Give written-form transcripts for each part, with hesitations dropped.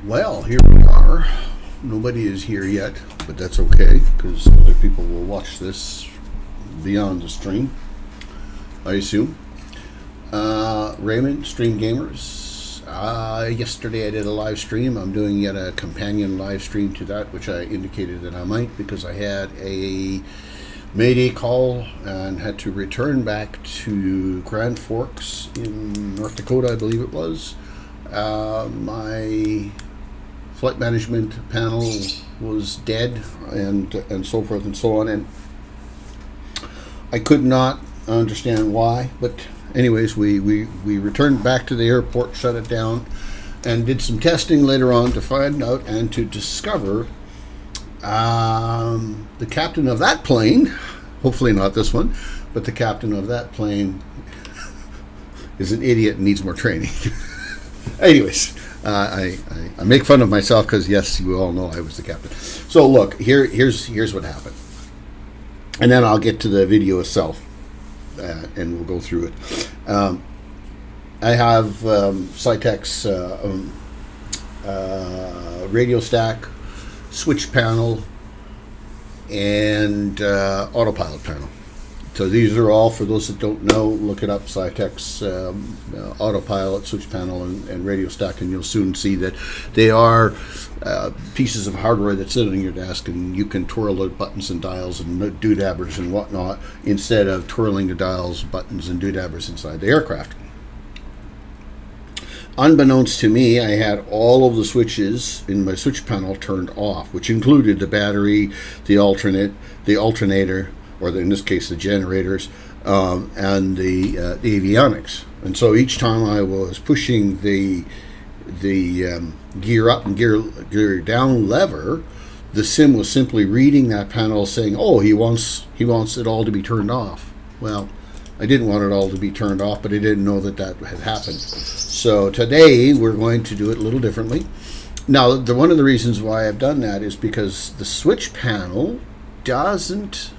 Well, here we are. Nobody is here yet, but that's okay because other people will watch this beyond the stream, I assume. Raymond, Stream Gamers. Yesterday I did a live stream. I'm doing yet a companion live stream to that, which I indicated that I might because I had a Mayday call and had to return back to Grand Forks in North Dakota, I believe it was. My flight management panel was dead and so forth and so on, and I could not understand why, but anyways, we returned back to the airport, shut it down, and did some testing later on to find out and to discover the captain of that plane, hopefully not this one, but the captain of that plane is an idiot and needs more training. Anyways, I make fun of myself because, yes, you all know I was the captain. So look, here's what happened. And then I'll get to the video itself, and we'll go through it. I have Cytec's radio stack, switch panel, and autopilot panel. So these are all, for those that don't know, look it up, Cytec's autopilot, switch panel, and radio stack, and you'll soon see that they are pieces of hardware that sit on your desk, and you can twirl the buttons and dials and doodabbers and whatnot instead of twirling the dials, buttons, and doodabbers inside the aircraft. Unbeknownst to me, I had all of the switches in my switch panel turned off, which included the battery, the alternator, or in this case the generators, and the avionics. And so each time I was pushing the gear up and gear down lever, the sim was simply reading that panel saying, oh, he wants it all to be turned off. Well, I didn't want it all to be turned off, but I didn't know that had happened. So today we're going to do it a little differently. Now, one of the reasons why I've done that is because the switch panel doesn't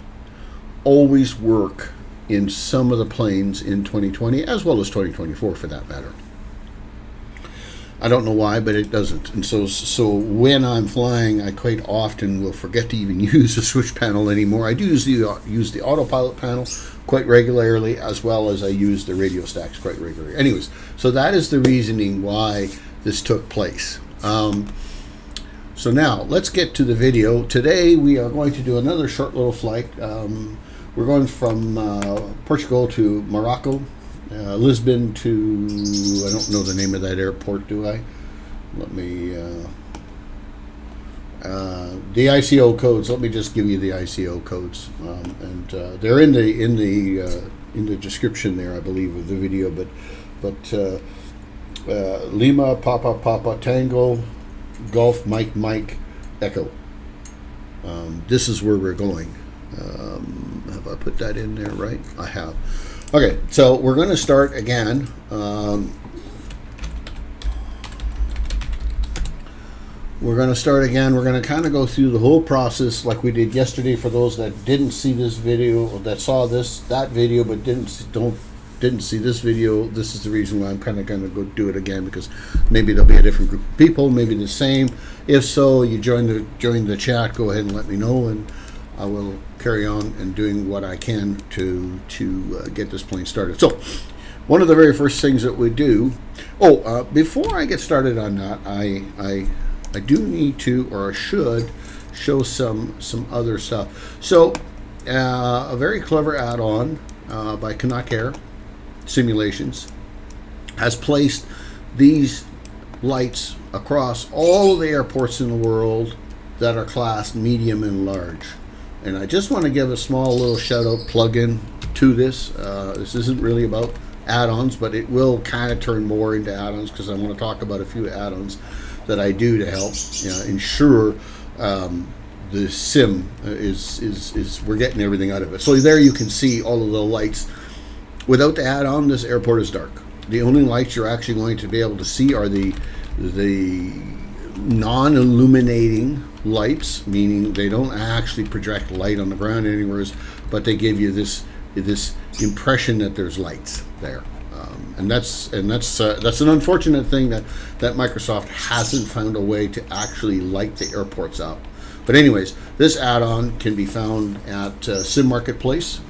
always work in some of the planes in 2020, as well as 2024 for that matter. I don't know why, but it doesn't. And so when I'm flying, I quite often will forget to even use the switch panel anymore. I do use the autopilot panel quite regularly, as well as I use the radio stacks quite regularly. Anyways, so that is the reasoning why this took place. So now let's get to the video. Today we are going to do another short little flight. We're going from Portugal to Morocco, Lisbon to, I don't know the name of that airport, do I? Let me, the ICO codes, let me just give you the ICO codes. And they're in the description there, I believe, of the video, but Lima, Papa, Tango, Golf, Mike, Echo. This is where we're going. Have I put that in there right? I have. Okay, so we're going to start again. We're going to kind of go through the whole process like we did yesterday. For those that didn't see this video, or that saw that video but didn't see this video, this is the reason why I'm kind of going to go do it again, because maybe there'll be a different group of people, maybe the same. If so, you join the chat. Go ahead and let me know, and I will carry on and doing what I can to get this plane started. So, one of the very first things that we do. Before I get started on that, I do need to, or I should, show some other stuff. So, a very clever add-on by Canuck Air Simulations has placed these lights across all of the airports in the world that are classed medium and large. And I just want to give a small little shout out, plug in to this. This isn't really about add-ons, but it will kind of turn more into add-ons, because I want to talk about a few add-ons that I do to help ensure the sim is we're getting everything out of it. So there you can see all of the lights. Without the add-on, this airport is dark. The only lights you're actually going to be able to see are the non-illuminating lights, meaning they don't actually project light on the ground anywhere, but they give you this impression that there's lights there. And that's an unfortunate thing that Microsoft hasn't found a way to actually light the airports up. But anyways, this add-on can be found at Sim Marketplace.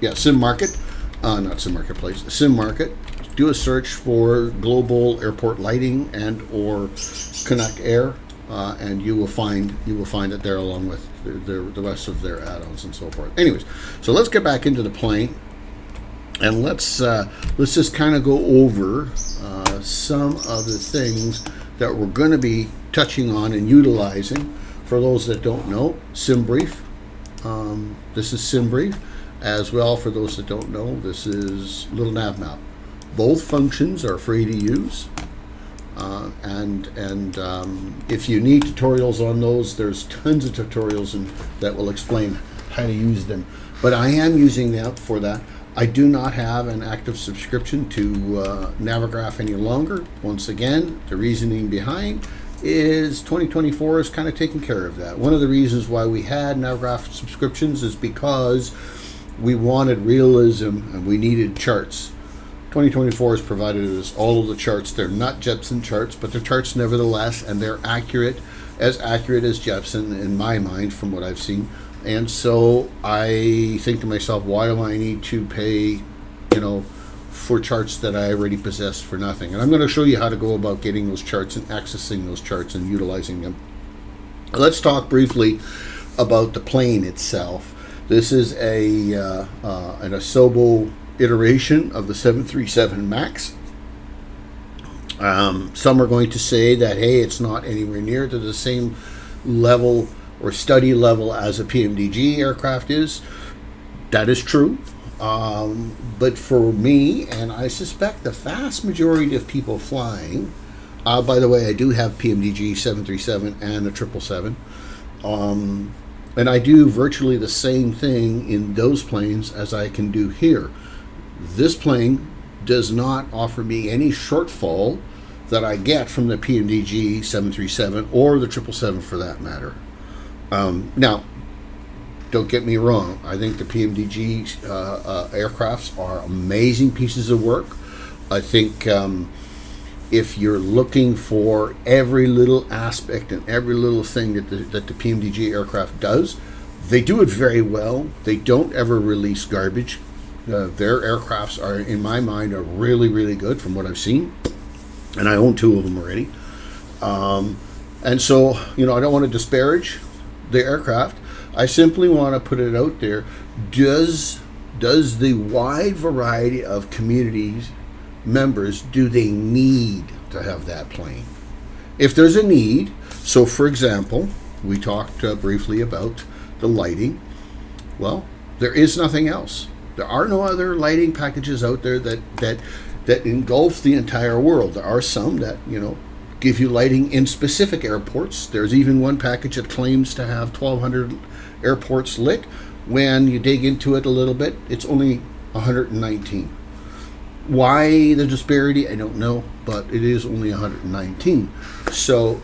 Yeah, Sim Market, not Sim Marketplace, Sim Market. Do a search for global airport lighting and or Connect Air, and you will find it there along with the rest of their add-ons and so forth. Anyways, so let's get back into the plane, and let's just kind of go over some of the things that we're going to be touching on and utilizing. For those that don't know, SimBrief. This is SimBrief. As well, for those that don't know, this is Little Nav Map. Both functions are free to use, and if you need tutorials on those, there's tons of tutorials that will explain how to use them. But I am using them for that. I do not have an active subscription to Navigraph any longer. Once again, the reasoning behind is 2024 is kind of taking care of that. One of the reasons why we had Navigraph subscriptions is because we wanted realism and we needed charts. 2024 has provided us all of the charts. They're not Jepson charts, but they're charts nevertheless, and they're accurate as Jepson in my mind from what I've seen. And so I think to myself, why do I need to pay, for charts that I already possess for nothing? And I'm going to show you how to go about getting those charts and accessing those charts and utilizing them. Let's talk briefly about the plane itself. This is an Asobo iteration of the 737 MAX. Some are going to say that, hey, it's not anywhere near to the same level or study level as a PMDG aircraft is. That is true. But for me, and I suspect the vast majority of people flying, by the way, I do have PMDG 737 and a 777. And I do virtually the same thing in those planes as I can do here. This plane does not offer me any shortfall that I get from the PMDG 737 or the 777 for that matter. Now, don't get me wrong. I think the PMDG aircrafts are amazing pieces of work. I think if you're looking for every little aspect and every little thing that the PMDG aircraft does, they do it very well. They don't ever release garbage. Their aircrafts are, in my mind, are really, really good from what I've seen. And I own 2 of them already. And so, I don't want to disparage the aircraft. I simply want to put it out there. Does the wide variety of communities members, do they need to have that plane? If there's a need, so for example, we talked briefly about the lighting. Well, there is nothing else. There are no other lighting packages out there that engulf the entire world. There are some that, give you lighting in specific airports. There's even one package that claims to have 1,200 airports lit. When you dig into it a little bit, it's only 119. Why the disparity, I don't know, but it is only 119. So,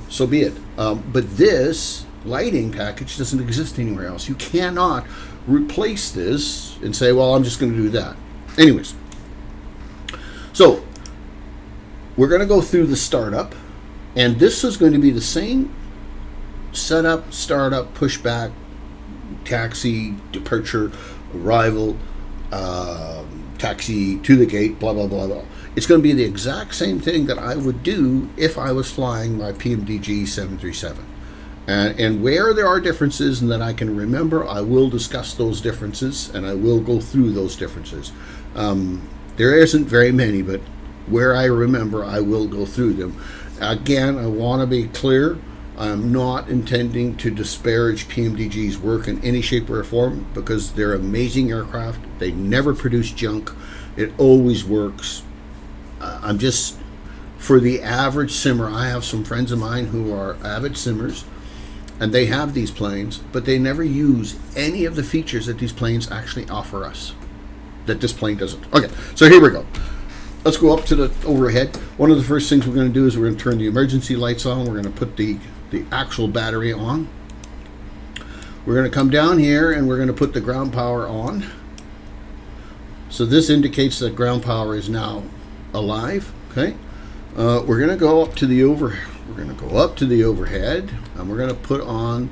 so be it. But this lighting package doesn't exist anywhere else. You cannot replace this and say, well, I'm just going to do that. Anyways, so we're going to go through the startup, and this is going to be the same setup, startup, pushback, taxi, departure, arrival, taxi to the gate, blah, blah, blah, blah. It's going to be the exact same thing that I would do if I was flying my PMDG 737. And where there are differences and that I can remember, I will discuss those differences and I will go through those differences. There isn't very many, but where I remember, I will go through them. Again, I want to be clear. I'm not intending to disparage PMDG's work in any shape or form because they're amazing aircraft. They never produce junk. It always works. I'm just, for the average simmer, I have some friends of mine who are avid simmers, and they have these planes, but they never use any of the features that these planes actually offer us, that this plane doesn't. Okay, so here we go. Let's go up to the overhead. One of the first things we're going to do is we're going to turn the emergency lights on. We're going to put the actual battery on. We're going to come down here and we're going to put the ground power on. So this indicates that ground power is now alive. Okay, we're going to go up to the overhead, and we're going to put on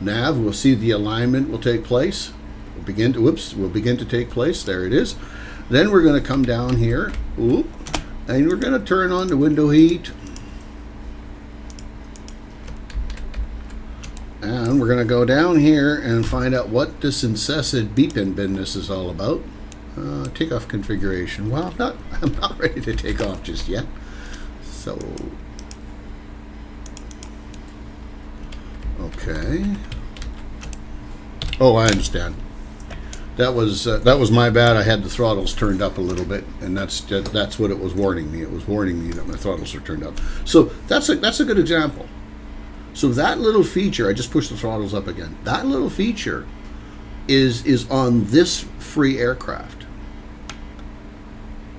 nav. We'll see the alignment will take place. Will begin to take place. There it is. Then we're going to come down here, and we're going to turn on the window heat. And we're going to go down here and find out what this incessant beeping business is all about. Takeoff configuration. Well, I'm not ready to take off just yet. So, okay. Oh, I understand. That was my bad. I had the throttles turned up a little bit, and that's what it was warning me. It was warning me that my throttles are turned up. So that's a good example. So that little feature, I just pushed the throttles up again. That little feature is on this free aircraft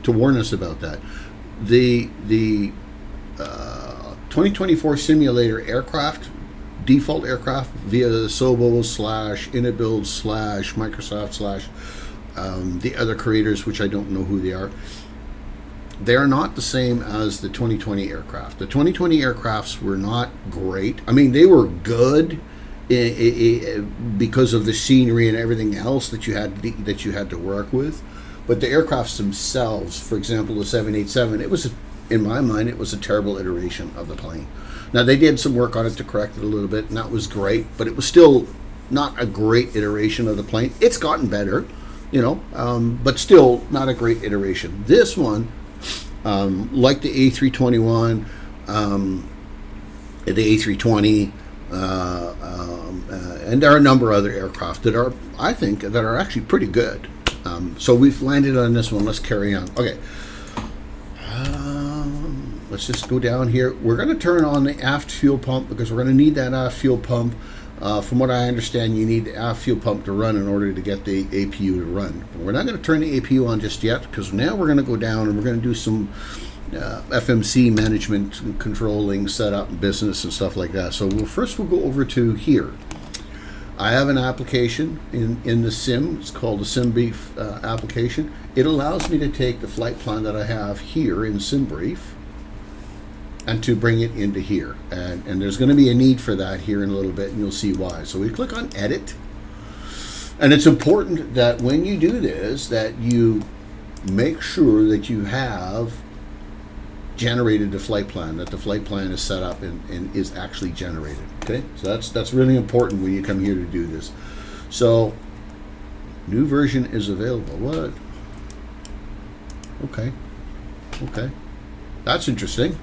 to warn us about that. The 2024 simulator aircraft, default aircraft via the Sobo / Inabuild / Microsoft / the other creators, which I don't know who they are. They are not the same as the 2020 aircraft. The 2020 aircrafts were not great. I mean, they were good because of the scenery and everything else that you had to work with. But the aircrafts themselves, for example, the 787, it was, in my mind, it was a terrible iteration of the plane. Now, they did some work on it to correct it a little bit, and that was great. But it was still not a great iteration of the plane. It's gotten better, but still not a great iteration. This one, like the A321, the A320, and there are a number of other aircraft that are, I think, that are actually pretty good. So we've landed on this one. Let's carry on. Okay. Let's just go down here. We're going to turn on the aft fuel pump because we're going to need that aft fuel pump. From what I understand, you need the aft fuel pump to run in order to get the APU to run. But we're not going to turn the APU on just yet because now we're going to go down and we're going to do some FMC management, controlling, setup, business, and stuff like that. So we'll go over to here. I have an application in the sim. It's called the SimBrief application. It allows me to take the flight plan that I have here in SimBrief and to bring it into here. And there's going to be a need for that here in a little bit, and you'll see why. So we click on Edit. And it's important that when you do this, that you make sure that you have generated the flight plan, that the flight plan is set up and is actually generated. Okay, so that's really important when you come here to do this. So, new version is available. What? Okay, that's interesting.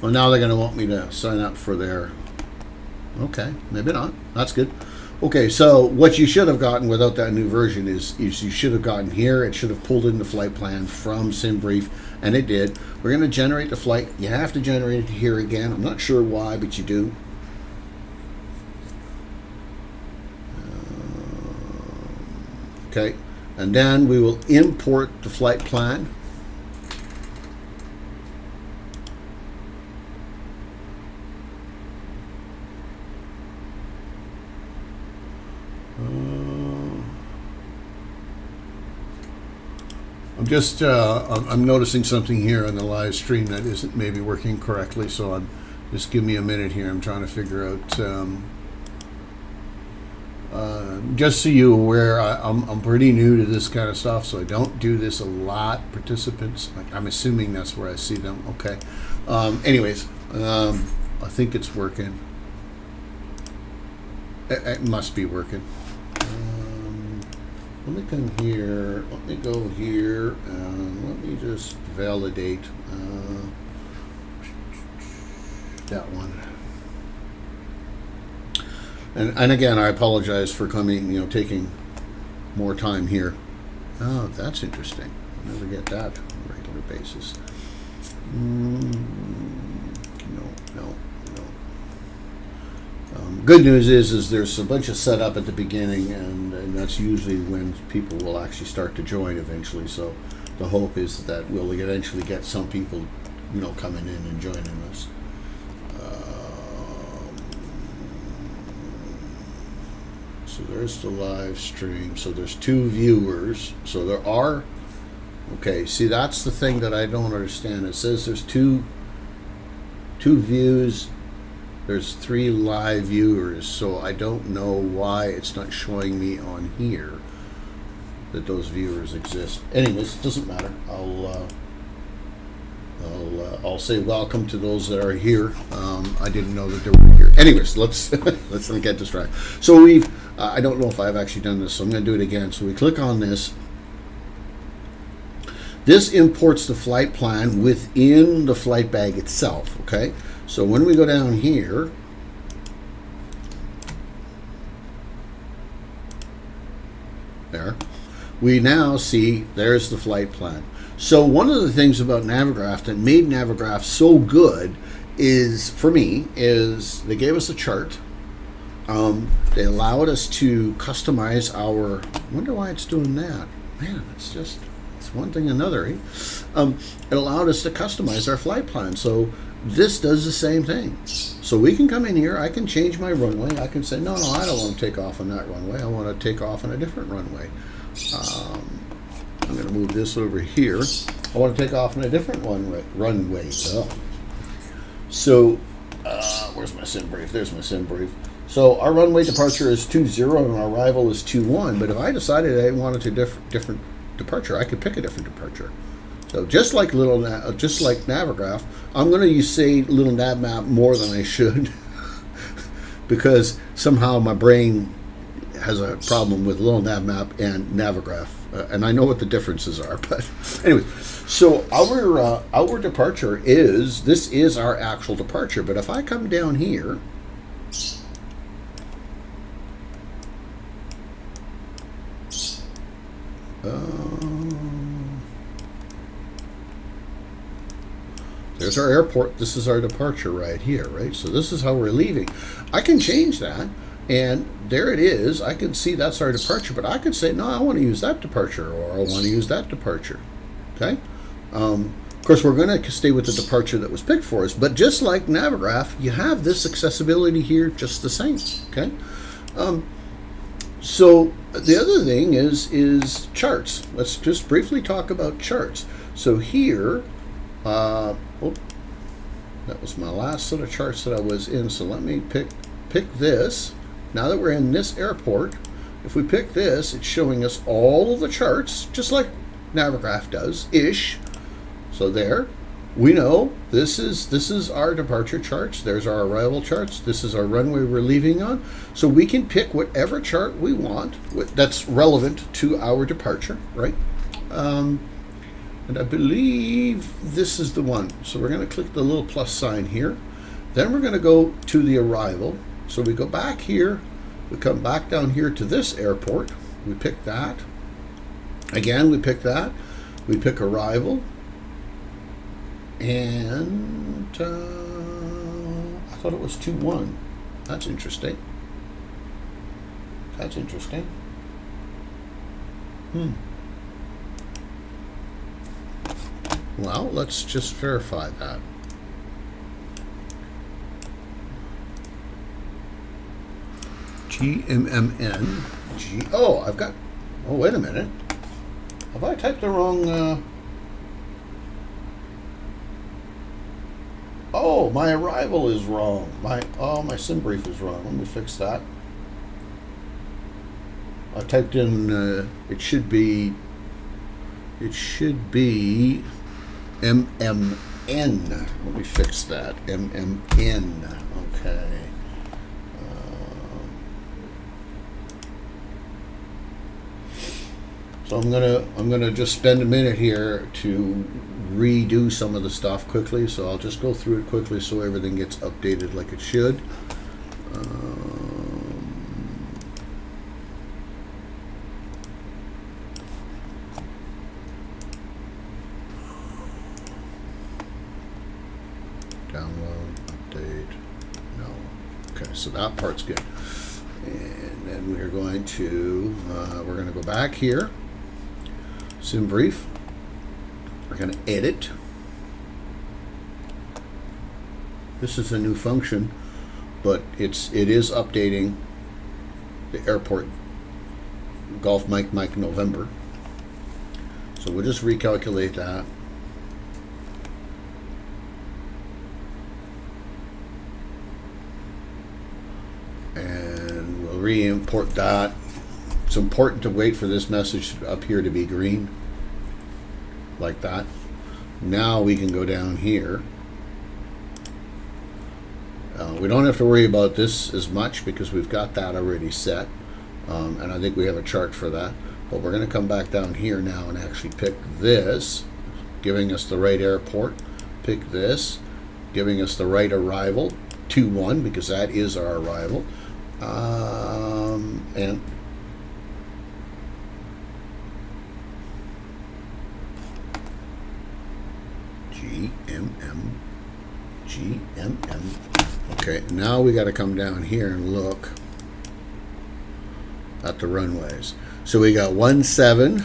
Well, now they're going to want me to sign up for their... Okay, maybe not. That's good. Okay, so what you should have gotten without that new version is you should have gotten here. It should have pulled in the flight plan from SimBrief, and it did. We're going to generate the flight. You have to generate it here again. I'm not sure why, but you do. Okay, and then we will import the flight plan. I'm noticing something here on the live stream that isn't maybe working correctly, so just give me a minute here. I'm trying to figure out, just so you're aware, I'm pretty new to this kind of stuff, so I don't do this a lot. Participants, I'm assuming that's where I see them. Okay. Anyways, I think it's working. It must be working. Let me come here, let me go here, and let me just validate that one. And again, I apologize for coming, taking more time here. Oh, that's interesting. I never get that on a regular basis. No. Good news is there's a bunch of setup at the beginning, and that's usually when people will actually start to join eventually. So the hope is that we'll eventually get some people, coming in and joining us. So there's the live stream. So there's 2 viewers. So there are, okay, see, that's the thing that I don't understand. It says there's two views. There's 3 live viewers. So I don't know why it's not showing me on here that those viewers exist. Anyways, it doesn't matter. I'll say welcome to those that are here. I didn't know that they were here. Anyways, let's not get distracted. So we've I don't know if I've actually done this, so I'm going to do it again. So we click on this. This imports the flight plan within the flight bag itself. Okay. So when we go down here, there, we now see there's the flight plan. So one of the things about Navigraph that made Navigraph so good is, for me, is they gave us a chart. They allowed us to customize our, I wonder why it's doing that. Man, it's one thing another. Eh? It allowed us to customize our flight plan. So this does the same thing. So we can come in here, I can change my runway. I can say, no, I don't want to take off on that runway. I want to take off on a different runway. I'm going to move this over here. I want to take off on a different runway. So, where's my sim brief? There's my sim brief. So our runway departure is 20 and our arrival is 21. But if I decided I wanted a different departure, I could pick a different departure. So just like Navigraph, I'm going to say Little Nav Map more than I should because somehow my brain has a problem with Little Nav Map and Navigraph, and I know what the differences are. But anyway, so our departure is our actual departure. But if I come down here, there's our airport. This is our departure right here, right? So this is how we're leaving. I can change that, and there it is. I can see that's our departure, but I could say, no, I want to use that departure, or I want to use that departure, okay? Of course, we're going to stay with the departure that was picked for us, but just like Navigraph, you have this accessibility here just the same, okay? So the other thing is charts. Let's just briefly talk about charts. So here, that was my last set of charts that I was in. So let me pick this. Now that we're in this airport, if we pick this, it's showing us all of the charts, just like Navigraph does-ish. So there, we know this is our departure charts. There's our arrival charts. This is our runway we're leaving on. So we can pick whatever chart we want that's relevant to our departure, right? And I believe this is the one. So we're going to click the little plus sign here. Then we're going to go to the arrival. So we go back here. We come back down here to this airport. We pick that. Again, we pick that. We pick arrival. And I thought it was 2-1. That's interesting. That's interesting. Well, let's just verify that. GMMN. Oh, wait a minute. Have I typed the wrong... Oh, my arrival is wrong. My sim brief is wrong. Let me fix that. I typed in, it should be MMN. Let me fix that. MMN. Okay. So I'm gonna just spend a minute here to redo some of the stuff quickly. So I'll just go through it quickly so everything gets updated like it should. Download, update, no. Okay, so that part's good. And then we're going to go back here. Sim brief. We're going to edit. This is a new function, but it is updating the airport, Golf Mike Mike November. So we'll just recalculate that. And we'll re-import that. It's important to wait for this message up here to be green, like that. Now we can go down here. We don't have to worry about this as much because we've got that already set. And I think we have a chart for that. But we're going to come back down here now and actually pick this, giving us the right airport. Pick this, giving us the right arrival, 2-1, because that is our arrival. And GMM. Okay, now we got to come down here and look at the runways. So we got 17,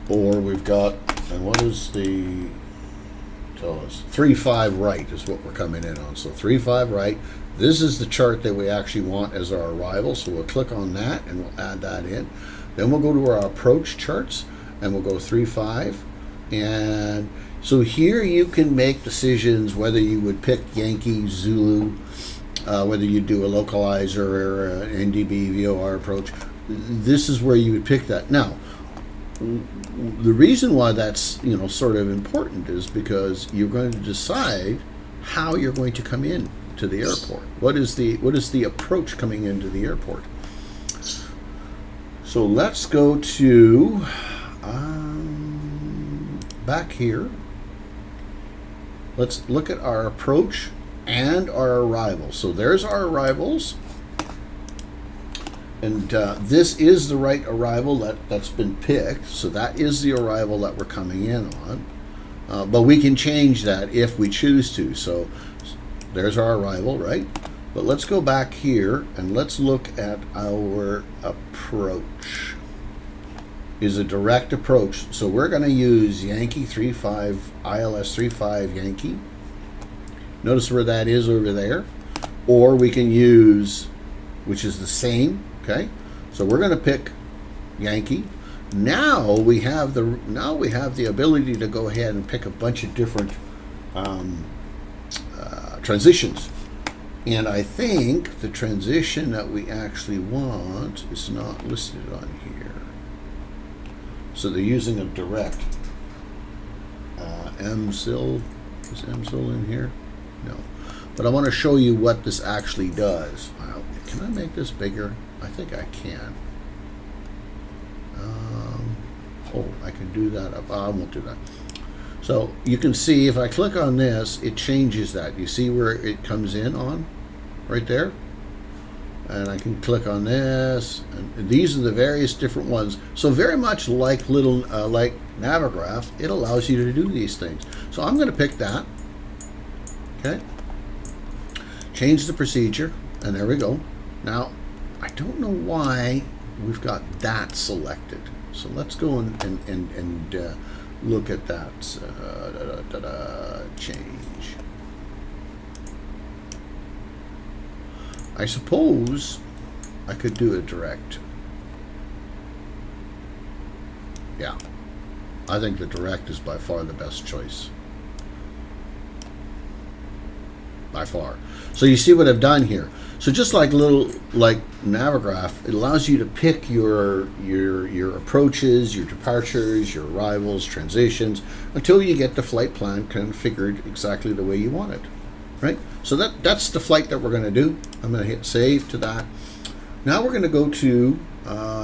or we've got, and what is the, tell us, 35 right is what we're coming in on. So 35 right. This is the chart that we actually want as our arrival. So we'll click on that and we'll add that in. Then we'll go to our approach charts and we'll go 35. And so here you can make decisions whether you would pick Yankee, Zulu, whether you do a localizer or an NDB VOR approach. This is where you would pick that. Now, the reason why that's, you know, sort of important is because you're going to decide how you're going to come in to the airport. What is the approach coming into the airport? So let's go to back here. Let's look at our approach and our arrival. So there's our arrivals, and this is the right arrival that's been picked. So that is the arrival that we're coming in on, but we can change that if we choose to. So there's our arrival, right? But let's go back here and let's look at our approach. Is a direct approach. So we're going to use Yankee 35, ILS 35 Yankee. Notice where that is over there. Or we can use, which is the same, okay? So we're going to pick Yankee. Now we have the ability to go ahead and pick a bunch of different transitions. And I think the transition that we actually want is not listed on here. So they're using a direct. MSIL, is MSIL in here? No. But I want to show you what this actually does. Can I make this bigger? I think I can. Oh, I can do that up. I won't do that. So you can see if I click on this, it changes that. You see where it comes in on? Right there? And I can click on this, and these are the various different ones. So very much like like Navigraph, it allows you to do these things. So I'm going to pick that. Okay. Change the procedure, and there we go. Now, I don't know why we've got that selected. So let's go and look at that. Change. I suppose I could do a direct. Yeah, I think the direct is by far the best choice. By far. So you see what I've done here. So just like Navigraph, it allows you to pick your approaches, your departures, your arrivals, transitions, until you get the flight plan configured exactly the way you want it. Right? So that's the flight that we're going to do. I'm going to hit save to that. Now we're going to go to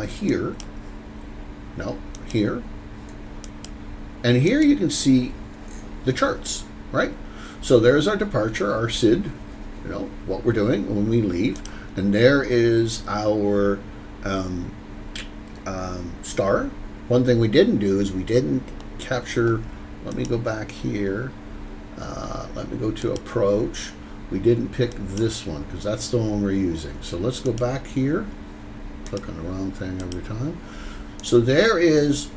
here. No, here. And here you can see the charts, right? So there's our departure, our SID, you know, what we're doing when we leave. And there is our star. One thing we didn't do is we didn't capture, let me go back here. Let me go to approach. We didn't pick this one because that's the one we're using. So let's go back here. Click on the wrong thing every time. So there is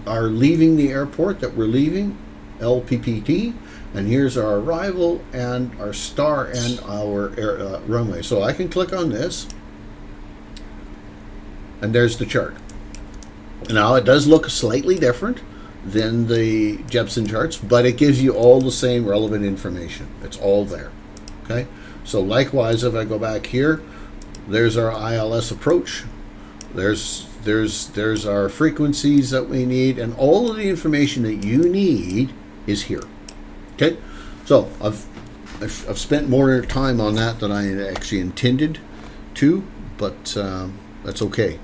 our leaving the airport that we're leaving, LPPT, and here's our arrival and our star and our runway. So I can click on this, and there's the chart. Now it does look slightly different than the Jepson charts, but it gives you all the same relevant information. It's all there. Okay, so likewise, if I go back here, there's our ILS approach. There's our frequencies that we need, and all of the information that you need is here. Okay, so I've spent more time on that than I actually intended to, but that's okay.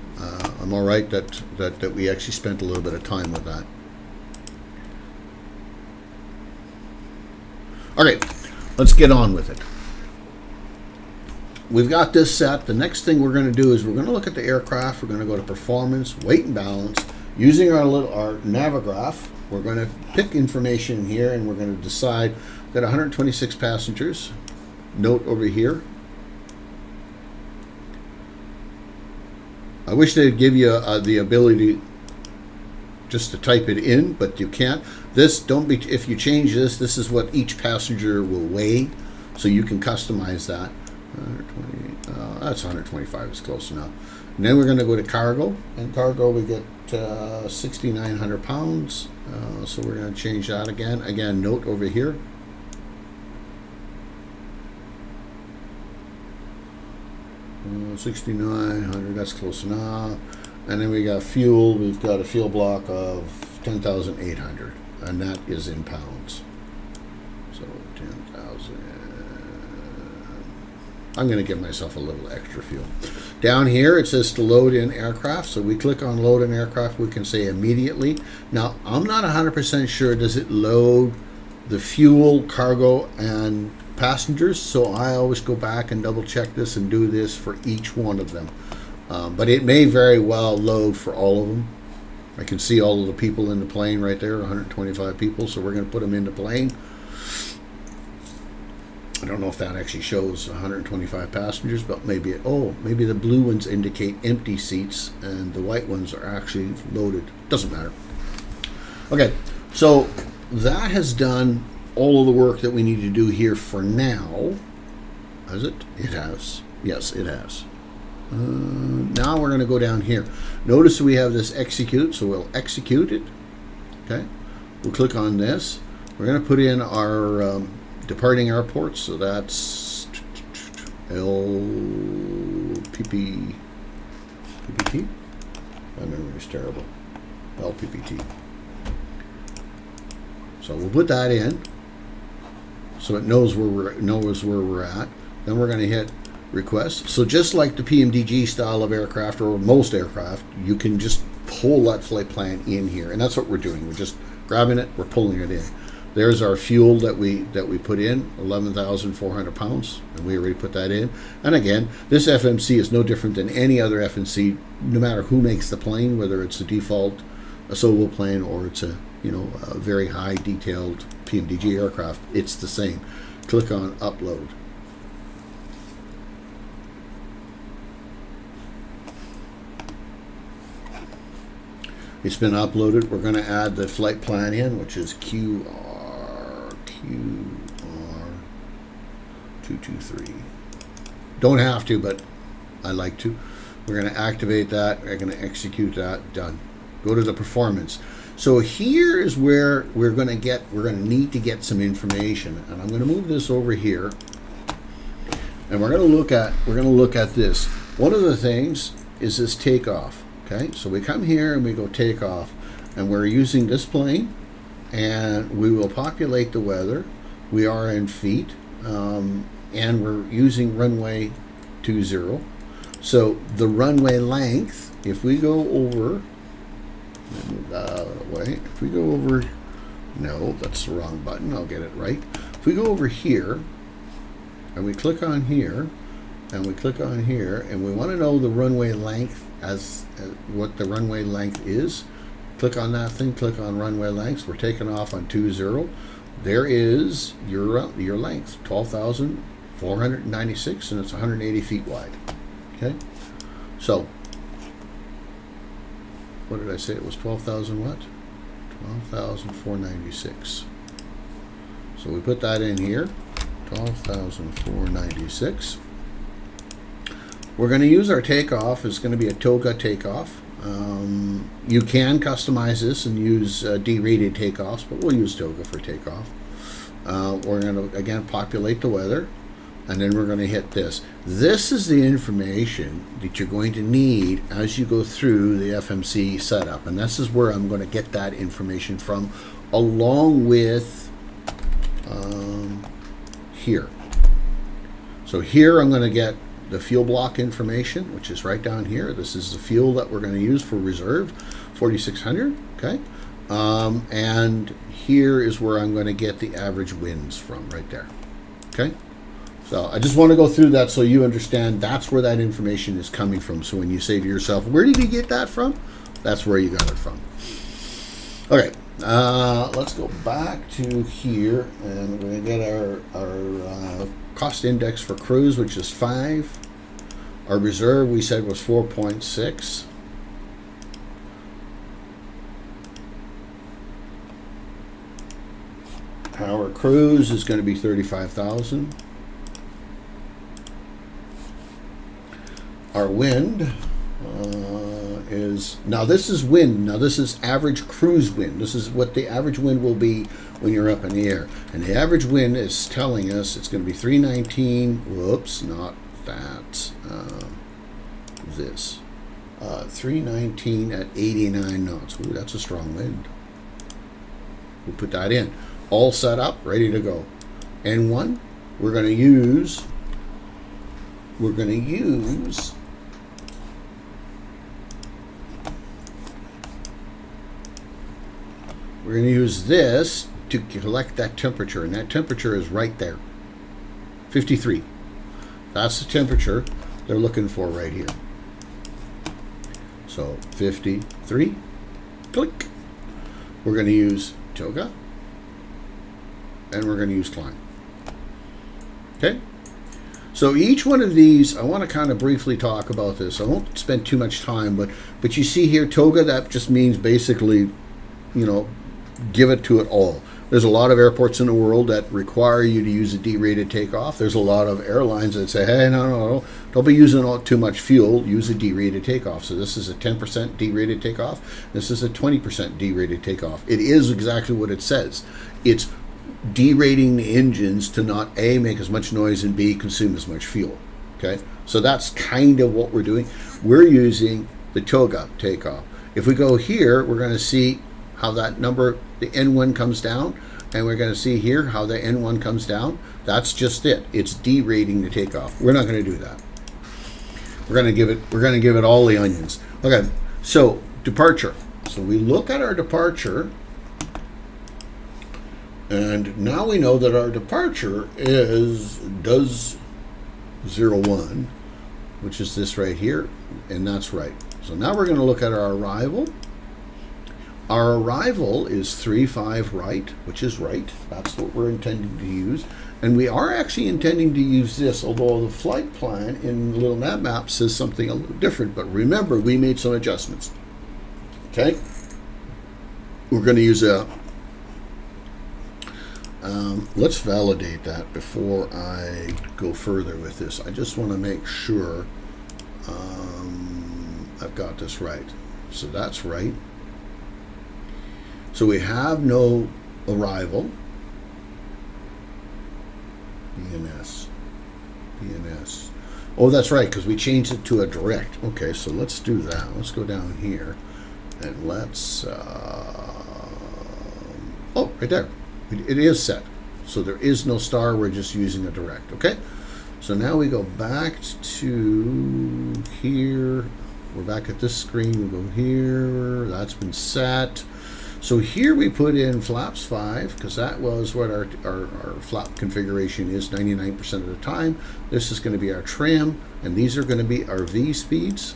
I'm all right that we actually spent a little bit of time with that. Okay, let's get on with it. We've got this set. The next thing we're going to do is we're going to look at the aircraft. We're going to go to performance, weight and balance. Using our Navigraph, we're going to pick information here, and we're going to decide. We've got 126 passengers. Note over here. I wish they'd give you the ability just to type it in, but you can't. This, if you change this is what each passenger will weigh, so you can customize that. 120, that's 125 is close enough. And then we're going to go to cargo, and cargo we get 6,900 pounds. So we're going to change that again. Again, note over here. Uh, 6,900, that's close enough. And then we got fuel. We've got a fuel block of 10,800, and that is in pounds. So 10,000. I'm going to give myself a little extra fuel. Down here it says to load in aircraft. So we click on load in aircraft. We can say immediately. Now I'm not 100% sure. Does it load the fuel, cargo, and passengers? So I always go back and double check this and do this for each one of them. But it may very well load for all of them. I can see all of the people in the plane right there, 125 people. So we're going to put them in the plane. I don't know if that actually shows 125 passengers, but maybe maybe the blue ones indicate empty seats and the white ones are actually loaded. Doesn't matter. Okay, so that has done all of the work that we need to do here for now. Has it? It has. Yes, it has. Now we're going to go down here. Notice we have this execute, so we'll execute it. Okay, we'll click on this. We're going to put in our departing airports, so that's LPPT. My memory is terrible. LPPT. So we'll put that in, so it knows where we're at. Then we're going to hit request. So just like the PMDG style of aircraft, or most aircraft, you can just pull that flight plan in here, and that's what we're doing. We're just grabbing it, we're pulling it in. There's our fuel that we put in, 11,400 pounds, and we already put that in. And again, this FMC is no different than any other FMC, no matter who makes the plane, whether it's a default a solo plane or it's a very high detailed PMDG aircraft. It's the same. Click on upload. It's been uploaded. We're going to add the flight plan in, which is QR223. Don't have to, but I like to. We're going to activate that. We're going to execute that. Done. Go to the performance. So here is where we're going to need to get some information, and I'm going to move this over here, and we're going to look at this. One of the things is this takeoff. Okay, so we come here and we go take off, and we're using this plane, and we will populate the weather. We are in feet, and we're using runway 20. So the runway length, if we go over, move that out of the way. If we go over, no, that's the wrong button. I'll get it right. If we go over here, and we click on here, and we click on here, and we want to know the runway length as what the runway length is. Click on that thing, click on runway lengths. We're taking off on 20. There is your length, 12,496, and it's 180 feet wide. Okay, so what did I say? It was 12,000 what? 12,496. So we put that in here, 12,496. We're going to use our takeoff. It's going to be a TOGA takeoff. You can customize this and use D-rated takeoffs, but we'll use TOGA for takeoff. We're going to, again, populate the weather, and then we're going to hit this. This is the information that you're going to need as you go through the FMC setup, and this is where I'm going to get that information from, along with here. So here I'm going to get the fuel block information, which is right down here. This is the fuel that we're going to use for reserve, 4,600, okay? And here is where I'm going to get the average winds from, right there, okay? So I just want to go through that so you understand that's where that information is coming from. So when you say to yourself, where did you get that from? That's where you got it from. Okay, let's go back to here, and we're going to get our cost index for cruise, which is 5. Our reserve, we said, was 4.6. Our cruise is going to be 35,000. Our wind is, now this is wind, now this is average cruise wind. This is what the average wind will be when you're up in the air. And the average wind is telling us it's going to be 319, whoops, not that, this. 319 at 89 knots. Ooh, that's a strong wind. We'll put that in. All set up, ready to go. N1, we're going to use this to collect that temperature, and that temperature is right there, 53. That's the temperature they're looking for right here. So 53, click. We're going to use TOGA, and we're going to use climb. Okay? So each one of these, I want to kind of briefly talk about this. I won't spend too much time, but you see here, TOGA, that just means basically, you know, give it to it all. There's a lot of airports in the world that require you to use a D-rated takeoff. There's a lot of airlines that say, hey, no, don't be using too much fuel, use a D-rated takeoff. So this is a 10% D-rated takeoff. This is a 20% D-rated takeoff. It is exactly what it says. It's derating the engines to not A, make as much noise, and B, consume as much fuel. Okay, so that's kind of what we're doing. We're using the TOGA takeoff. If we go here, we're going to see how that number, the N1 comes down, and we're going to see here how the N1 comes down. That's just it. It's derating the takeoff. We're not going to do that. We're going to give it all the onions. Okay, so departure. So we look at our departure, and now we know that our departure does 01, which is this right here, and that's right. So now we're going to look at our arrival. Our arrival is 35 right, which is right. That's what we're intending to use. And we are actually intending to use this, although the flight plan in the little nav map says something a little different. But remember, we made some adjustments. Okay? We're going to use a... let's validate that before I go further with this. I just want to make sure I've got this right. So that's right. So we have no arrival. BNS. Oh, that's right, because we changed it to a direct. Okay, so let's do that. Let's go down here and let's... oh, right there. It is set. So there is no star. We're just using a direct. Okay? So now we go back to here. We're back at this screen. We go here. That's been set. So here we put in flaps 5, because that was what our flap configuration is 99% of the time. This is going to be our trim, and these are going to be our V speeds.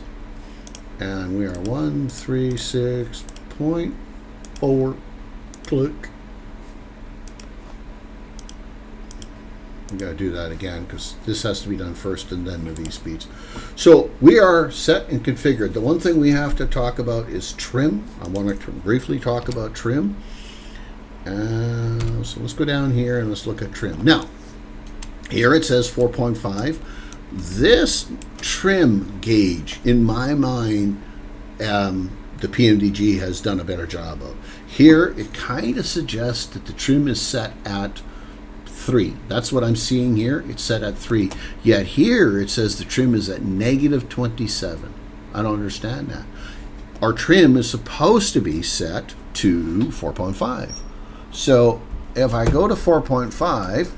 And we are 136.4. Click. We got to do that again because this has to be done first and then the V speeds. So we are set and configured. The one thing we have to talk about is trim. I want to briefly talk about trim. So let's go down here and let's look at trim. Now, here it says 4.5. This trim gauge, in my mind, the PMDG has done a better job of. Here, it kind of suggests that the trim is set at 3. That's what I'm seeing here. It's set at 3. Yet here, it says the trim is at negative 27. I don't understand that. Our trim is supposed to be set to 4.5. So if I go to 4.5,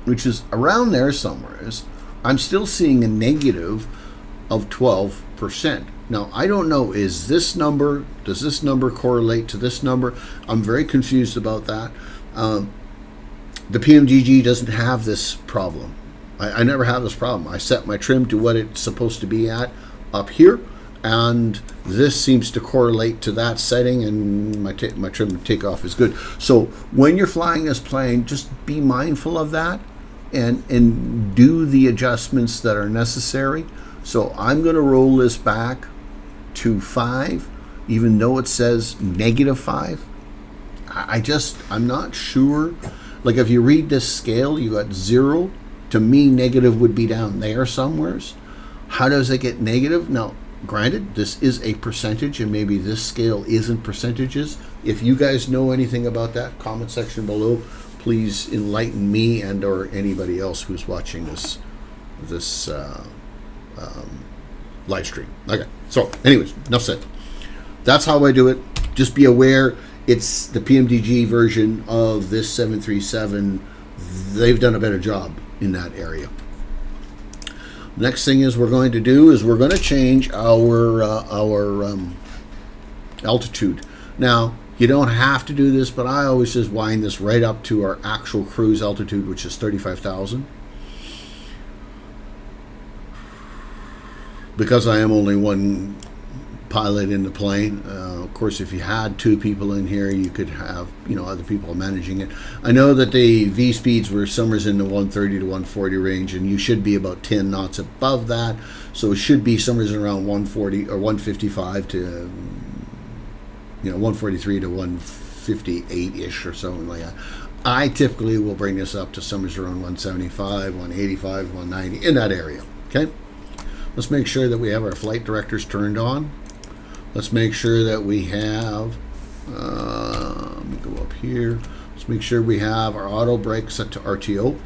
which is around there somewhere, I'm still seeing a negative of 12%. Now, I don't know, does this number correlate to this number? I'm very confused about that. The PMDG doesn't have this problem. I never have this problem. I set my trim to what it's supposed to be at up here, and this seems to correlate to that setting, and my trim takeoff is good. So when you're flying this plane, just be mindful of that and do the adjustments that are necessary. So I'm going to roll this back to 5, even though it says negative 5. I'm not sure. Like, if you read this scale, you got 0. To me, negative would be down there somewheres. How does it get negative? Now, granted, this is a percentage, and maybe this scale isn't percentages. If you guys know anything about that, comment section below. Please enlighten me and or anybody else who's watching this live stream. Okay, so anyways, enough said. That's how I do it. Just be aware, it's the PMDG version of this 737. They've done a better job in that area. Next thing is we're going to do is we're going to change our altitude. Now, you don't have to do this, but I always just wind this right up to our actual cruise altitude, which is 35,000. Because I am only one pilot in the plane. Of course, if you had 2 people in here, you could have, other people managing it. I know that the V speeds were somewhere in the 130 to 140 range, and you should be about 10 knots above that. So it should be somewhere around 140 or 155 to 143 to 158-ish or something like that. I typically will bring this up to somewhere around 175, 185, 190, in that area. Okay? Let's make sure that we have our flight directors turned on. Let's make sure that we have, let me go up here. Let's make sure we have our auto brake set to RTO.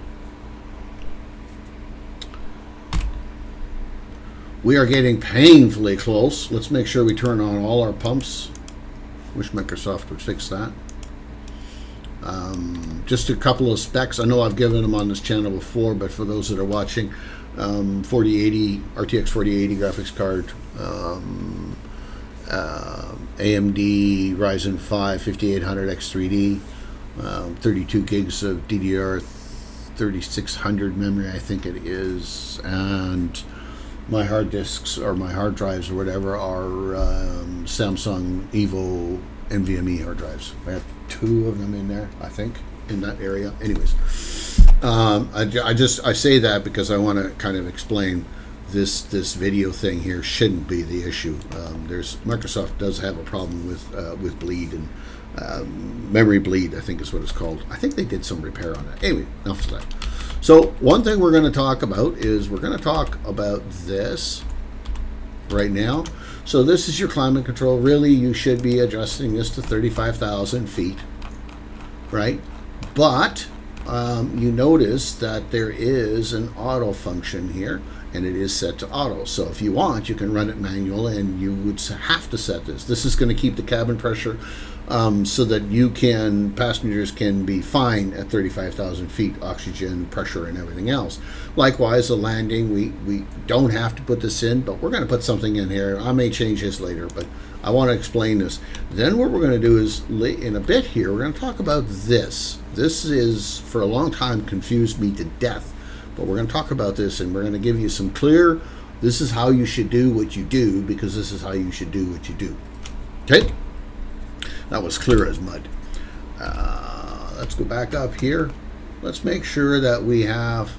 We are getting painfully close. Let's make sure we turn on all our pumps. Wish Microsoft would fix that. Just a couple of specs. I know I've given them on this channel before, but for those that are watching, 4080 RTX 4080 graphics card, AMD Ryzen 5 5800 X3D, 32 gigs of DDR 3600 memory, I think it is, and my hard disks or my hard drives or whatever are Samsung Evo NVMe hard drives. I have 2 of them in there, I think, in that area. Anyways, I say that because I want to kind of explain this video thing here shouldn't be the issue. Microsoft does have a problem with bleed and memory bleed, I think is what it's called. I think they did some repair on that. Anyway, enough of that. So one thing we're going to talk about is we're going to talk about this right now. So this is your climate control. Really, you should be adjusting this to 35,000 feet, right? But you notice that there is an auto function here, and it is set to auto. So if you want, you can run it manual, and you would have to set this. This is going to keep the cabin pressure so that passengers can be fine at 35,000 feet, oxygen, pressure, and everything else. Likewise, the landing, we don't have to put this in, but we're going to put something in here. I may change this later, but I want to explain this. Then what we're going to do is, in a bit here, we're going to talk about this. This is, for a long time, confused me to death. But we're going to talk about this, and we're going to give you some clear, this is how you should do what you do, because this is how you should do what you do. Okay? That was clear as mud. Let's go back up here. Let's make sure that we have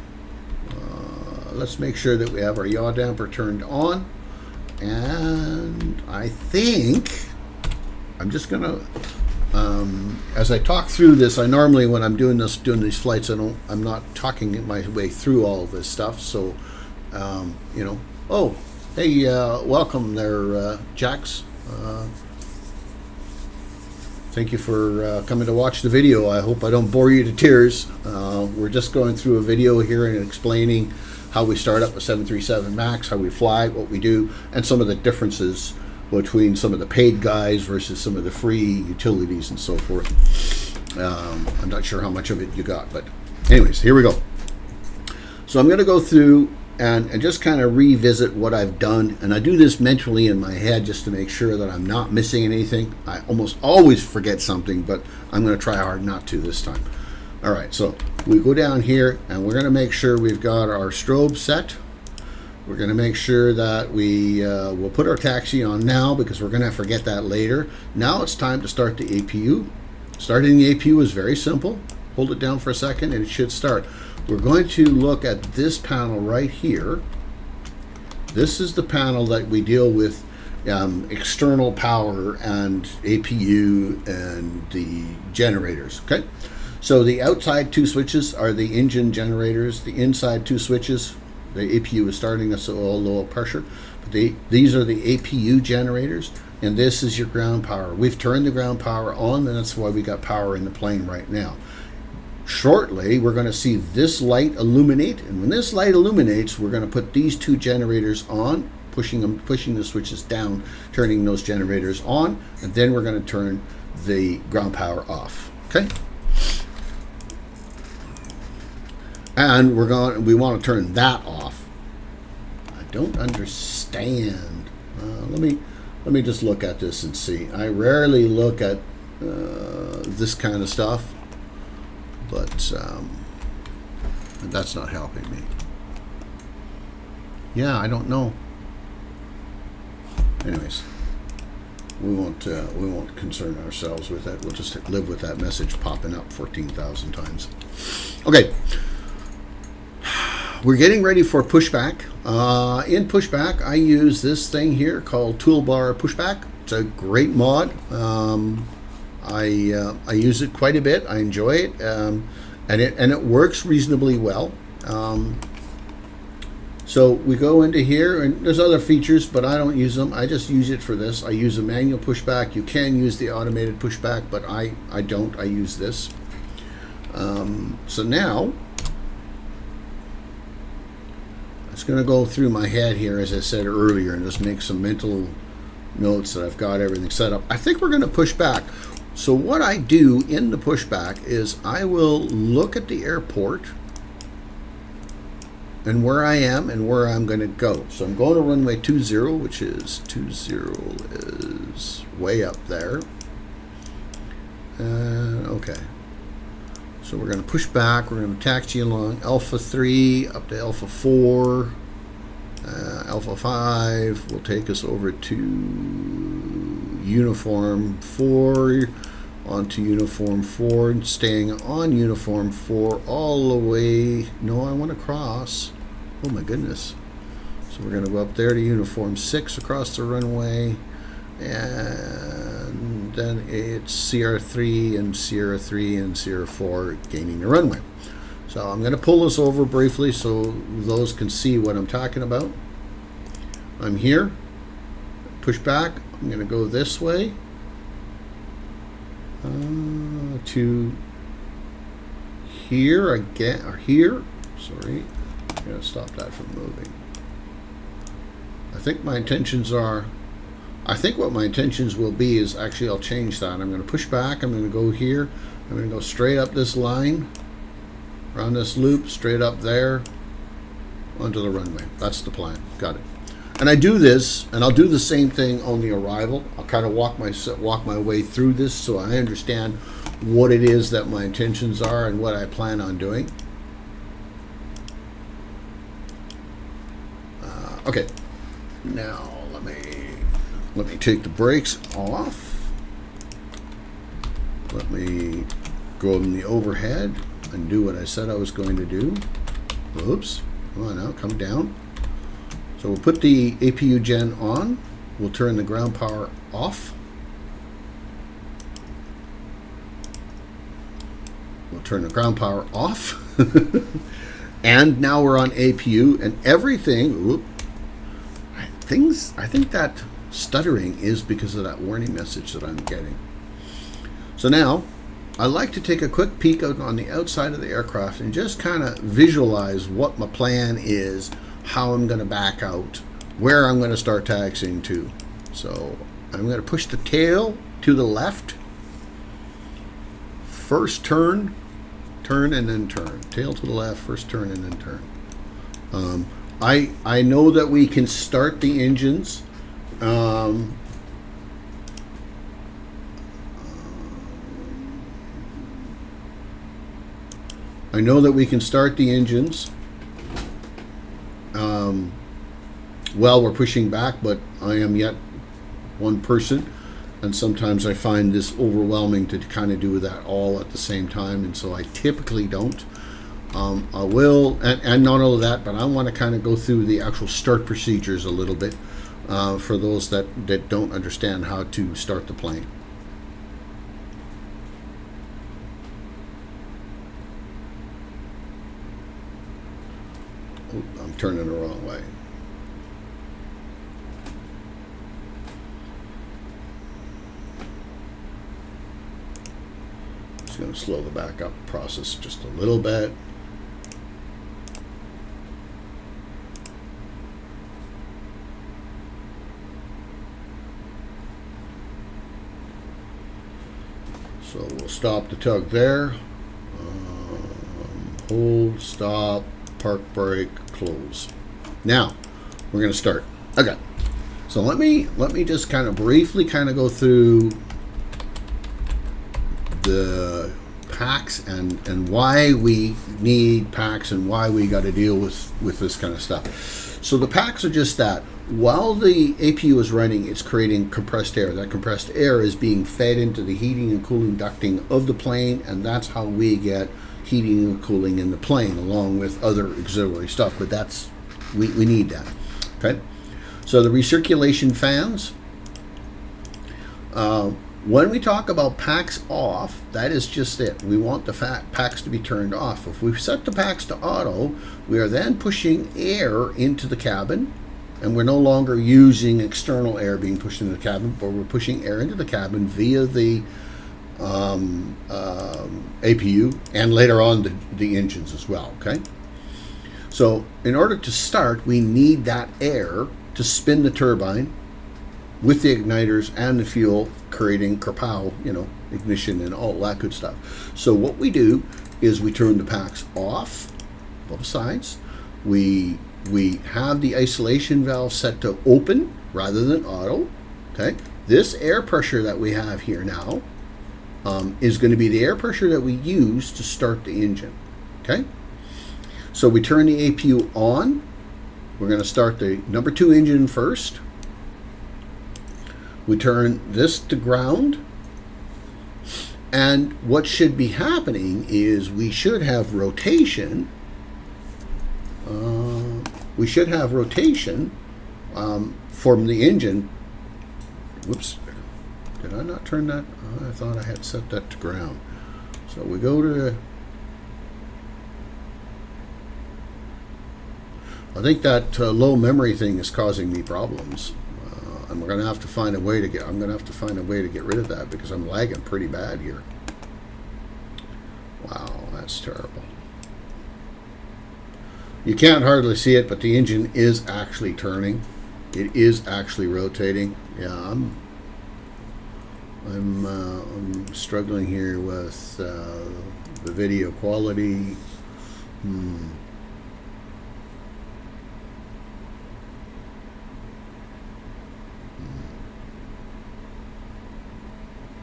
our yaw damper turned on. And I think I'm just gonna, as I talk through this, I normally when I'm doing these flights, I'm not talking my way through all of this stuff. So, you know, oh, hey, welcome there, Jax. Thank you for coming to watch the video. I hope I don't bore you to tears. We're just going through a video here and explaining how we start up a 737 MAX, how we fly, what we do, and some of the differences between some of the paid guys versus some of the free utilities and so forth. I'm not sure how much of it you got, but anyways, here we go. So I'm going to go through and just kind of revisit what I've done, and I do this mentally in my head just to make sure that I'm not missing anything. I almost always forget something, but I'm going to try hard not to this time. All right, so we go down here and we're going to make sure we've got our strobe set. We're going to make sure that we'll put our taxi on now because we're going to forget that later. Now it's time to start the APU. Starting the APU is very simple. Hold it down for a second and it should start. We're going to look at this panel right here. This is the panel that we deal with external power and APU and the generators, okay? So the outside two switches are the engine generators. The inside two switches, the APU is starting us at a low pressure. But these are the APU generators, and this is your ground power. We've turned the ground power on, and that's why we got power in the plane right now. Shortly, we're going to see this light illuminate, and when this light illuminates, we're going to put these two generators on, pushing the switches down, turning those generators on, and then we're going to turn the ground power off. Okay. And we want to turn that off. I don't understand. Let me just look at this and see. I rarely look at this kind of stuff, but that's not helping me. Yeah, I don't know. Anyways, we won't concern ourselves with that. We'll just live with that message popping up 14,000 times. Okay. We're getting ready for pushback. In pushback, I use this thing here called Toolbar Pushback. It's a great mod. I use it quite a bit. I enjoy it, and it works reasonably well. So we go into here, and there's other features, but I don't use them. I just use it for this. I use a manual pushback. You can use the automated pushback, but I don't. I use this. So now, I'm just going to go through my head here, as I said earlier, and just make some mental notes that I've got everything set up. I think we're going to push back. So what I do in the pushback is I will look at the airport and where I am and where I'm going to go. So I'm going to runway 20, which is 20 is way up there. Okay. So we're going to push back. We're going to taxi along Alpha 3 up to Alpha 4. Alpha 5 will take us over to Uniform 4, onto Uniform 4, and staying on Uniform 4 all the way. No, I want to cross. Oh my goodness. So we're going to go up there to Uniform 6 across the runway. And then it's CR3 and Sierra 3 and Sierra 4 gaining the runway. So I'm going to pull this over briefly so those can see what I'm talking about. I'm here, push back. I'm going to go this way to here again, or here. Sorry, I'm going to stop that from moving. I think what my intentions will be is actually I'll change that. I'm going to push back. I'm going to go here. I'm going to go straight up this line, around this loop, straight up there, onto the runway. That's the plan. Got it. And I do this, and I'll do the same thing on the arrival. I'll kind of walk my way through this so I understand what it is that my intentions are and what I plan on doing. Okay. Now let me take the brakes off. Let me go in the overhead and do what I said I was going to do. Oops. Come on now, come down. So we'll put the APU gen on. We'll turn the ground power off. turn the ground power off. And now we're on APU and everything. Whoop, I think that stuttering is because of that warning message that I'm getting. So now I like to take a quick peek out on the outside of the aircraft and just kind of visualize what my plan is, how I'm going to back out, where I'm going to start taxiing to. So I'm going to push the tail to the left. First turn, turn and then turn. Tail to the left, first turn and then turn. I know that we can start the engines. I know that we can start the engines while we're pushing back, but I am yet one person, and sometimes I find this overwhelming to kind of do that all at the same time, and so I typically don't. I will, and not only that, but I want to kind of go through the actual start procedures a little bit for those that don't understand how to start the plane. I'm turning the wrong way. Just going to slow the backup process just a little bit. So we'll stop the tug there. Hold, stop, park brake, close. Now we're going to start. Okay, so let me just kind of briefly kind of go through the packs and why we need packs and why we got to deal with this kind of stuff. So the packs are just that. While the APU is running, it's creating compressed air. That compressed air is being fed into the heating and cooling ducting of the plane, and that's how we get heating and cooling in the plane, along with other auxiliary stuff. But that's we need that. Okay. So the recirculation fans. When we talk about packs off, that is just it. We want the packs to be turned off. If we set the packs to auto, we are then pushing air into the cabin, and we're no longer using external air being pushed into the cabin, but we're pushing air into the cabin via the APU and later on the engines as well. Okay. So in order to start, we need that air to spin the turbine with the igniters and the fuel, creating kerpow, ignition and all that good stuff. So what we do is we turn the packs off, both sides. We have the isolation valve set to open rather than auto. Okay, this air pressure that we have here now is going to be the air pressure that we use to start the engine. Okay, so we turn the APU on. We're going to start the number 2 engine first. We turn this to ground, and what should be happening is we should have rotation. We should have rotation from the engine. Whoops, did I not turn that? Oh, I thought I had set that to ground. So we go to, I think that low memory thing is causing me problems. And we're going to have to find a way to get, I'm going to have to find a way to get rid of that because I'm lagging pretty bad here. Wow, that's terrible. You can't hardly see it, but the engine is actually turning. It is actually rotating. Yeah, I'm struggling here with the video quality.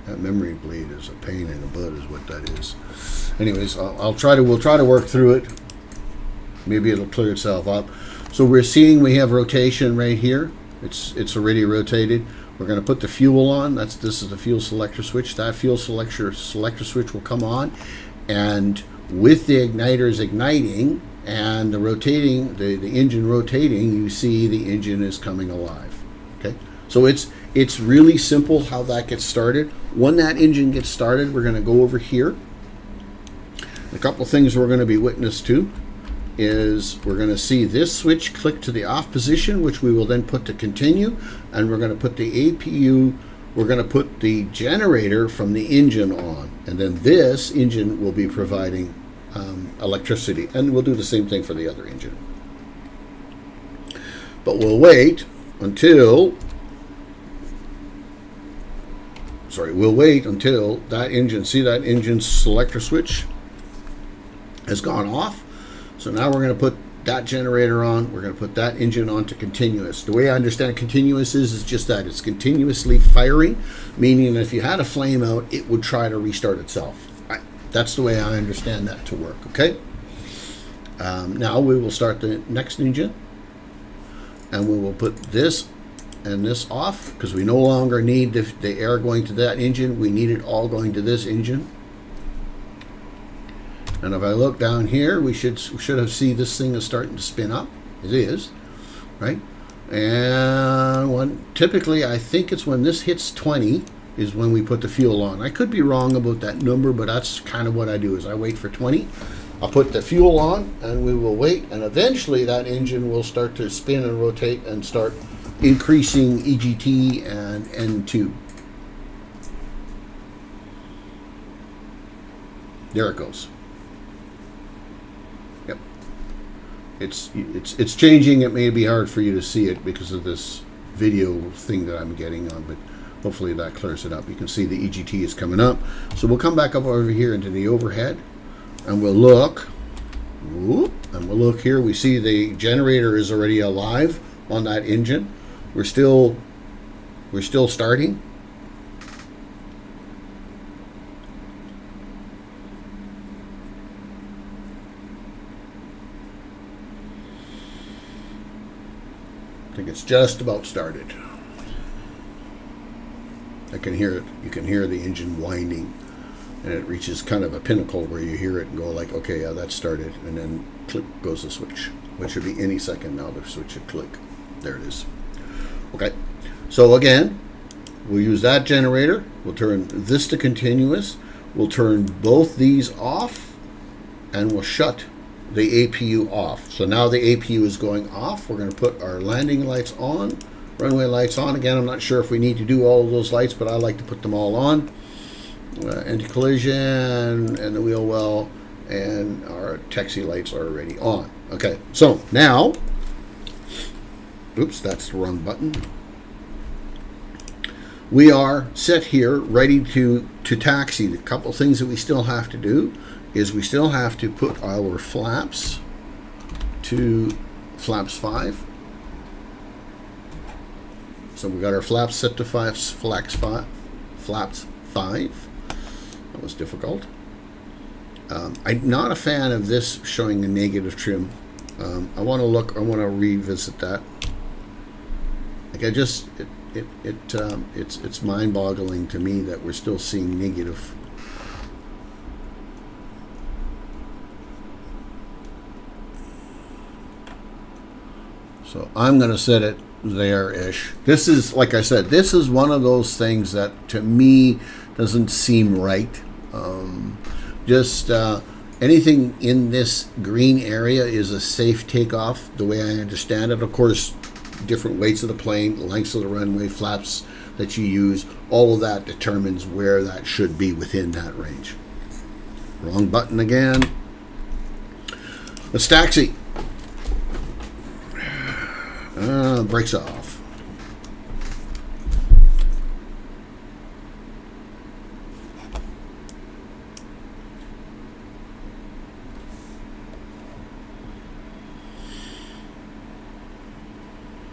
That memory bleed is a pain in the butt, is what that is. Anyways, we'll try to work through it. Maybe it'll clear itself up. So we're seeing we have rotation right here. It's already rotated. We're going to put the fuel on. This is the fuel selector switch. That fuel selector switch will come on, and with the igniters igniting and the rotating, the engine rotating, you see the engine is coming alive. Okay, so it's really simple how that gets started. When that engine gets started, we're going to go over here. A couple things we're going to be witness to is we're going to see this switch click to the off position, which we will then put to continue, and we're going to put the APU, we're going to put the generator from the engine on, and then this engine will be providing electricity, and we'll do the same thing for the other engine. But we'll wait until that engine, see that engine selector switch has gone off. So now we're going to put that generator on, we're going to put that engine on to continuous. The way I understand continuous is just that, it's continuously firing, meaning if you had a flame out, it would try to restart itself. That's the way I understand that to work, okay? Now we will start the next engine, and we will put this and this off, because we no longer need the air going to that engine, we need it all going to this engine. And if I look down here, we should have seen this thing is starting to spin up. It is, right? And typically, I think it's when this hits 20 is when we put the fuel on. I could be wrong about that number, but that's kind of what I do, is I wait for 20. I'll put the fuel on, and we will wait, and eventually that engine will start to spin and rotate and start increasing EGT and N2. There it goes. Yep. It's changing. It may be hard for you to see it because of this video thing that I'm getting on, but hopefully that clears it up. You can see the EGT is coming up. So we'll come back up over here into the overhead, and we'll look. And we'll look here. We see the generator is already alive on that engine. We're still starting. I think it's just about started. I can hear it. You can hear the engine winding, and it reaches kind of a pinnacle where you hear it and go like, okay, yeah, that started, and then click goes the switch, which should be any second now. The switch should click. There it is. Okay, so again, we'll use that generator. We'll turn this to continuous. We'll turn both these off, and we'll shut the APU off. So now the APU is going off. We're going to put our landing lights on, runway lights on. Again, I'm not sure if we need to do all of those lights, but I like to put them all on. Anti-collision and the wheel well, and our taxi lights are already on. Okay, so now, oops, that's the wrong button. We are set here, ready to taxi. The couple things that we still have to do is we still have to put our flaps to flaps 5. So we got our flaps set to flaps 5. That was difficult. I'm not a fan of this showing a negative trim. I want to revisit that. Like it's mind-boggling to me that we're still seeing negative. So I'm going to set it there-ish. This is, like I said, this is one of those things that to me doesn't seem right. Anything in this green area is a safe takeoff, the way I understand it. Of course, different weights of the plane, lengths of the runway, flaps that you use, all of that determines where that should be within that range. Wrong button again. Let's taxi. Brakes off.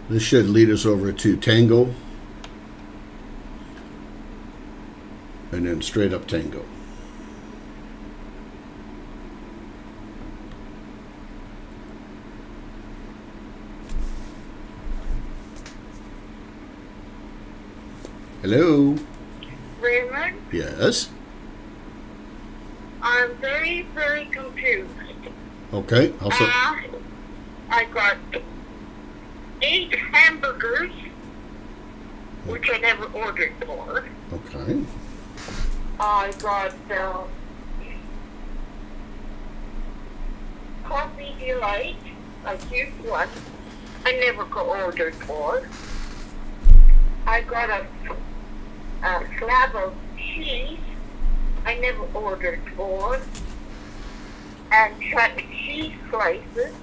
This should lead us over to Tango, and then straight up Tango. Hello? Raymond? Yes? I'm very, very confused. Okay. Also, I got 8 hamburgers, which I never ordered for. okay. I got coffee delight, a huge one. I never ordered for. I got a slab of cheese. I never ordered for. And cut cheese slices.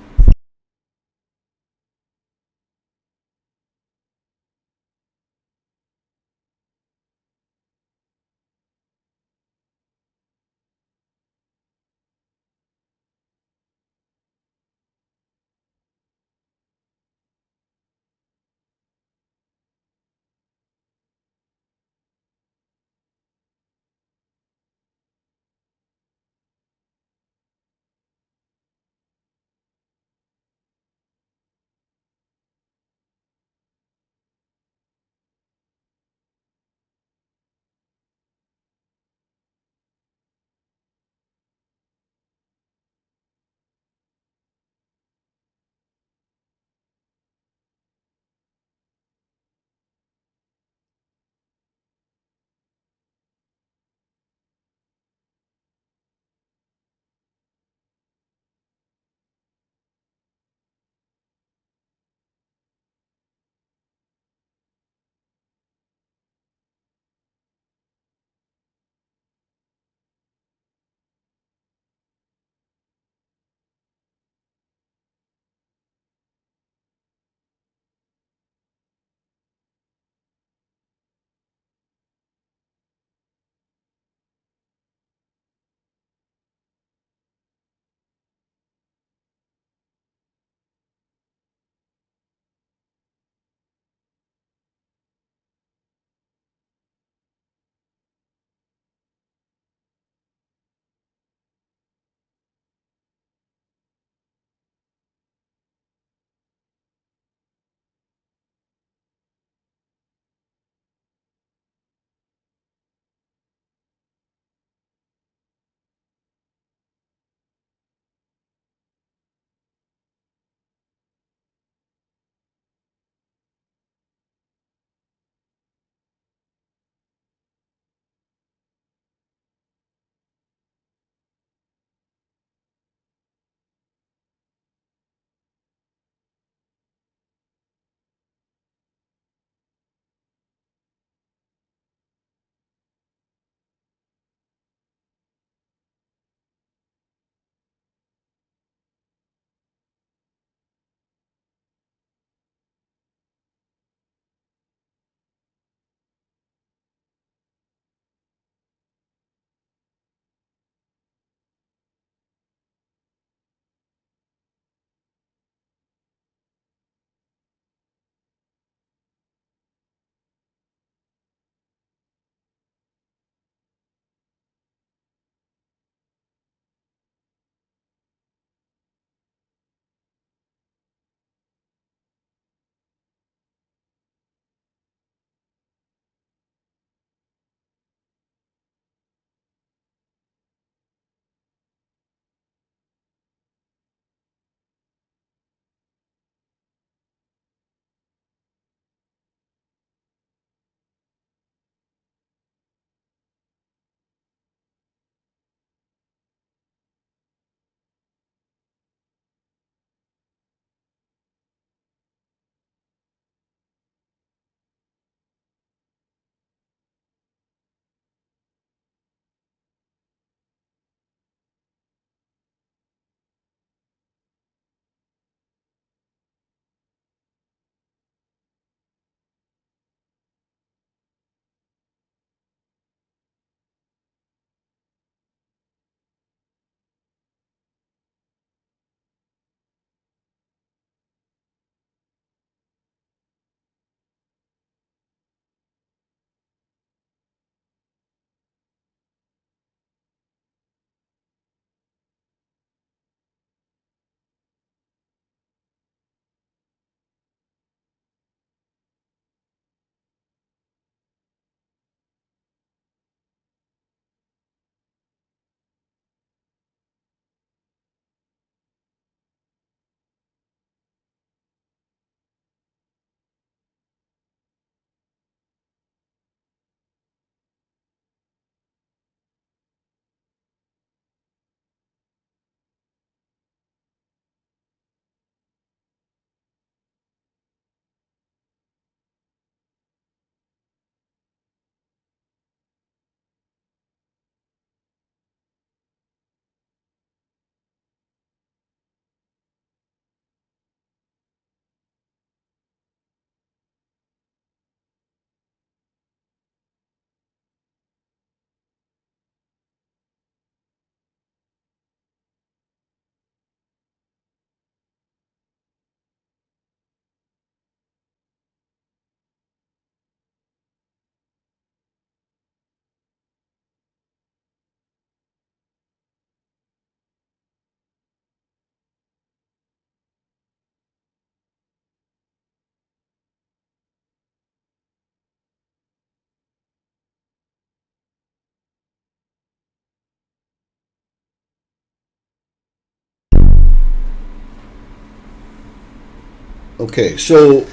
Okay, so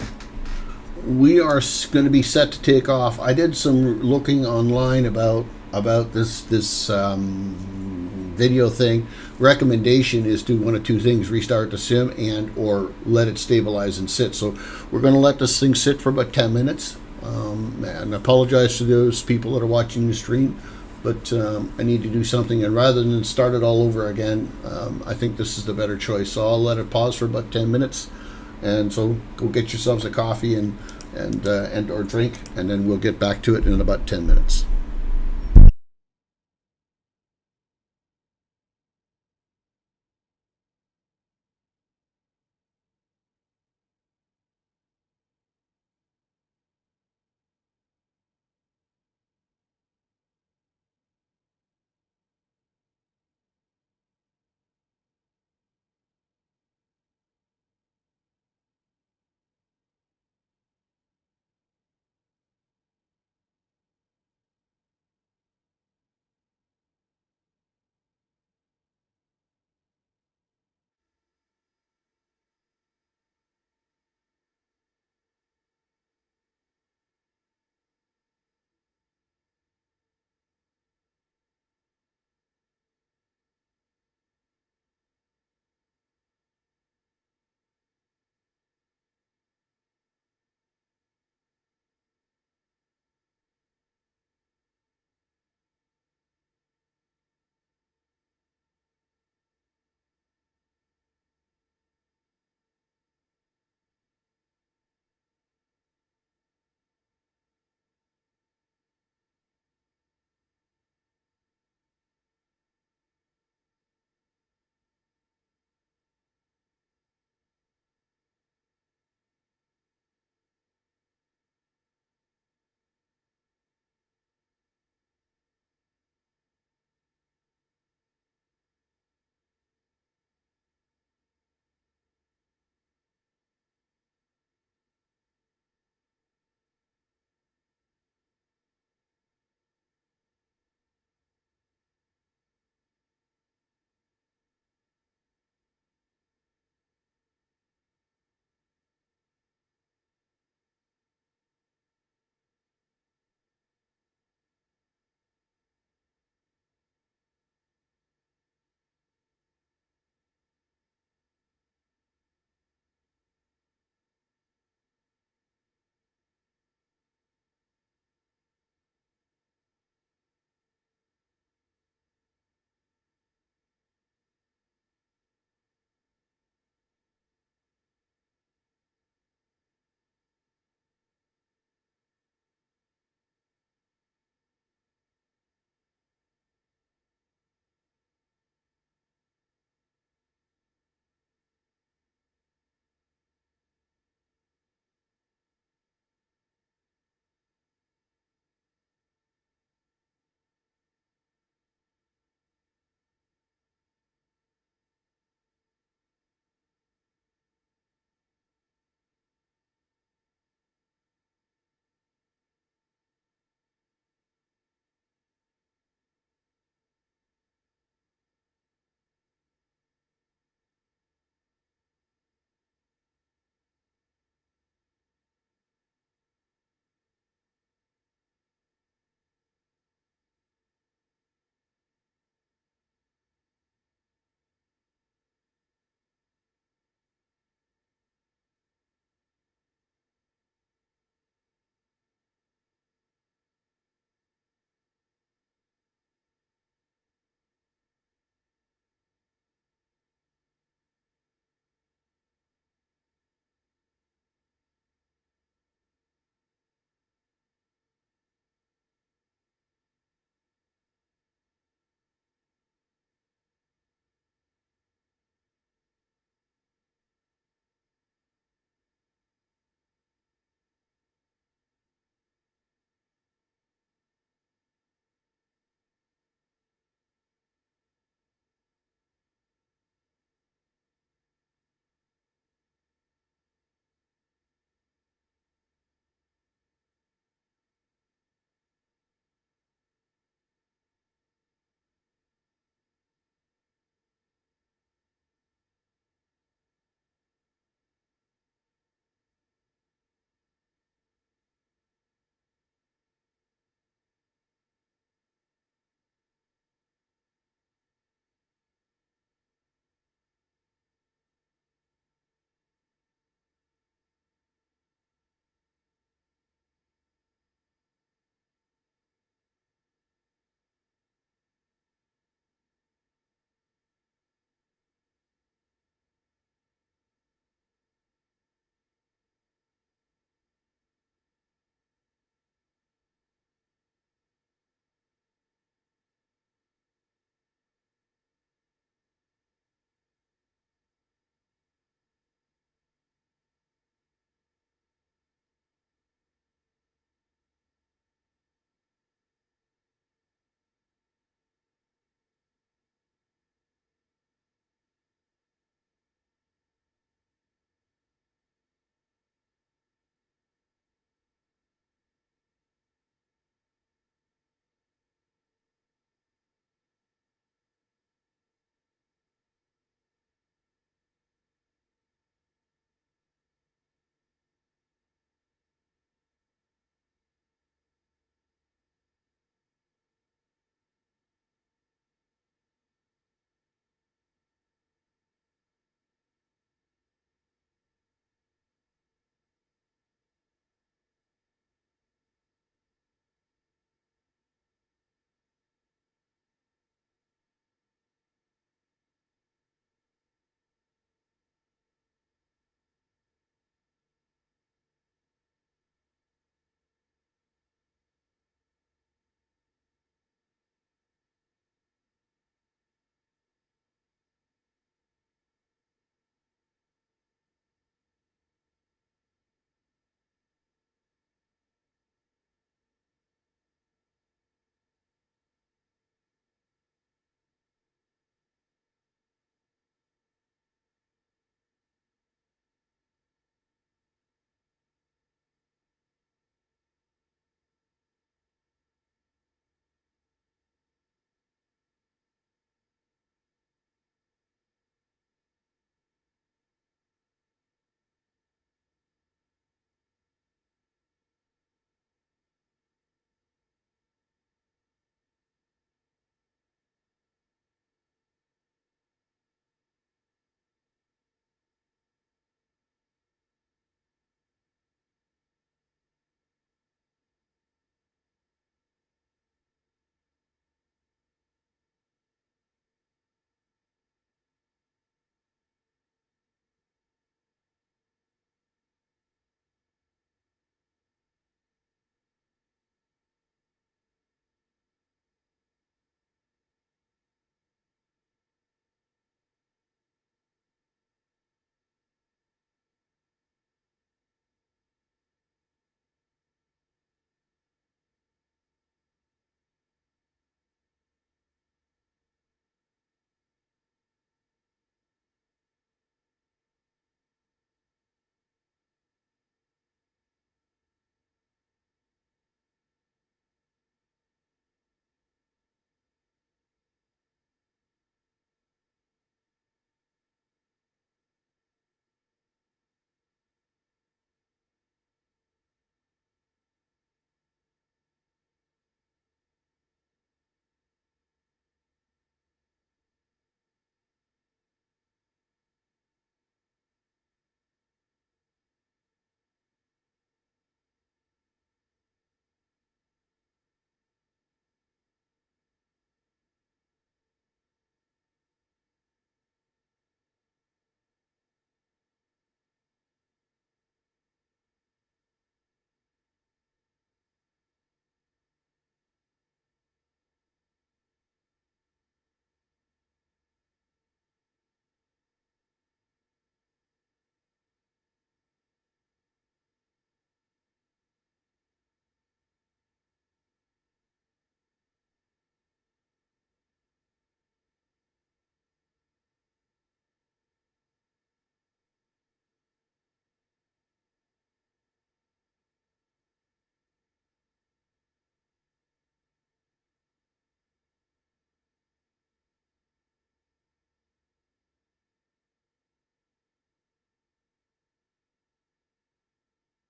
we are going to be set to take off. I did some looking online about this video thing. Recommendation is do one of two things: restart the sim and or let it stabilize and sit. So we're going to let this thing sit for about 10 minutes. And I apologize to those people that are watching the stream, but I need to do something. And rather than start it all over again, I think this is the better choice. So I'll let it pause for about 10 minutes. And so go get yourselves a coffee and or drink, and then we'll get back to it in about 10 minutes.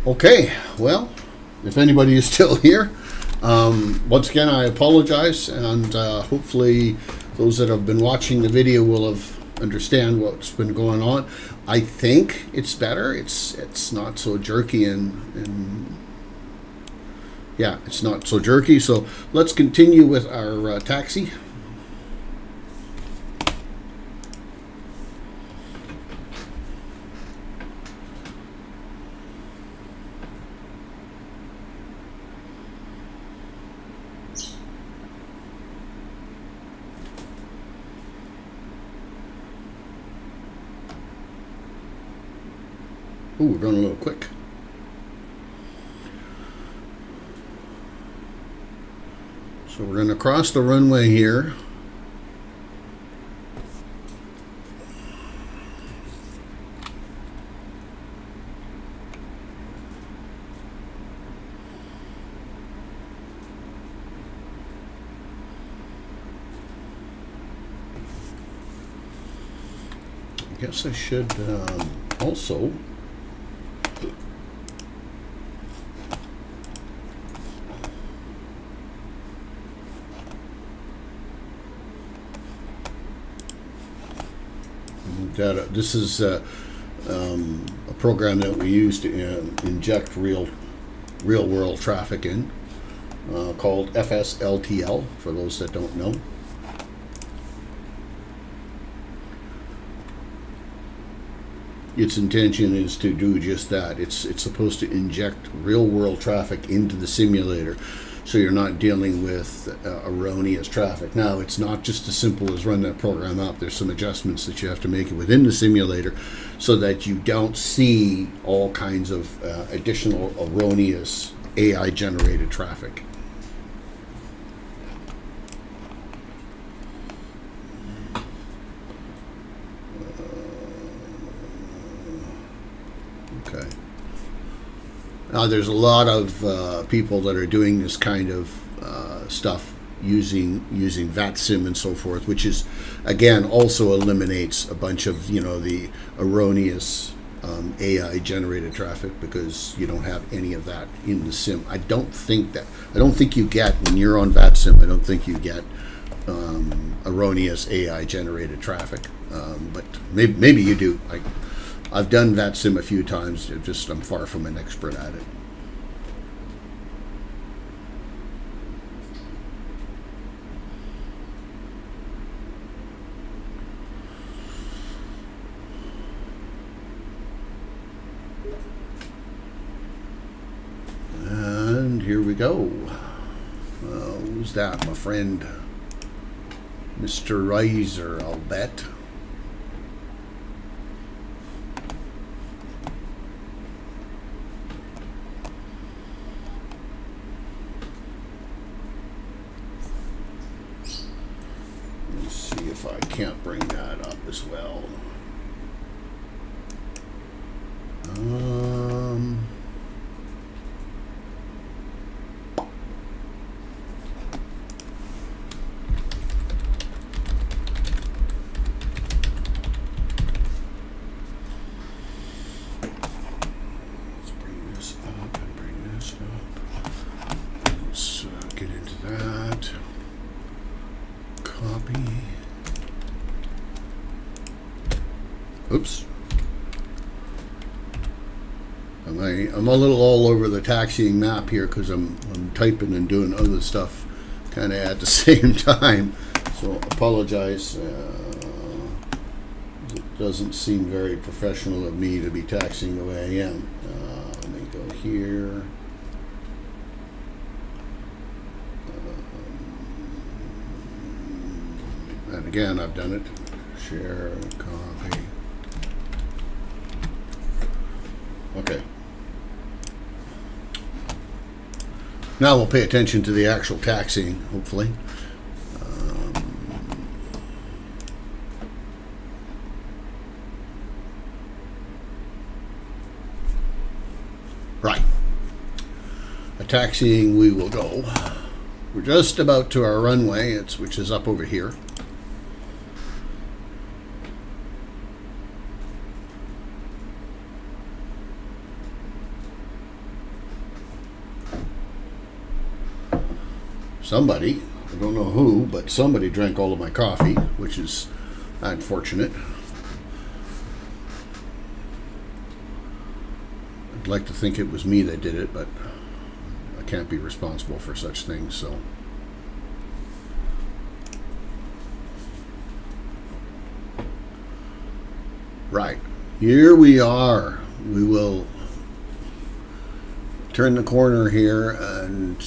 Okay, well, if anybody is still here, once again, I apologize, and hopefully those that have been watching the video will have understand what's been going on. I think it's better. It's not so jerky and yeah, it's not so jerky. So let's continue with our taxi. Ooh, we're going a little quick. So we're going to cross the runway here. I guess I should also data. This is a program that we use to inject real world traffic in, called FSLTL, for those that don't know. Its intention is to do just that. It's supposed to inject real world traffic into the simulator, so you're not dealing with erroneous traffic. Now, it's not just as simple as run that program up. There's some adjustments that you have to make within the simulator so that you don't see all kinds of additional erroneous AI generated traffic. Okay. Now, there's a lot of people that are doing this kind of stuff using VATSIM and so forth, which is, again, also eliminates a bunch of, the erroneous AI generated traffic, because you don't have any of that in the sim. I don't think you get, when you're on VATSIM, I don't think you get erroneous AI generated traffic, but maybe you do. I've done VATSIM a few times. I'm far from an expert at it. And here we go. Who's that? My friend, Mr. Reiser, I'll bet. If I can't bring that up as well. Let's bring this up and bring this up. Let's get into that. Copy. Oops. I'm a little all over the taxiing map here because I'm typing and doing other stuff kind of at the same time. So apologize. It doesn't seem very professional of me to be taxiing the way I am. Let me go here. And again, I've done it. Share, copy. Okay. Now we'll pay attention to the actual taxiing, hopefully. Right. A taxiing we will go. We're just about to our runway, which is up over here. somebody, I don't know who, but somebody drank all of my coffee, which is unfortunate. I'd like to think it was me that did it, but I can't be responsible for such things, so. Right, here we are. We will turn the corner here and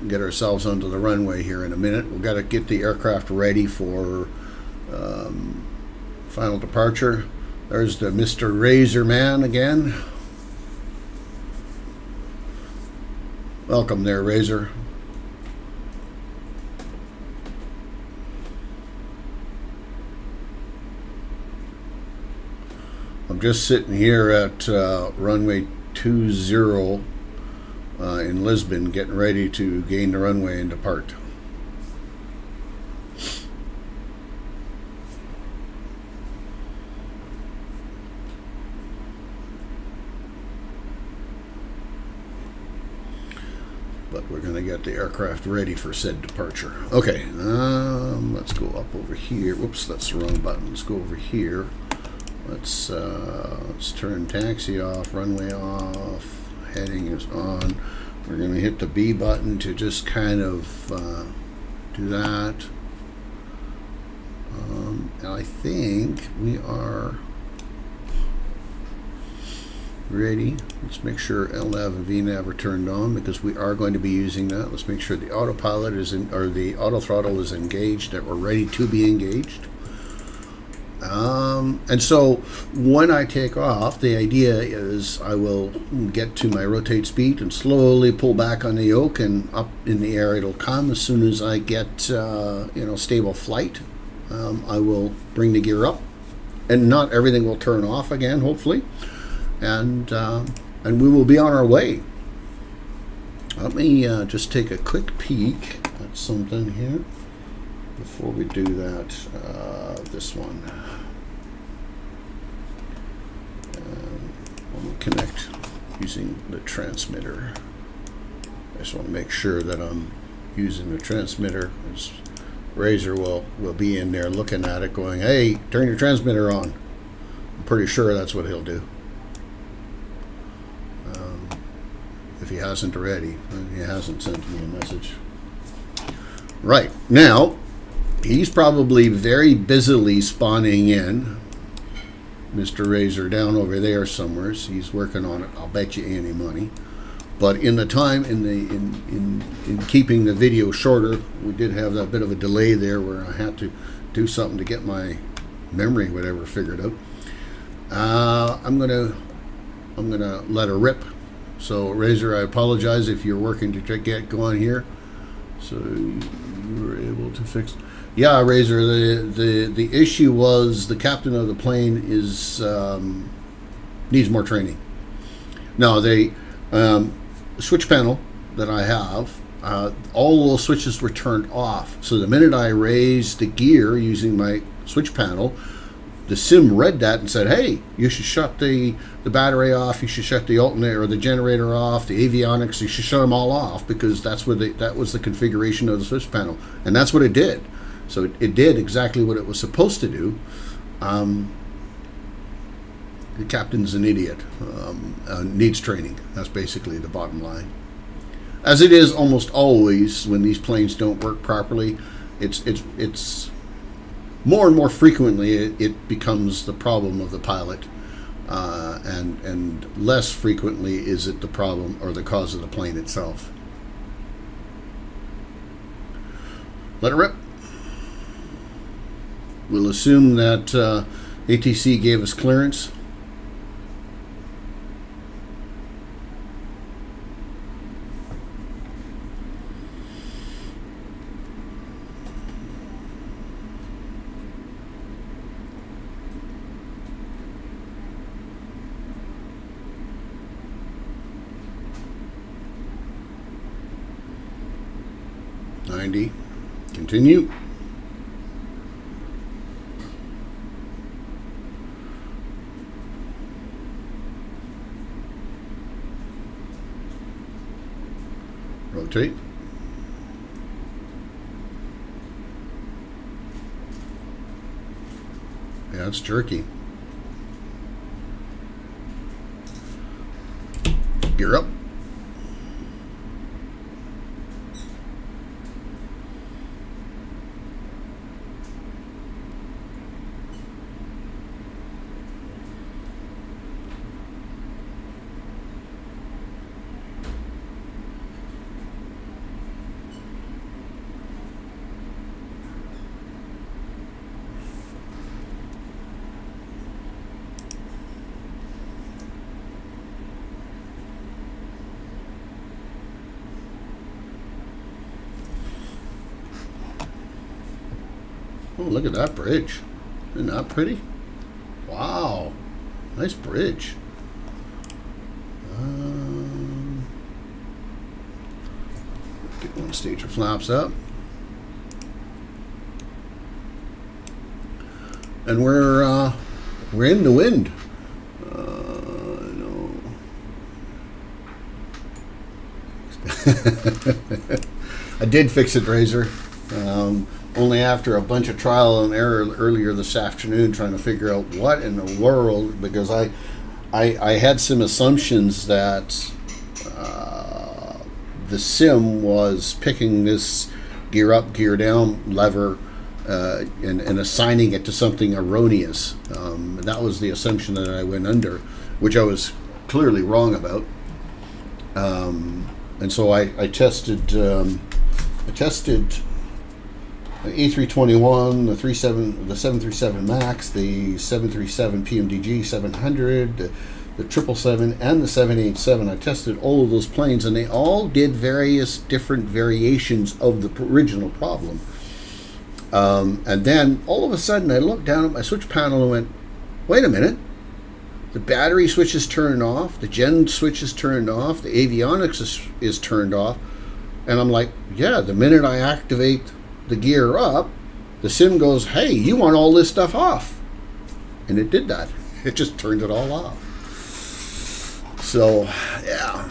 get ourselves onto the runway here in a minute. We've got to get the aircraft ready for final departure. There's the Mr. Razor Man again. Welcome there, Razor. I'm just sitting here at runway 20 in Lisbon, getting ready to gain the runway and depart. But we're going to get the aircraft ready for said departure. Okay, let's go up over here. Whoops, that's the wrong button. Let's go over here. Let's turn taxi off, runway off, heading is on. We're going to hit the B button to just kind of do that. And I think we are ready. Let's make sure LNAV and VNAV are turned on because we are going to be using that. Let's make sure the autopilot is in, or the auto throttle is engaged, that we're ready to be engaged. And so when I take off, the idea is I will get to my rotate speed and slowly pull back on the yoke, and up in the air it'll come. As soon as I get stable flight, I will bring the gear up, and not everything will turn off again, hopefully, and we will be on our way. Let me just take a quick peek at something here before we do that. This one. We'll connect using the transmitter. I just want to make sure that I'm using the transmitter. Razor will be in there looking at it going, hey, turn your transmitter on. I'm pretty sure that's what he'll do. If he hasn't already. He hasn't sent me a message. Right, now, he's probably very busily spawning in. Mr. Razor down over there somewhere. He's working on it. I'll bet you any money. But in the time, in keeping the video shorter, we did have that bit of a delay there where I had to do something to get my memory, whatever, figured out. I'm gonna let her rip. So Razor, I apologize if you're working to get going here. So you were able to fix. Yeah, Razor. The issue was the captain of the plane is needs more training. Now the switch panel that I have, all those switches were turned off. So the minute I raised the gear using my switch panel, the sim read that and said, "Hey, you should shut the battery off. You should shut the alternator or the generator off. The avionics. You should shut them all off because that was the configuration of the switch panel." And that's what it did. So it did exactly what it was supposed to do. The captain's an idiot. Needs training. That's basically the bottom line. As it is almost always when these planes don't work properly, it's more and more frequently it becomes the problem of the pilot, and less frequently is it the problem or the cause of the plane itself. Let it rip. We'll assume that ATC gave us clearance. Continue. Rotate. Yeah, it's jerky. Gear up. Oh, look at that bridge. Isn't that pretty? Wow. Nice bridge. Get one stage of flaps up. And we're in the wind. No. I did fix it, Razor. Only after a bunch of trial and error earlier this afternoon, trying to figure out what in the world, because I had some assumptions that the sim was picking this gear up, gear down lever and assigning it to something erroneous. That was the assumption that I went under, which I was clearly wrong about. And so I tested the A321, the 737 MAX, the 737 PMDG 700, the 777, and the 787. I tested all of those planes, and they all did various different variations of the original problem. And then all of a sudden, I looked down at my switch panel and went, "Wait a minute! The battery switch is turned off, the gen switch is turned off, the avionics is turned off," and I'm like, "Yeah." The minute I activate the gear up, the sim goes, "Hey, you want all this stuff off," and it did that. It just turned it all off. So, yeah,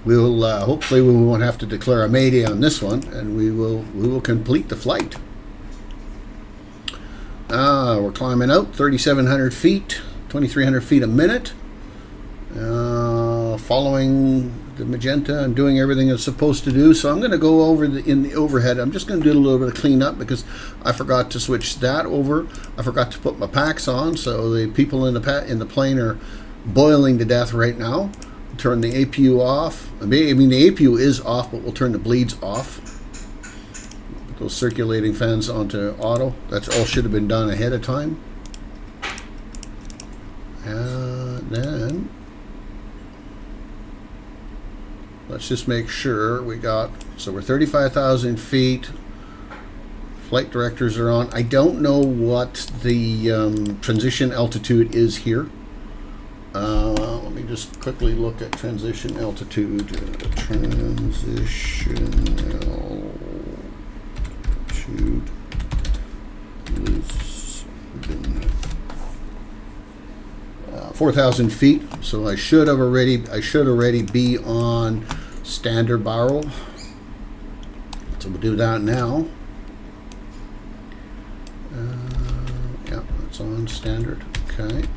we'll hopefully we won't have to declare a mayday on this one, and we will complete the flight. We're climbing out 3,700 feet, 2,300 feet a minute. Following the magenta and doing everything it's supposed to do. So I'm going to go over in the overhead. I'm just going to do a little bit of cleanup because I forgot to switch that over. I forgot to put my packs on, so the people in the plane are boiling to death right now. Turn the APU off. I mean the APU is off, but we'll turn the bleeds off. Put those circulating fans onto auto. That's all should have been done ahead of time. And then let's just make sure we got, so we're 35,000 feet. Flight directors are on. I don't know what the transition altitude is here. Let me just quickly look at transition altitude. Transition altitude is 4,000 feet. So I should already be on standard barrel. So we'll do that now. Yeah, that's on standard. Okay.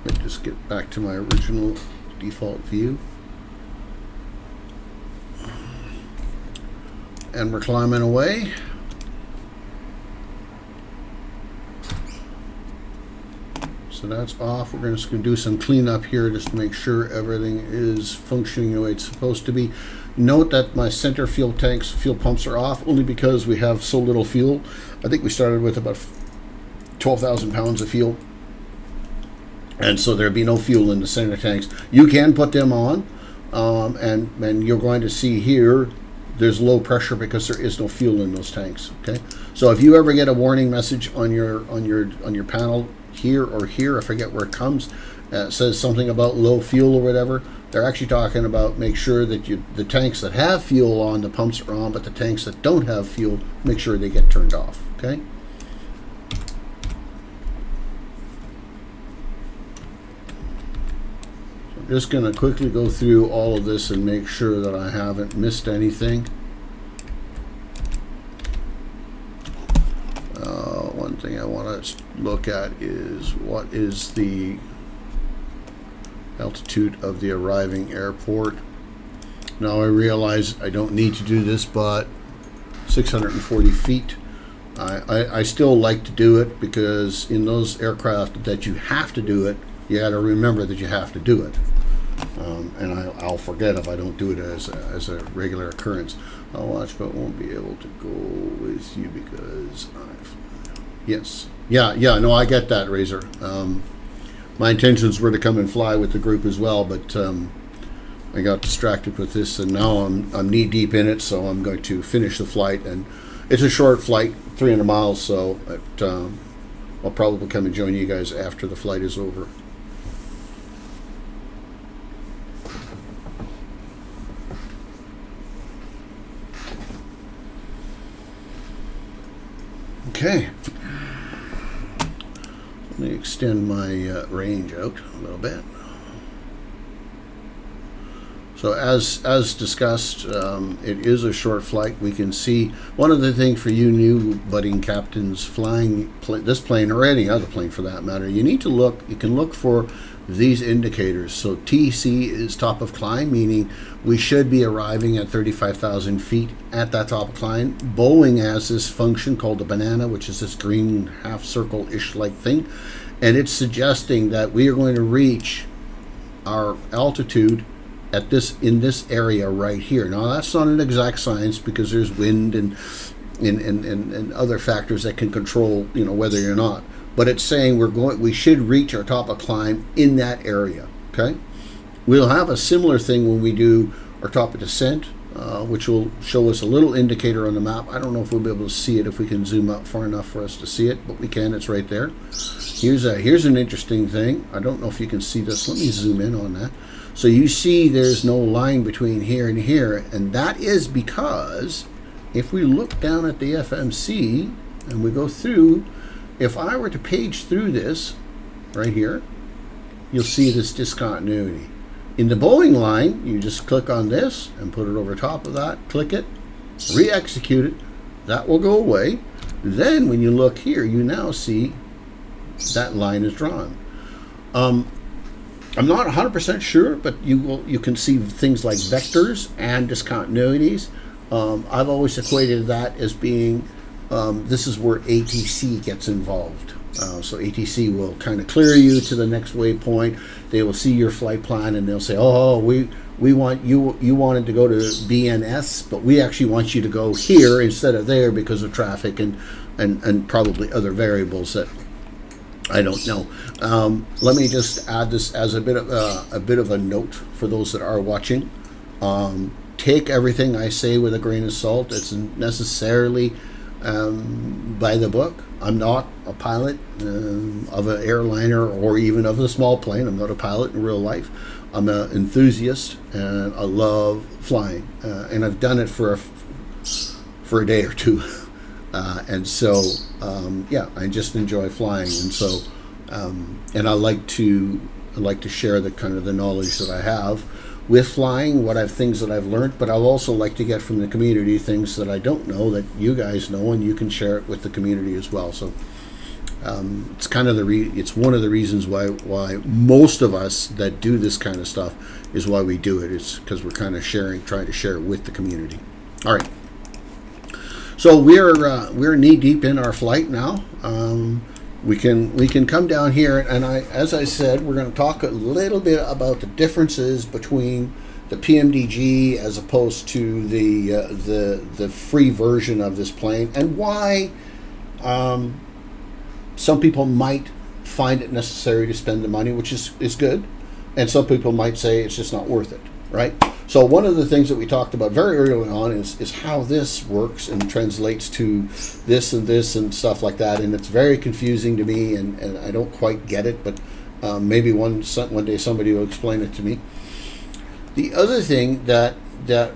Let me just get back to my original default view. And we're climbing away. So that's off. We're just going to do some cleanup here just to make sure everything is functioning the way it's supposed to be. Note that my center fuel pumps are off only because we have so little fuel. I think we started with about 12,000 pounds of fuel. And so there'd be no fuel in the center tanks. You can put them on, and you're going to see here there's low pressure because there is no fuel in those tanks. Okay, so if you ever get a warning message on your panel here or here, I forget where it comes, it says something about low fuel or whatever. They're actually talking about make sure that the tanks that have fuel on, the pumps are on, but the tanks that don't have fuel, make sure they get turned off. Okay. Just going to quickly go through all of this and make sure that I haven't missed anything. 1, one thing I want to look at is what is the altitude of the arriving airport. Now I realize I don't need to do this, but 640 feet. I still like to do it because in those aircraft that you have to do it, you got to remember that you have to do it. And I'll forget if I don't do it as a regular occurrence. I'll watch, but won't be able to go with you because no, I get that, Razor. My intentions were to come and fly with the group as well, but I got distracted with this, and now I'm knee deep in it, so I'm going to finish the flight. And it's a short flight, 300 miles, so I'll probably come and join you guys after the flight is over. Okay, let me extend my range out a little bit. So as discussed, it is a short flight. We can see one of the things for you new budding captains flying this plane or any other plane for that matter, you need to look. You can look for these indicators. So TC is top of climb, meaning we should be arriving at 35,000 feet at that top of climb. Boeing has this function called the banana, which is this green half circle-ish like thing, and it's suggesting that we are going to reach our altitude at in this area right here. Now that's not an exact science because there's wind and other factors that can control whether you're not. But it's saying we should reach our top of climb in that area. Okay, we'll have a similar thing when we do our top of descent, which will show us a little indicator on the map. I don't know if we'll be able to see it if we can zoom up far enough for us to see it, but we can. It's right there. Here's an interesting thing. I don't know if you can see this. Let me zoom in on that. So you see there's no line between here and here, and that is because if we look down at the FMC and we go through, if I were to page through this right here, you'll see this discontinuity. In the Boeing line, you just click on this and put it over top of that, click it, re-execute it, that will go away. Then when you look here, you now see that line is drawn. I'm not 100% sure, but you can see things like vectors and discontinuities. I've always equated that as being this is where ATC gets involved. So ATC will kind of clear you to the next waypoint. They will see your flight plan and they'll say, "Oh, we want you wanted to go to BNS, but we actually want you to go here instead of there because of traffic and probably other variables that I don't know." Let me just add this as a bit of a note for those that are watching. Take everything I say with a grain of salt. It's necessarily by the book. I'm not a pilot of an airliner or even of a small plane. I'm not a pilot in real life. I'm an enthusiast and I love flying, and I've done it for a day or two. And so, I just enjoy flying, and so, and I like to share the kind of the knowledge that I have with flying, things that I've learned, but I'll also like to get from the community things that I don't know that you guys know, and you can share it with the community as well. So, it's kind of it's one of the reasons why most of us that do this kind of stuff is why we do it. It's because we're kind of trying to share it with the community. All right. So we're knee deep in our flight now. We can come down here, and as I said, we're going to talk a little bit about the differences between the PMDG as opposed to the free version of this plane, and why some people might find it necessary to spend the money, which is good, and some people might say it's just not worth it, right? So one of the things that we talked about very early on is how this works and translates to this and stuff like that, and it's very confusing to me, and I don't quite get it, but maybe one day somebody will explain it to me. The other thing that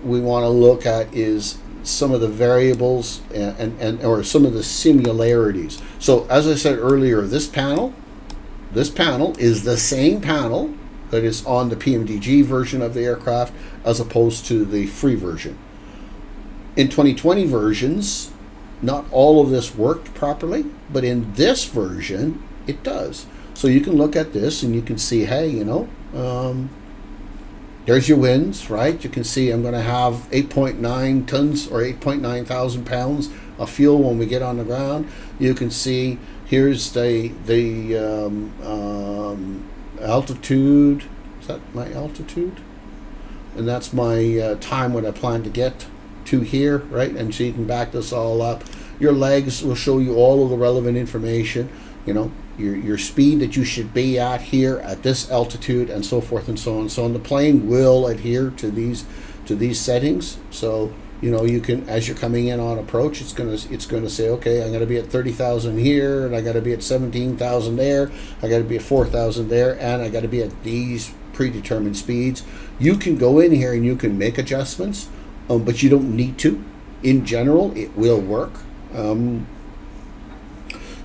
we want to look at is some of the variables or some of the similarities. So as I said earlier, this panel is the same panel that is on the PMDG version of the aircraft as opposed to the free version. In 2020 versions, not all of this worked properly, but in this version, it does. So you can look at this and you can see, hey, there's your winds, right? You can see I'm going to have 8.9 tons or 8.9 thousand pounds of fuel when we get on the ground. You can see here's the altitude. Is that my altitude? And that's my time when I plan to get to here, right? And so you can back this all up. Your legs will show you all of the relevant information, your speed that you should be at here at this altitude, and so forth and so on. So on, the plane will adhere to these settings. So you can, as you're coming in on approach, it's gonna say, okay, I'm gonna be at 30,000 here, and I got to be at 17,000 there, I got to be at 4,000 there, and I got to be at these predetermined speeds. You can go in here and you can make adjustments, but you don't need to. In general, it will work.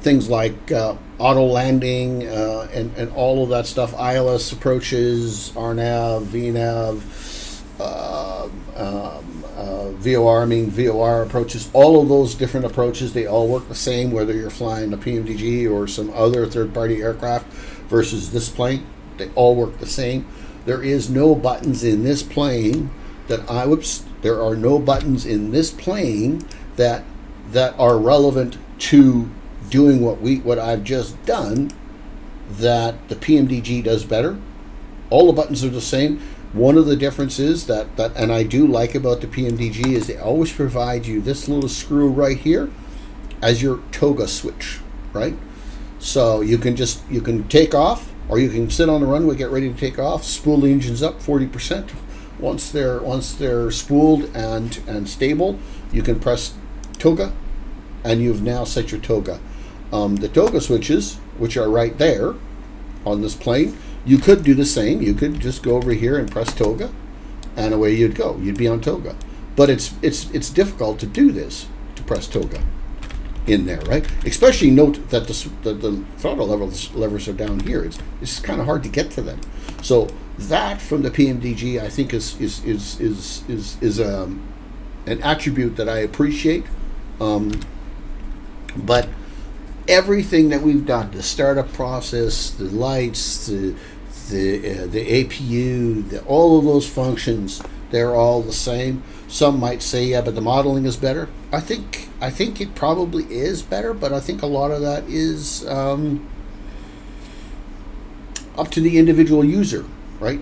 Things like auto landing and all of that stuff, ILS approaches, RNAV, VNAV, VOR, VOR approaches, all of those different approaches, they all work the same, whether you're flying a PMDG or some other third-party aircraft versus this plane. They all work the same. There is no buttons in this plane there are no buttons in this plane that are relevant to doing what I've just done that the PMDG does better. All the buttons are the same. One of the differences that and I do like about the PMDG is they always provide you this little screw right here as your toga switch, right? So you can take off, or you can sit on the runway, get ready to take off, spool the engines up 40%. Once they're spooled and stable, you can press toga, and you've now set your toga. The toga switches, which are right there on this plane, you could do the same. You could just go over here and press toga, and away you'd go. You'd be on toga. But it's difficult to do this, to press toga in there, right? Especially note that the throttle levers are down here. It's kind of hard to get to them. So that from the PMDG, I think is an attribute that I appreciate. But everything that we've done, the startup process, the lights, the APU, all of those functions, they're all the same. Some might say, yeah, but the modeling is better. I think it probably is better, but I think a lot of that is up to the individual user, right?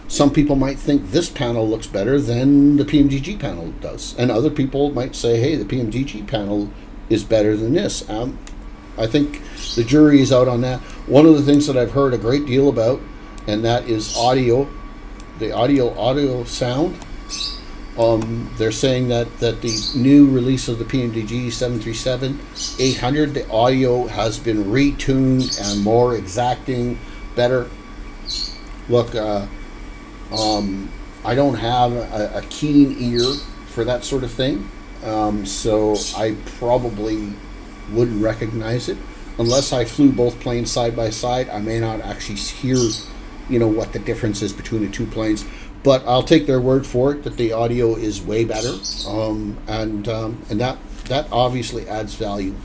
Some people might think this panel looks better than the PMDG panel does, and other people might say, hey, the PMDG panel is better than this. I think the jury is out on that. One of the things that I've heard a great deal about, and that is audio, the audio sound. They're saying that the new release of the PMDG 737-800, the audio has been retuned and more exacting, better. Look, I don't have a keen ear for that sort of thing, so I probably wouldn't recognize it. Unless I flew both planes side by side, I may not actually hear, what the difference is between the two planes. But I'll take their word for it that the audio is way better, and that obviously adds value.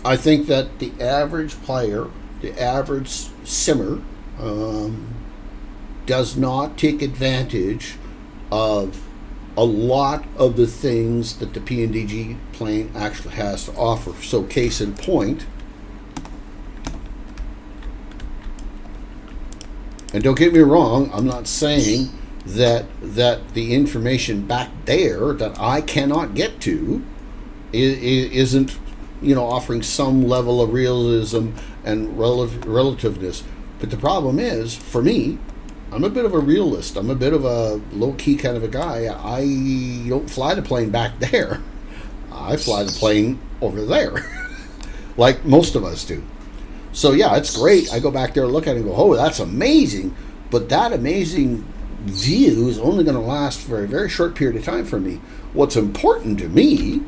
I think that the average player, the average simmer, does not take advantage of a lot of the things that the PMDG plane actually has to offer. So case in point, and don't get me wrong, I'm not saying that the information back there that I cannot get to isn't, offering some level of realism and relativeness. But the problem is, for me, I'm a bit of a realist. I'm a bit of a low-key kind of a guy. I don't fly the plane back there. I fly the plane over there, like most of us do. So yeah, it's great. I go back there and look at it and go, oh, that's amazing. But that amazing view is only going to last for a very short period of time for me. What's important to me,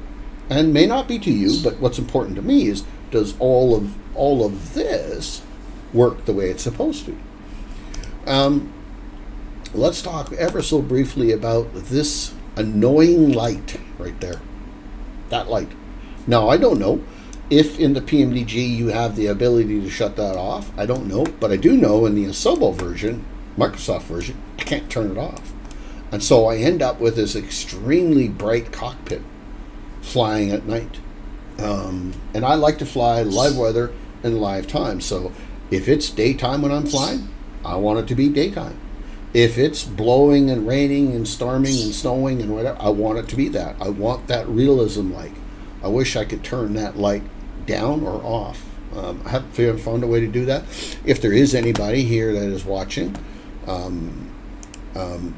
and may not be to you, but what's important to me is, does all of this work the way it's supposed to? Let's talk ever so briefly about this annoying light right there. that light. Now, I don't know if in the PMDG you have the ability to shut that off. I don't know, but I do know in the Asobo version, Microsoft version, I can't turn it off. And so I end up with this extremely bright cockpit flying at night. And I like to fly live weather and live time. So if it's daytime when I'm flying, I want it to be daytime. If it's blowing and raining and storming and snowing and whatever, I want it to be that. I want that realism light. I wish I could turn that light down or off. I haven't found a way to do that. If there is anybody here that is watching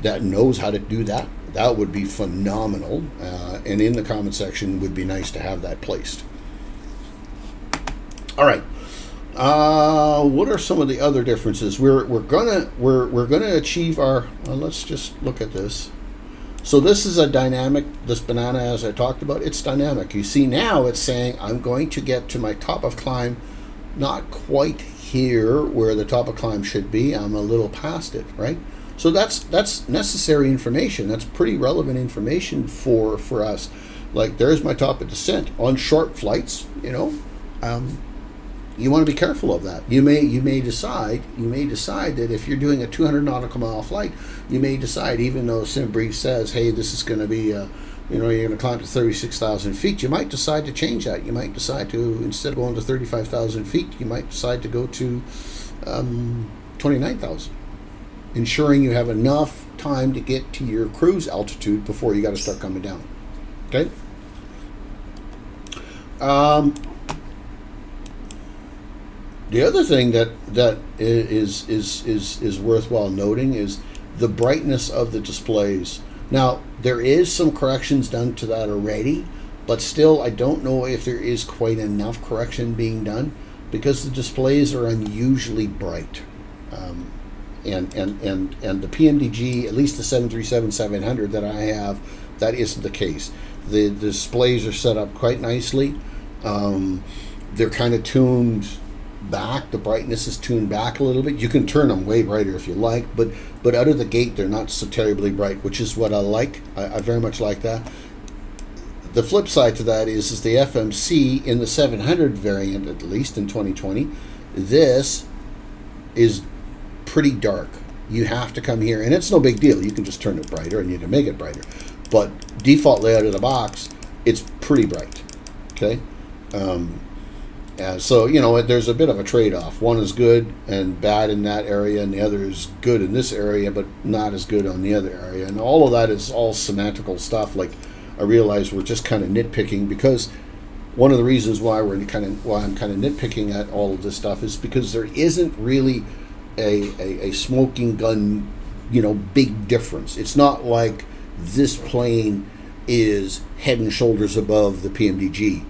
that knows how to do that, that would be phenomenal. And in the comment section, would be nice to have that placed. All right. What are some of the other differences? We're gonna achieve our. Let's just look at this. So this is a dynamic. This banana, as I talked about, it's dynamic. You see now it's saying I'm going to get to my top of climb, not quite here where the top of climb should be. I'm a little past it, right? So that's necessary information. That's pretty relevant information for us. Like there's my top of descent on short flights. You want to be careful of that. You may decide that if you're doing a 200 nautical mile flight, you may decide, even though SimBrief says, hey, this is going to be you're going to climb to 36,000 feet, you might decide to change that. You might decide to, instead of going to 35,000 feet, you might decide to go to 29,000, ensuring you have enough time to get to your cruise altitude before you got to start coming down. Okay. The other thing that is worthwhile noting is the brightness of the displays. Now, there is some corrections done to that already, but still I don't know if there is quite enough correction being done because the displays are unusually bright. And the PMDG, at least the 737-700 that I have, that isn't the case. The displays are set up quite nicely. They're kind of tuned back. The brightness is tuned back a little bit. You can turn them way brighter if you like, but out of the gate they're not so terribly bright, which is what I like. I very much like that. The flip side to that is the FMC in the 700 variant, at least in 2020, this is pretty dark. You have to come here, and it's no big deal. You can just turn it brighter and you can make it brighter. But default layout of the box, it's pretty bright. Okay? So, there's a bit of a trade-off. One is good and bad in that area, and the other is good in this area, but not as good on the other area. And all of that is all semantical stuff. Like, I realize we're just kind of nitpicking, because one of the reasons why I'm kind of nitpicking at all of this stuff is because there isn't really a smoking gun, big difference. It's not like this plane is head and shoulders above the PMDG,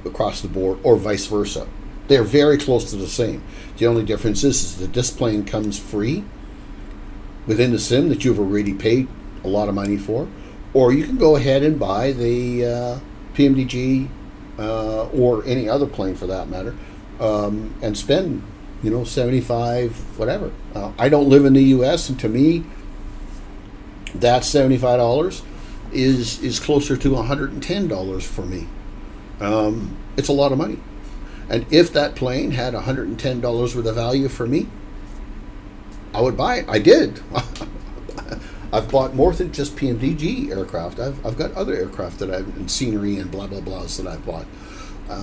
across the board, or vice versa. They're very close to the same. The only difference is that this plane comes free within the sim that you've already paid a lot of money for, or you can go ahead and buy the PMDG or any other plane for that matter, and spend 75 whatever. I don't live in the US, and to me that $75 is closer to $110 for me. It's a lot of money. And if that plane had $110 worth of value for me, I would buy it. I did. I've bought more than just PMDG aircraft. I've got other aircraft that and scenery and blah blah blahs that I've bought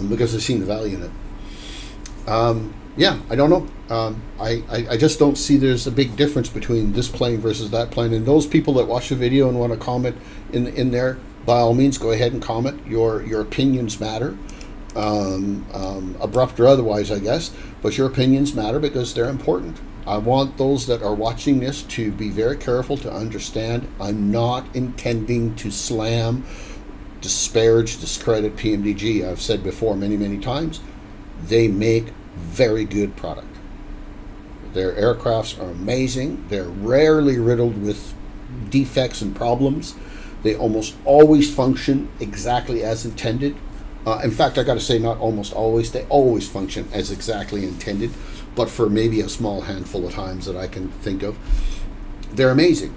because I've seen the value in it. I don't know. I just don't see there's a big difference between this plane versus that plane. And those people that watch the video and want to comment in there, by all means, go ahead and comment. Your opinions matter, abrupt or otherwise, I guess. But your opinions matter because they're important. I want those that are watching this to be very careful to understand I'm not intending to slam, disparage, discredit PMDG. I've said before many, many times, they make very good product. Their aircrafts are amazing. They're rarely riddled with defects and problems. They almost always function exactly as intended. In fact, I got to say, not almost always. They always function as exactly intended, but for maybe a small handful of times that I can think of. They're amazing.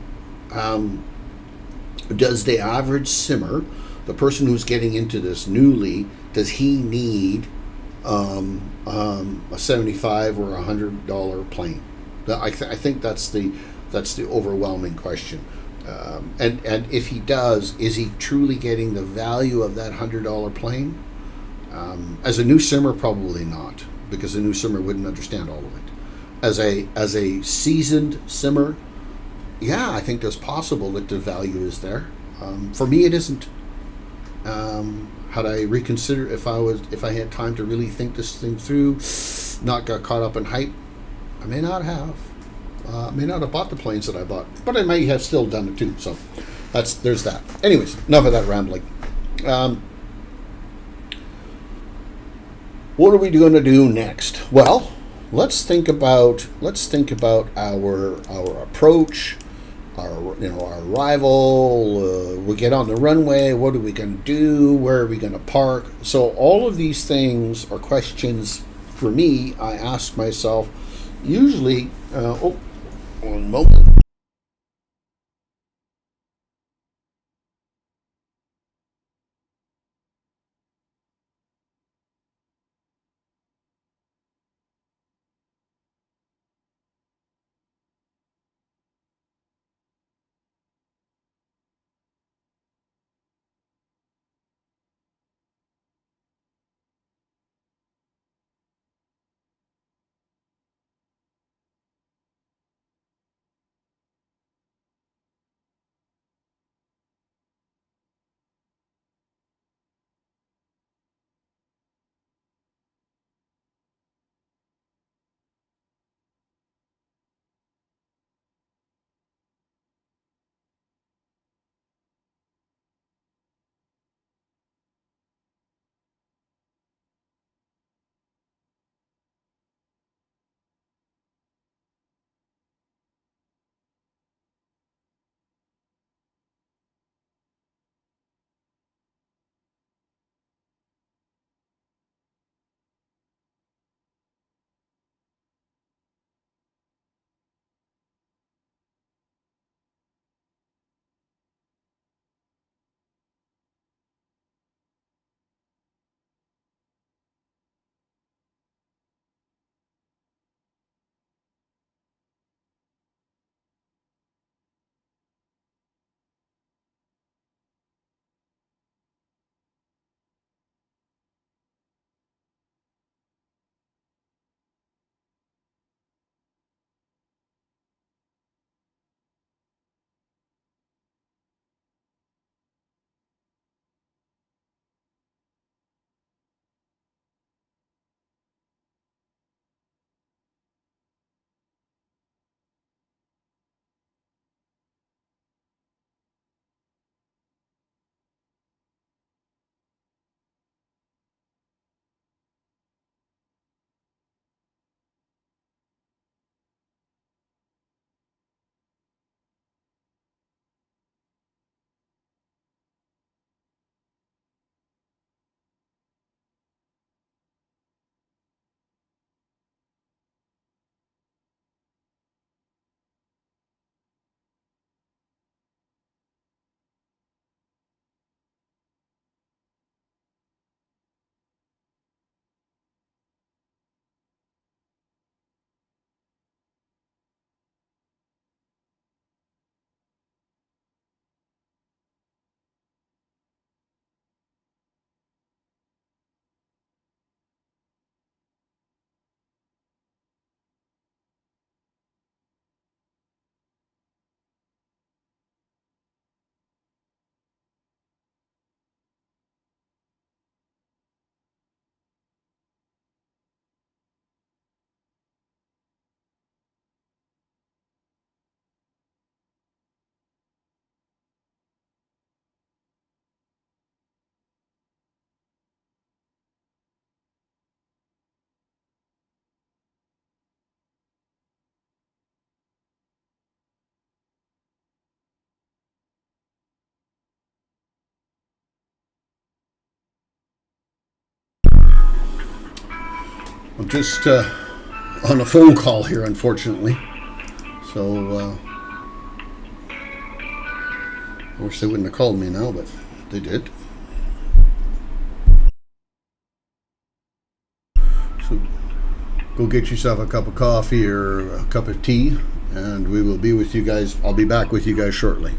Does the average simmer the person who's getting into this newly, does he need a $75 or $100 plane? I think that's the overwhelming question. And if he does, is he truly getting the value of that $100 plane? As a new simmer, probably not, because a new simmer wouldn't understand all of it. As a seasoned simmer, yeah, I think it's possible that the value is there. For me, it isn't. Had I reconsider, if I had time to really think this thing through, not got caught up in hype, I may not have. I may not have bought the planes that I bought, but I may have still done it too. So there's that. Anyways, enough of that rambling. What are we going to do next? Well, let's think about our approach, our arrival. We get on the runway. What are we going to do? Where are we going to park? So all of these things are questions for me. I ask myself usually. One moment. I'm just on a phone call here, unfortunately. So I wish they wouldn't have called me now, but they did. So go get yourself a cup of coffee or a cup of tea, and we will be with you guys. I'll be back with you guys shortly.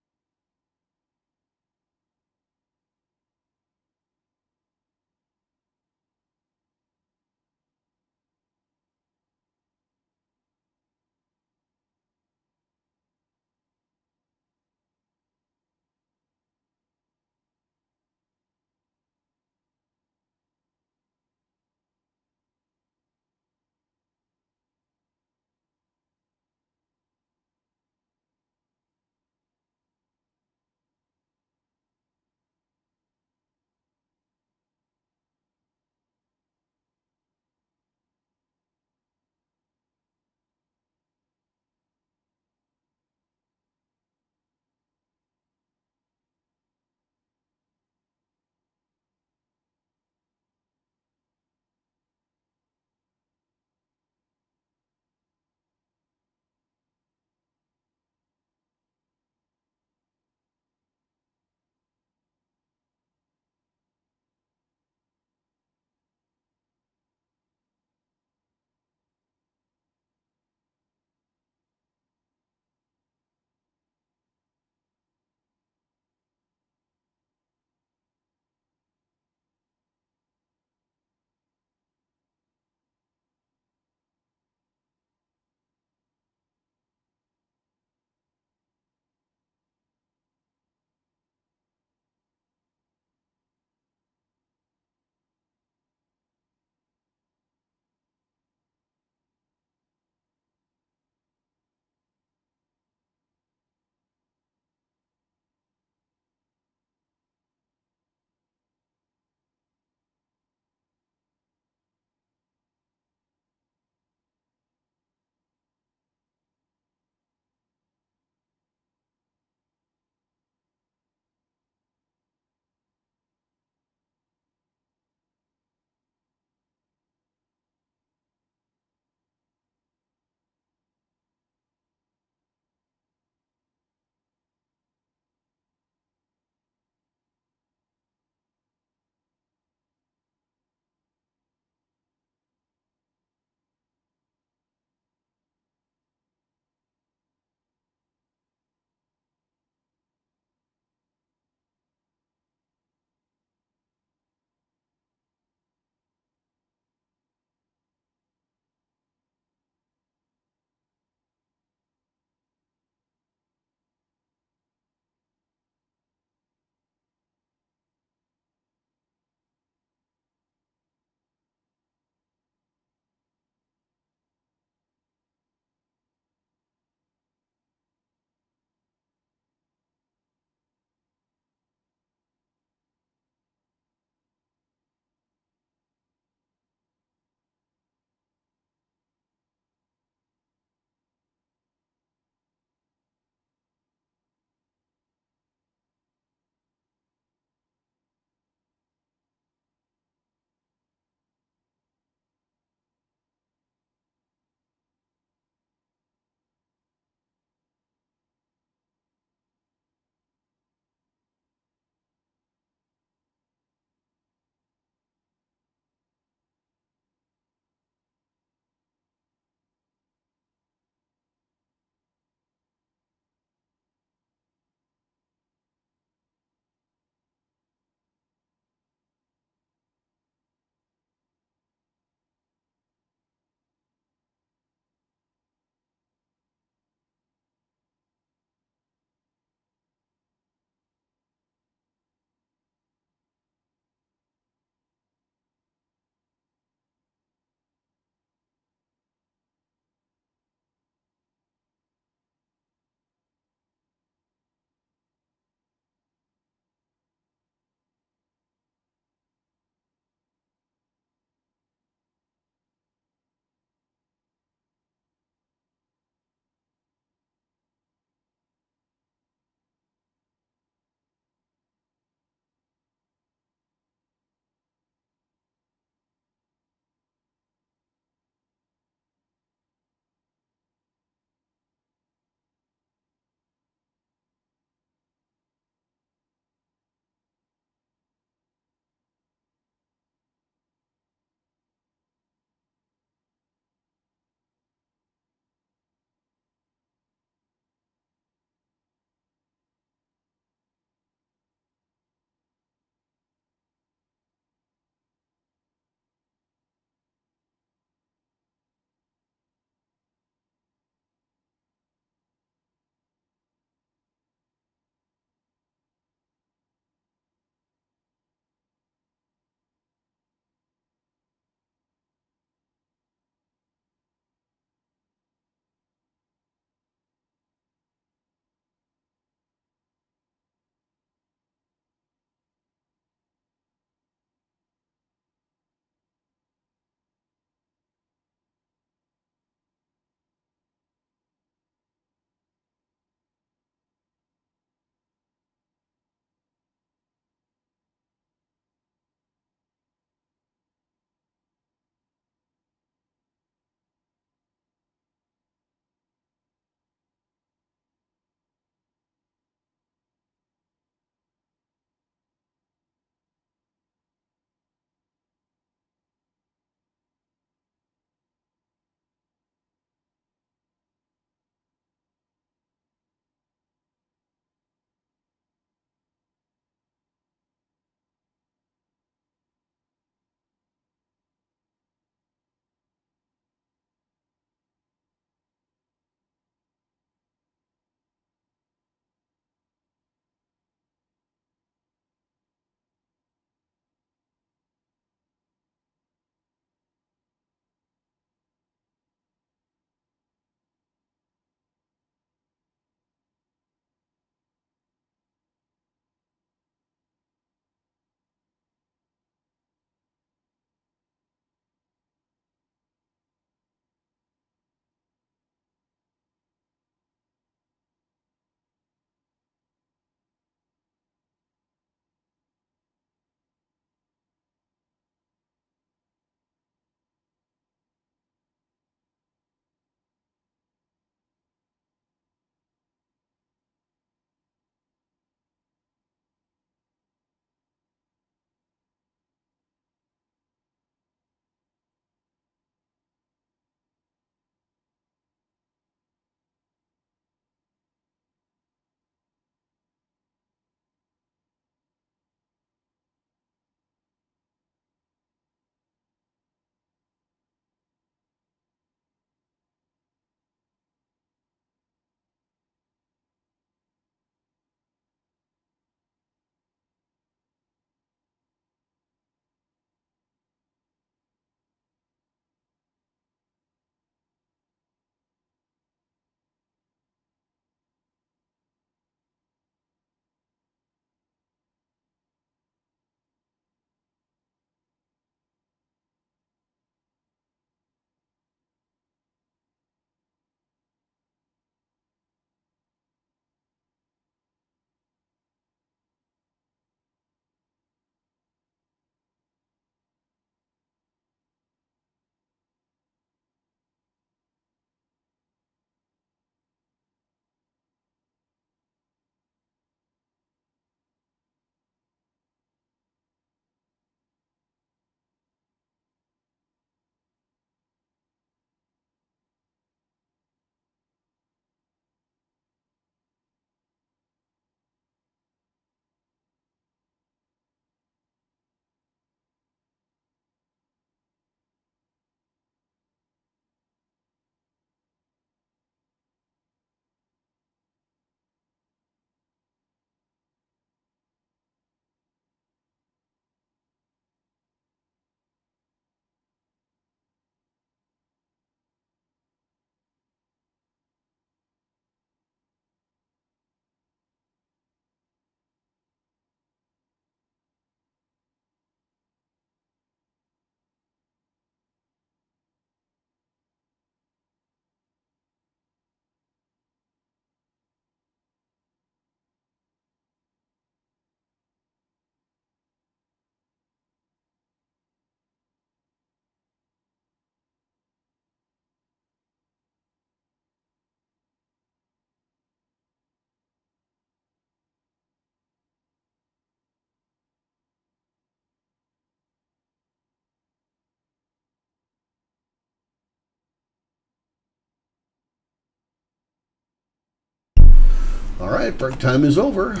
All right, break time is over.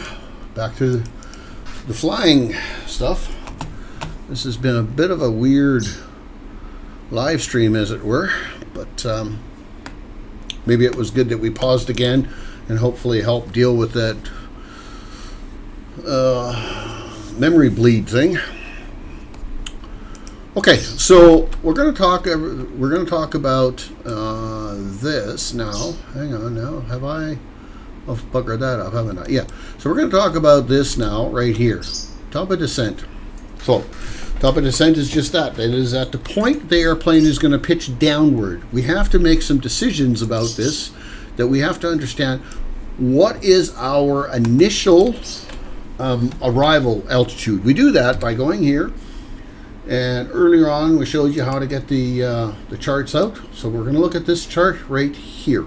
Back to the flying stuff. This has been a bit of a weird live stream, as it were, but maybe it was good that we paused again and hopefully help deal with that memory bleed thing. Okay, so we're going to talk about this now. Hang on now, have I? I've buggered that up, haven't I? Yeah. So we're going to talk about this now, right here. Top of descent. So, top of descent is just that. It is at the point the airplane is going to pitch downward. We have to make some decisions about this, that we have to understand what is our initial arrival altitude. We do that by going here, and earlier on we showed you how to get the charts out. So we're going to look at this chart right here.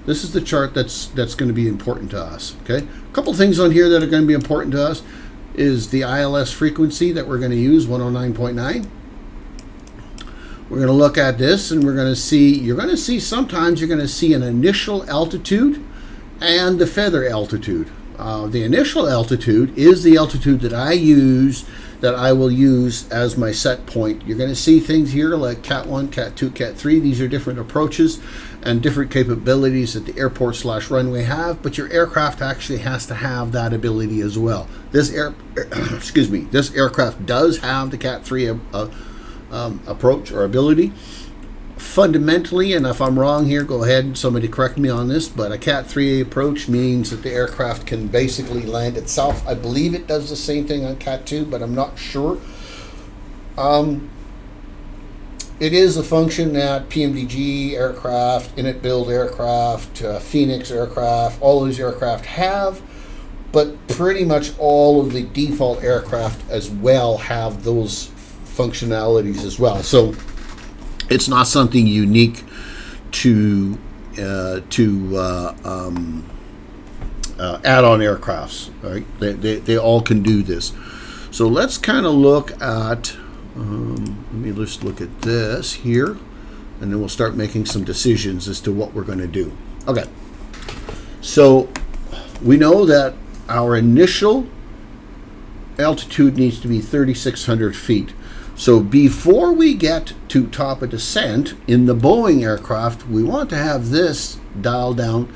This is the chart that's going to be important to us. Okay, a couple things on here that are going to be important to us is the ILS frequency that we're going to use, 109.9. We're going to look at this, and we're going to see, sometimes you're going to see an initial altitude and the feather altitude. The initial altitude is the altitude that I will use as my set point. You're going to see things here like Cat 1, Cat 2, Cat 3. These are different approaches and different capabilities that the airport/runway have, but your aircraft actually has to have that ability as well. This aircraft does have the Cat 3 approach or ability. Fundamentally, and if I'm wrong here, go ahead and somebody correct me on this, but a Cat 3 approach means that the aircraft can basically land itself. I believe it does the same thing on Cat 2, but I'm not sure. It is a function that PMDG aircraft, Init build aircraft, Phoenix aircraft, all these aircraft have, but pretty much all of the default aircraft as well have those functionalities as well. So it's not something unique to add-on aircrafts. Right? They all can do this. So let's kind of look at. Let me just look at this here, and then we'll start making some decisions as to what we're going to do. Okay. So we know that our initial altitude needs to be 3,600 feet. So before we get to top of descent in the Boeing aircraft, we want to have this dialed down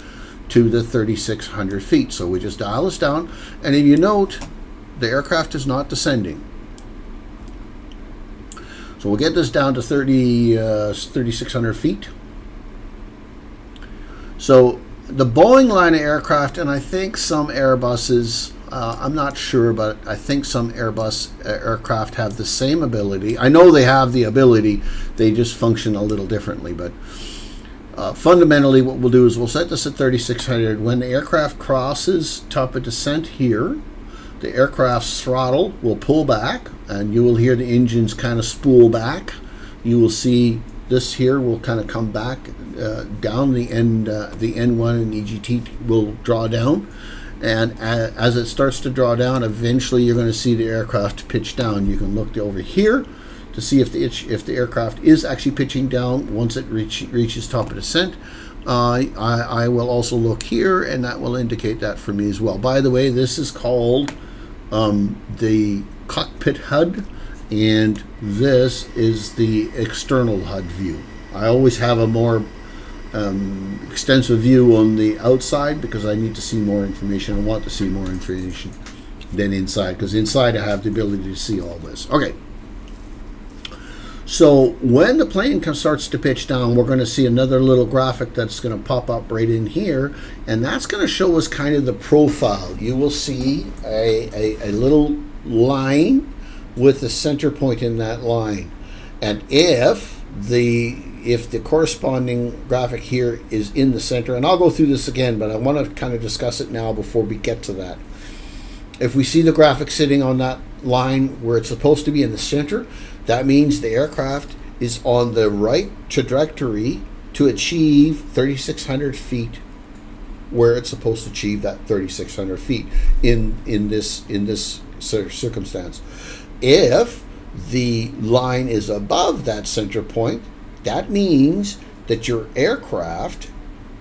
to the 3,600 feet. So we just dial this down, and if you note, the aircraft is not descending. So we'll get this down to 3,600 feet. So the Boeing line of aircraft, and I think some Airbuses, I'm not sure, but I think some Airbus aircraft have the same ability. I know they have the ability, they just function a little differently. But fundamentally what we'll do is we'll set this at 3,600. When the aircraft crosses top of descent here, the aircraft's throttle will pull back, and you will hear the engines kind of spool back. You will see this here will kind of come back down the end. The N1 and EGT will draw down, and as it starts to draw down, eventually you're going to see the aircraft pitch down. You can look over here to see if the aircraft is actually pitching down once it reaches top of descent. I will also look here, and that will indicate that for me as well. By the way, this is called the cockpit HUD, and this is the external HUD view. I always have a more extensive view on the outside because I need to see more information. I want to see more information than inside, because inside I have the ability to see all this. Okay. So when the plane starts to pitch down, we're going to see another little graphic that's going to pop up right in here, and that's going to show us kind of the profile. You will see a little line with the center point in that line, and if the corresponding graphic here is in the center, and I'll go through this again, but I want to kind of discuss it now before we get to that. If we see the graphic sitting on that line where it's supposed to be in the center, that means the aircraft is on the right trajectory to achieve 3,600 feet, where it's supposed to achieve that 3,600 feet in this circumstance. If the line is above that center point, that means that your aircraft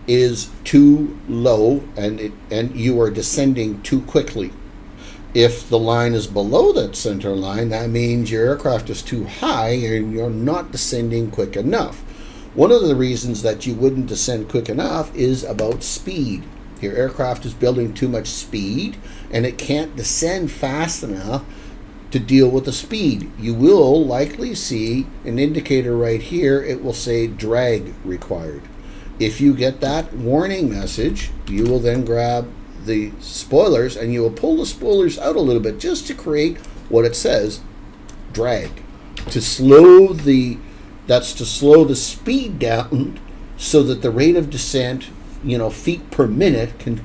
is too low and you are descending too quickly. If the line is below that center line, that means your aircraft is too high and you're not descending quick enough. One of the reasons that you wouldn't descend quick enough is about speed. Your aircraft is building too much speed and it can't descend fast enough to deal with the speed. You will likely see an indicator right here. It will say drag required. If you get that warning message, you will then grab the spoilers and you will pull the spoilers out a little bit just to create what it says, drag, to slow the speed down so that the rate of descent, feet per minute can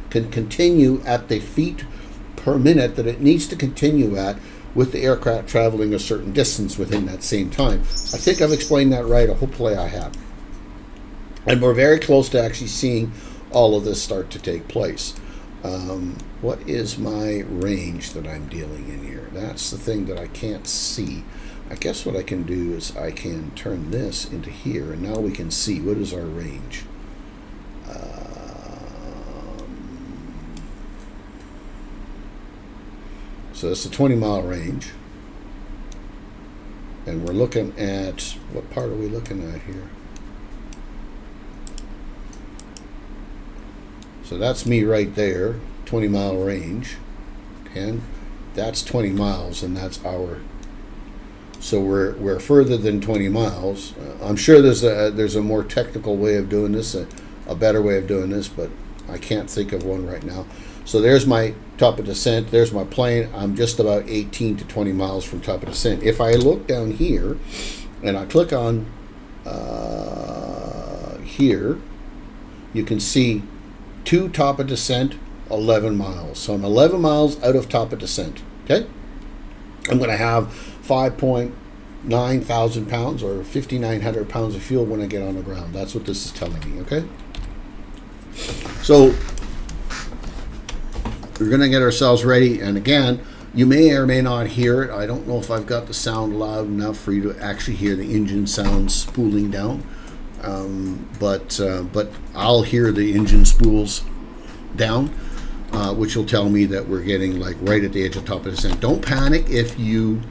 continue at the feet per minute that it needs to continue at, with the aircraft traveling a certain distance within that same time. I think I've explained that right. Hopefully I have. And we're very close to actually seeing all of this start to take place. What is my range that I'm dealing in here? That's the thing that I can't see. I guess what I can do is I can turn this into here, and now we can see what is our range. So it's a 20-mile range. And we're looking at, what part are we looking at here? So that's me right there, 20-mile range. And that's 20 miles, and that's our. So we're further than 20 miles. I'm sure there's a more technical way of doing this, a better way of doing this, but I can't think of one right now. So there's my top of descent. There's my plane. I'm just about 18 to 20 miles from top of descent. If I look down here and I click on here, you can see to top of descent, 11 miles. So I'm 11 miles out of top of descent. Okay? I'm going to have 5.9 thousand pounds or 5,900 pounds of fuel when I get on the ground. That's what this is telling me. Okay? So we're going to get ourselves ready, and again, you may or may not hear it. I don't know if I've got the sound loud enough for you to actually hear the engine sound spooling down, but I'll hear the engine spools down, which will tell me that we're getting like right at the edge of top of descent. Don't panic if you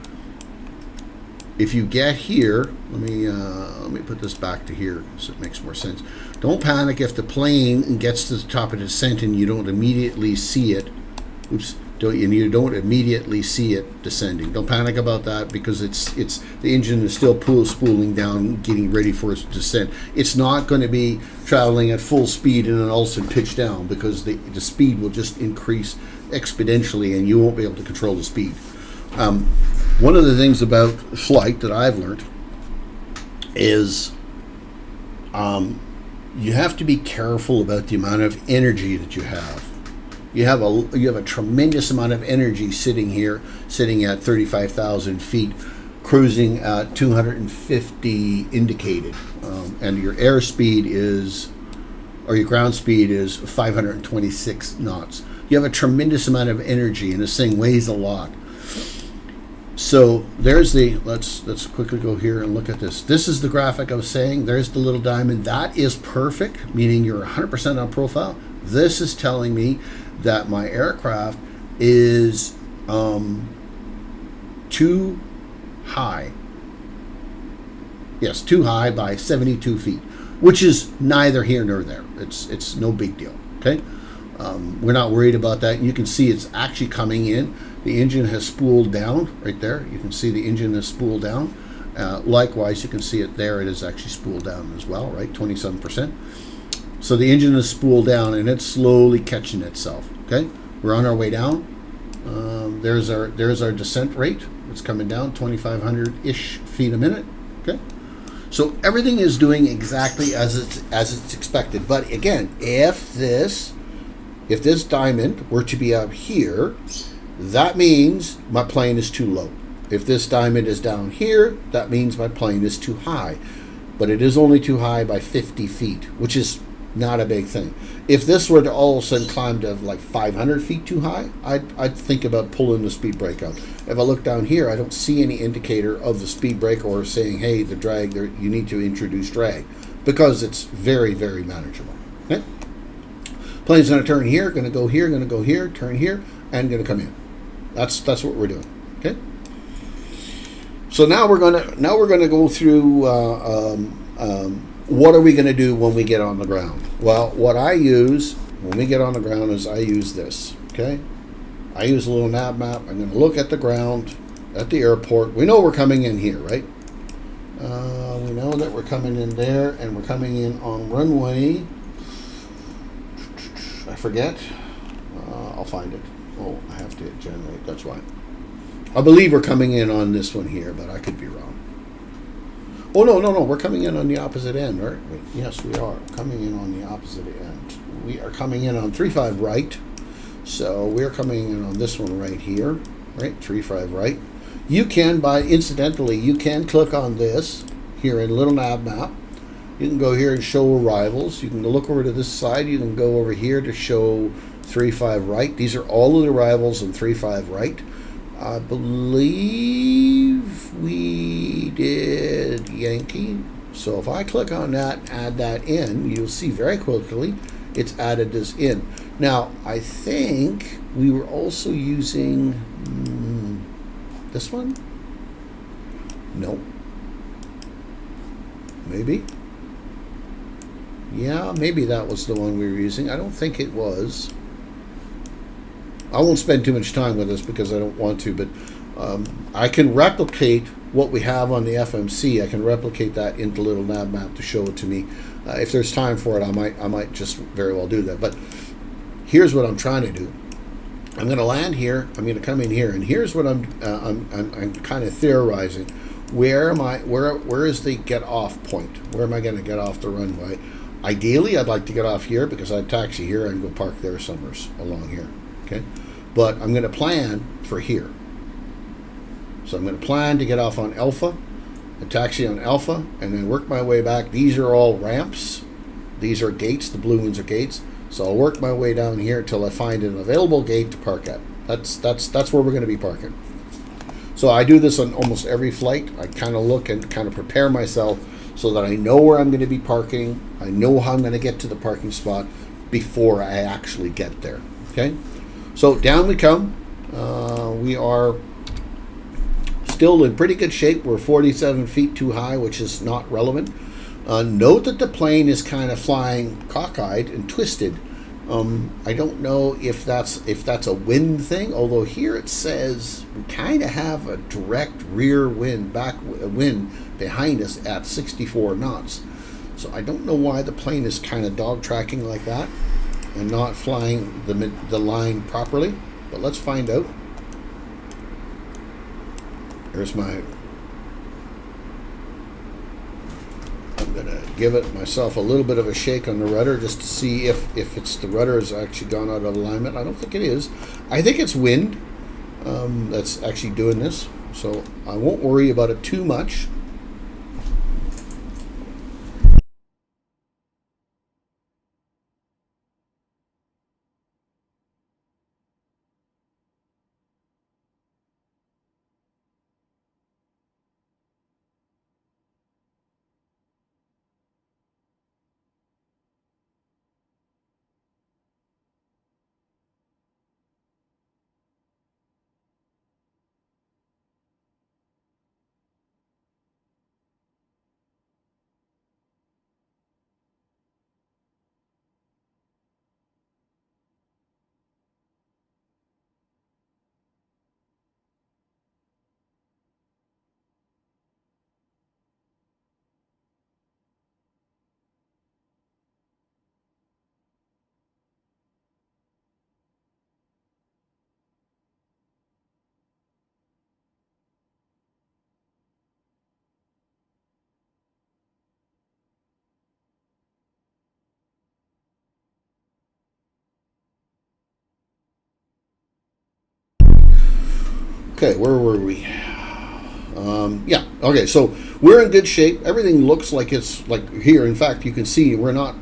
get here. Let me put this back to here so it makes more sense. Don't panic if the plane gets to the top of descent and you don't immediately see it. You don't immediately see it descending. Don't panic about that, because it's the engine is still spooling down, getting ready for its descent. It's not going to be traveling at full speed and then all of a sudden pitch down, because the speed will just increase exponentially and you won't be able to control the speed. One of the things about flight that I've learned is you have to be careful about the amount of energy that you have. You have a tremendous amount of energy sitting at 35,000 feet, cruising at 250 indicated, and your airspeed your ground speed is 526 knots. You have a tremendous amount of energy, and this thing weighs a lot. So there's let's quickly go here and look at this. This is the graphic I was saying. There's the little diamond. That is perfect, meaning you're 100% on profile. This is telling me that my aircraft is too high. Yes, too high by 72 feet, which is neither here nor there. It's no big deal. Okay, we're not worried about that. You can see it's actually coming in. The engine has spooled down right there. You can see the engine has spooled down. Likewise, you can see it there. It is actually spooled down as well, right? 27%. So the engine is spooled down and it's slowly catching itself. Okay, we're on our way down. There's our descent rate. It's coming down 2,500-ish feet a minute. Okay, so everything is doing exactly as it's expected. But again, if this diamond were to be up here, that means my plane is too low. If this diamond is down here, that means my plane is too high. But it is only too high by 50 feet, which is not a big thing. If this were to all of a sudden climb to like 500 feet too high, I'd think about pulling the speed brake out. If I look down here, I don't see any indicator of the speed brake or saying, hey, the drag, you need to introduce drag, because it's very, very manageable. Okay? Plane's going to turn here, going to go here, going to go here, turn here, and going to come in. That's what we're doing. Okay. So now we're gonna go through what are we going to do when we get on the ground. Well, what I use when we get on the ground is I use this. Okay. I use a little nav map. I'm going to look at the ground at the airport. We know we're coming in here, right? We know that we're coming in there, and we're coming in on runway. I forget. I'll find it. Oh, I have to generate. That's why. I believe we're coming in on this one here, but I could be wrong. Oh, no. We're coming in on the opposite end, right? Wait, yes, we are coming in on the opposite end. We are coming in on 35 right. So we're coming in on this one right here, right? 35 right. You can, incidentally, you can click on this here in little nav map. You can go here and show arrivals. You can look over to this side. You can go over here to show 35 right. These are all of the arrivals in 35 right. I believe we did Yankee. So if I click on that, add that in, you'll see very quickly it's added this in. Now, I think we were also using this one? No. Maybe? Yeah, maybe that was the one we were using. I don't think it was. I won't spend too much time with this because I don't want to, but I can replicate what we have on the FMC. I can replicate that into little nav map to show it to me. If there's time for it, I might just very well do that. But here's what I'm trying to do. I'm going to land here. I'm going to come in here, and here's what I'm kind of theorizing. Where is the get off point? Where am I going to get off the runway? Ideally, I'd like to get off here because I'd taxi here and go park there somewhere along here. Okay, but I'm going to plan for here. So I'm going to plan to get off on Alpha, a taxi on Alpha, and then work my way back. These are all ramps. These are gates. The blue ones are gates. So I'll work my way down here until I find an available gate to park at. That's where we're going to be parking. So I do this on almost every flight. I kind of look and kind of prepare myself so that I know where I'm going to be parking. I know how I'm going to get to the parking spot before I actually get there. Okay? So down we come. We are still in pretty good shape. We're 47 feet too high, which is not relevant. Note that the plane is kind of flying cockeyed and twisted. I don't know if that's a wind thing, although here it says we kind of have a direct rear wind, wind behind us at 64 knots. So I don't know why the plane is kind of dog tracking like that and not flying the line properly, but let's find out. Here's I'm going to give myself a little bit of a shake on the rudder just to see if the rudder has actually gone out of alignment. I don't think it is. I think it's wind that's actually doing this, so I won't worry about it too much. Okay, where were we? Yeah. Okay, so we're in good shape. Everything looks like it's like here. In fact, you can see we're not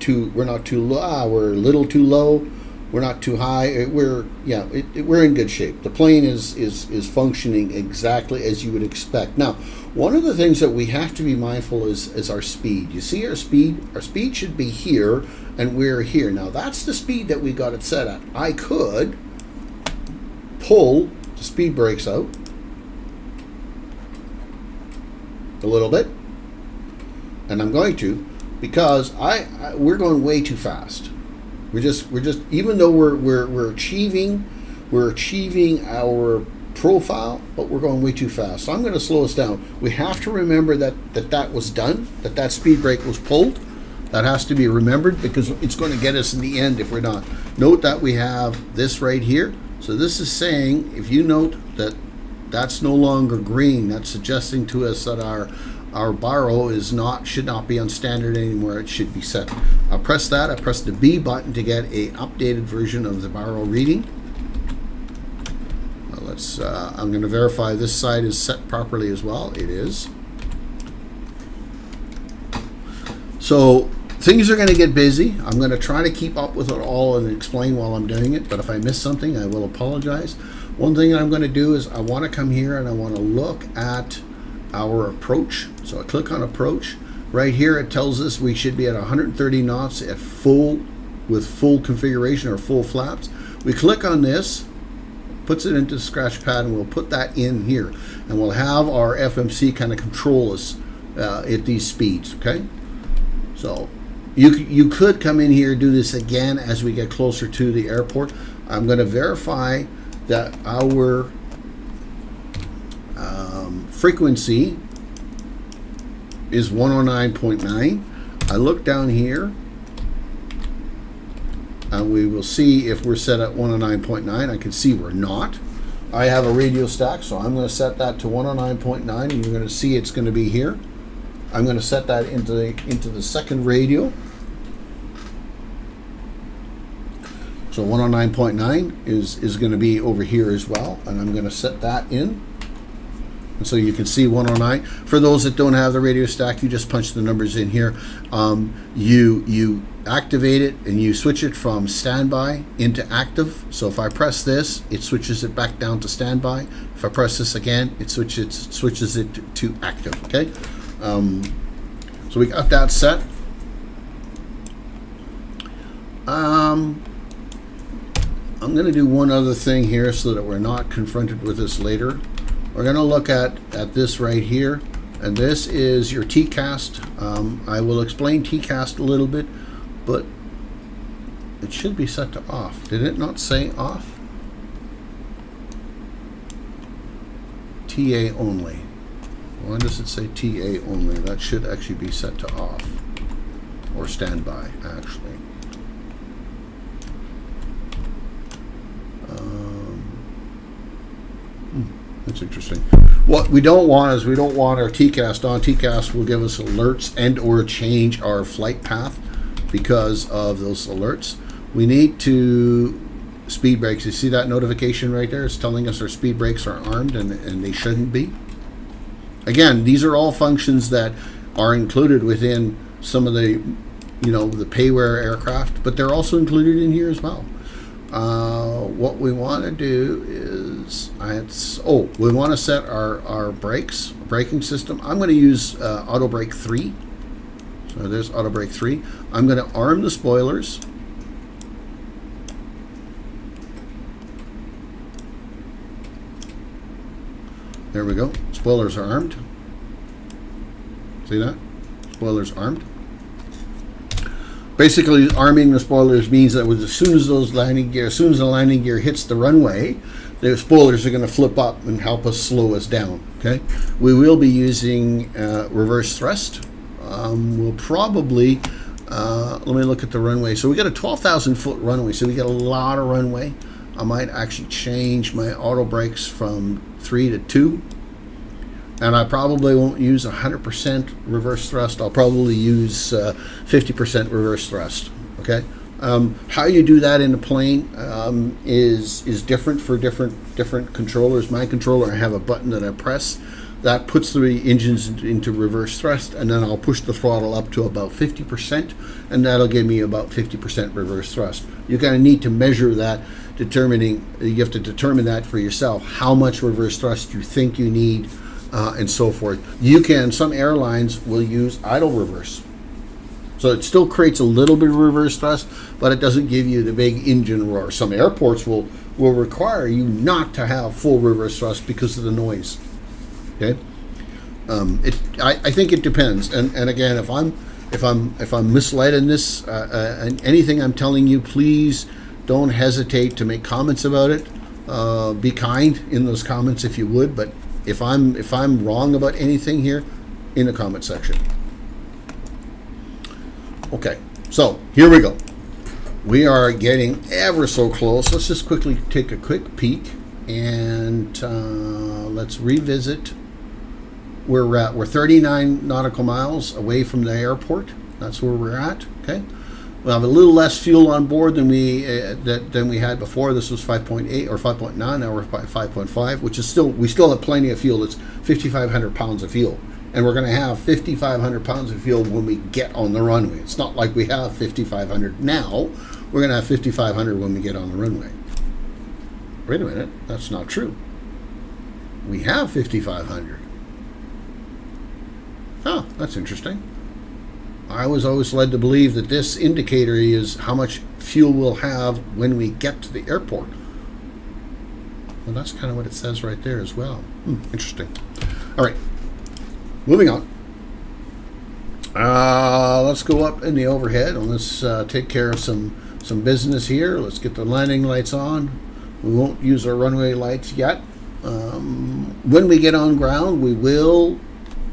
too low. We're a little too low. We're not too high. We're in good shape. The plane is functioning exactly as you would expect. Now, one of the things that we have to be mindful is our speed. You see our speed? Our speed should be here, and we're here. Now, that's the speed that we got it set at. I could pull the speed brakes out a little bit, and I'm going to, because we're going way too fast. We're just even though we're achieving our profile, but we're going way too fast. So I'm going to slow us down. We have to remember that was done, that speed brake was pulled. That has to be remembered, because it's going to get us in the end if we're not. Note that we have this right here. So this is saying, if you note that that's no longer green, that's suggesting to us that our baro should not be on standard anymore. It should be set. I'll press that. I press the B button to get a updated version of the baro reading. I'm going to verify this side is set properly as well. It is. So things are going to get busy. I'm going to try to keep up with it all and explain while I'm doing it. But if I miss something, I will apologize. One thing I'm going to do is I want to come here and I want to look at our approach. So I click on approach. Right here it tells us we should be at 130 knots at with full configuration or full flaps. We click on this, puts it into the scratch pad, and we'll put that in here, and we'll have our FMC kind of control us at these speeds. Okay, so you could come in here and do this again as we get closer to the airport. I'm going to verify that our frequency is 109.9. I look down here and we will see if we're set at 109.9. I can see we're not. I have a radio stack, so I'm going to set that to 109.9, and you're going to see it's going to be here. I'm going to set that into the second radio. So 109.9 is going to be over here as well, and I'm going to set that in. And so you can see 109. For those that don't have the radio stack, you just punch the numbers in here. You activate it and you switch it from standby into active. So if I press this, it switches it back down to standby. If I press this again, it switches it to active. Okay. So we got that set. I'm going to do one other thing here so that we're not confronted with this later. We're going to look at this right here, and this is your TCAST. I will explain TCAST a little bit, but it should be set to off. Did it not say off? TA only. Why does it say TA only? That should actually be set to off, or standby, actually. That's interesting. What we don't want is we don't want our TCAST on. TCAST will give us alerts and or change our flight path because of those alerts. We need to speed brakes. You see that notification right there? It's telling us our speed brakes are armed, and they shouldn't be. Again, these are all functions that are included within some of the, the payware aircraft, but they're also included in here as well. What we want to do is we want to set our braking system. I'm going to use auto brake 3. So there's auto brake 3. I'm going to arm the spoilers. There we go. Spoilers are armed. See that? Spoilers armed. Basically, arming the spoilers means that as soon as the landing gear hits the runway, the spoilers are going to flip up and help us slow us down. Okay, we will be using reverse thrust. We'll probably let me look at the runway. So we got a 12,000 foot runway, so we got a lot of runway. I might actually change my auto brakes from 3 to 2. And I probably won't use 100% reverse thrust. I'll probably use 50% reverse thrust. Okay. How you do that in a plane is different for different controllers. My controller, I have a button that I press that puts the engines into reverse thrust, and then I'll push the throttle up to about 50%, and that'll give me about 50% reverse thrust. You're going to need to measure that, you have to determine that for yourself, how much reverse thrust you think you need, and so forth. Some airlines will use idle reverse. So it still creates a little bit of reverse thrust, but it doesn't give you the big engine roar. Some airports will require you not to have full reverse thrust because of the noise. Okay, I think it depends, and again, if I'm misled in this, and anything I'm telling you, please don't hesitate to make comments about it. Be kind in those comments if you would, but if I'm wrong about anything here, in the comment section. Okay, so here we go. We are getting ever so close. Let's just quickly take a quick peek, and let's revisit where we're at. We're 39 nautical miles away from the airport. That's where we're at. Okay, we'll have a little less fuel on board than we had before. This was 5.8 or 5.9. Now we're 5.5, which is we still have plenty of fuel. It's 5,500 pounds of fuel, and we're going to have 5,500 pounds of fuel when we get on the runway. It's not like we have 5,500 now. We're going to have 5,500 when we get on the runway. Wait a minute, that's not true. We have 5,500. Oh, that's interesting. I was always led to believe that this indicator is how much fuel we'll have when we get to the airport. Well, that's kind of what it says right there as well. Interesting. All right, moving on. Let's go up in the overhead, and let's take care of some business here. Let's get the landing lights on. We won't use our runway lights yet. When we get on ground, we will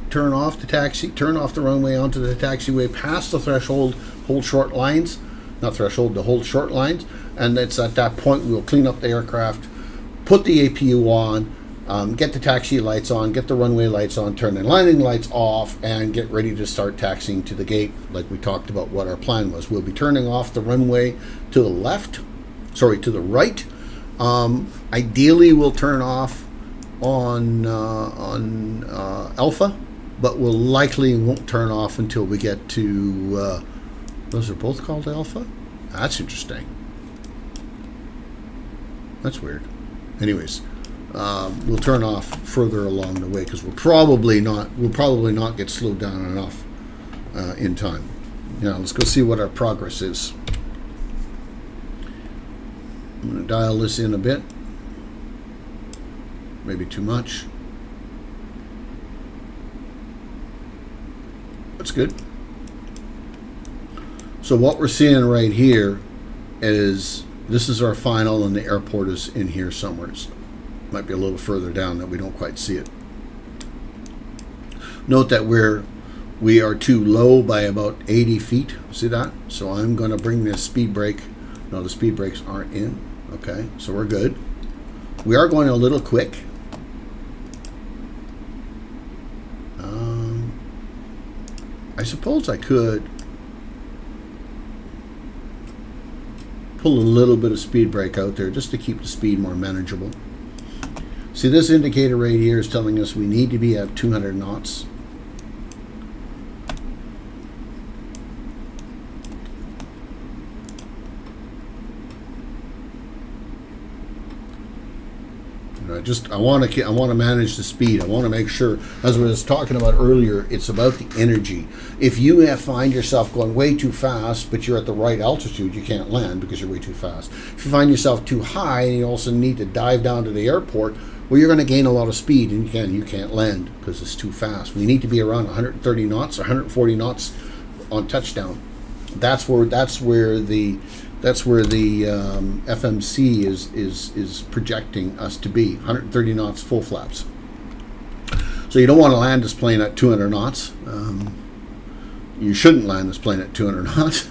turn off the runway onto the taxiway past the threshold, hold short lines, not threshold, the hold short lines, and it's at that point we'll clean up the aircraft, put the APU on, get the taxi lights on, get the runway lights on, turn the landing lights off, and get ready to start taxiing to the gate like we talked about what our plan was. We'll be turning off the runway to the right. Ideally we'll turn off on Alpha, but we'll likely won't turn off until we get to, those are both called Alpha? That's interesting. That's weird. Anyways, we'll turn off further along the way because we'll probably not get slowed down enough in time. Now let's go see what our progress is. I'm going to dial this in a bit. Maybe too much. That's good. So what we're seeing right here is this is our final, and the airport is in here somewhere. It might be a little further down that we don't quite see it. Note that we are too low by about 80 feet. See that? So I'm going to bring this speed brake. No, the speed brakes aren't in. Okay, so we're good. We are going a little quick. I suppose I could pull a little bit of speed brake out there just to keep the speed more manageable. See, this indicator right here is telling us we need to be at 200 knots. I want to manage the speed. I want to make sure, as we was talking about earlier, it's about the energy. If you find yourself going way too fast, but you're at the right altitude, you can't land because you're way too fast. If you find yourself too high and you also need to dive down to the airport, well, you're going to gain a lot of speed, and you can't land because it's too fast. We need to be around 130 knots, 140 knots on touchdown. That's where the FMC is projecting us to be, 130 knots full flaps. So you don't want to land this plane at 200 knots. You shouldn't land this plane at 200 knots.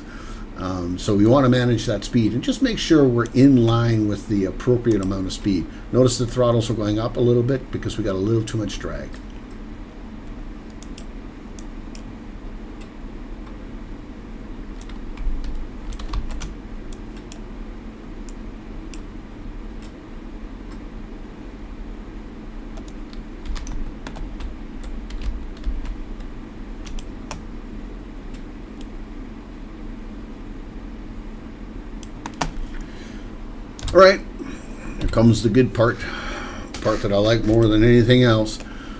So we want to manage that speed and just make sure we're in line with the appropriate amount of speed. Notice the throttles are going up a little bit because we got a little too much drag. All right, here comes the good part that I like more than anything else.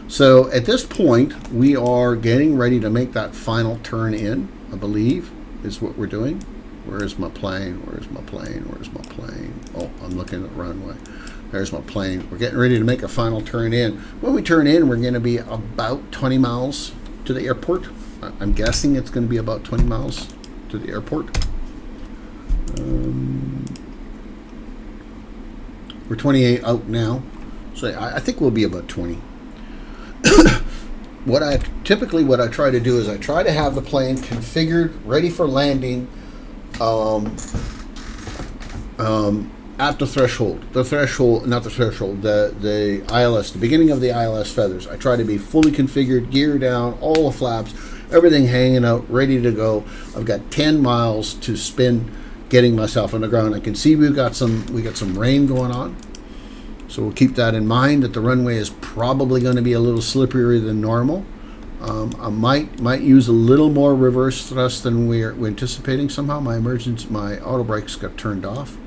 So at this point, we are getting ready to make that final turn in, I believe, is what we're doing. Where is my plane? Where's my plane? Where's my plane? Oh, I'm looking at the runway. There's my plane. We're getting ready to make a final turn in. When we turn in, we're going to be about 20 miles to the airport. I'm guessing it's going to be about 20 miles to the airport. We're 28 out now, so I think we'll be about 20. What I try to do is I try to have the plane configured, ready for landing at the threshold. The ILS, the beginning of the ILS feathers. I try to be fully configured, gear down, all the flaps, everything hanging out, ready to go. I've got 10 miles to spin getting myself on the ground. I can see we got some rain going on. So we'll keep that in mind, that the runway is probably going to be a little slipperier than normal. I might use a little more reverse thrust than we're anticipating. Somehow my auto brakes got turned off.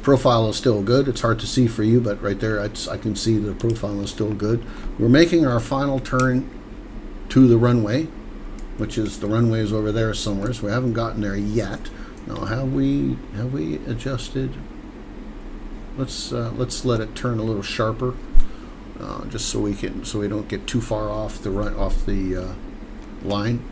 Profile is still good. It's hard to see for you, but right there I can see the profile is still good. We're making our final turn to the runway, which is the runway is over there somewhere. So we haven't gotten there yet. Now have we adjusted? Let's let it turn a little sharper, just so we don't get too far off the line.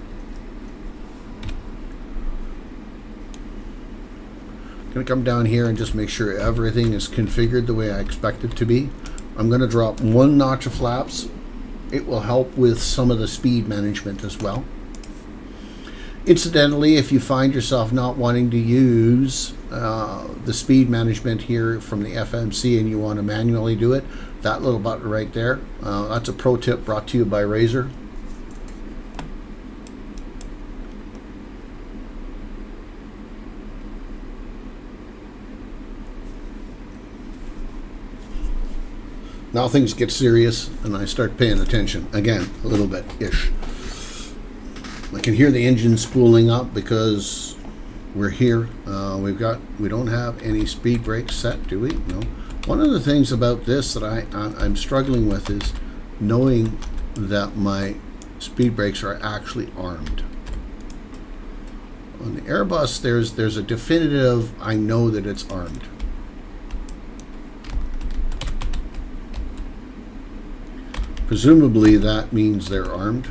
Gonna come down here and just make sure everything is configured the way I expect it to be. I'm gonna drop 1 notch of flaps. It will help with some of the speed management as well. Incidentally, if you find yourself not wanting to use the speed management here from the FMC and you want to manually do it, that little button right there, that's a pro tip brought to you by Razor. Now things get serious and I start paying attention again, a little bit-ish. I can hear the engine spooling up because we're here. We don't have any speed brakes set, do we? No. One of the things about this that I'm struggling with is knowing that my speed brakes are actually armed. On the Airbus, there's a definitive, I know that it's armed. Presumably that means they're armed.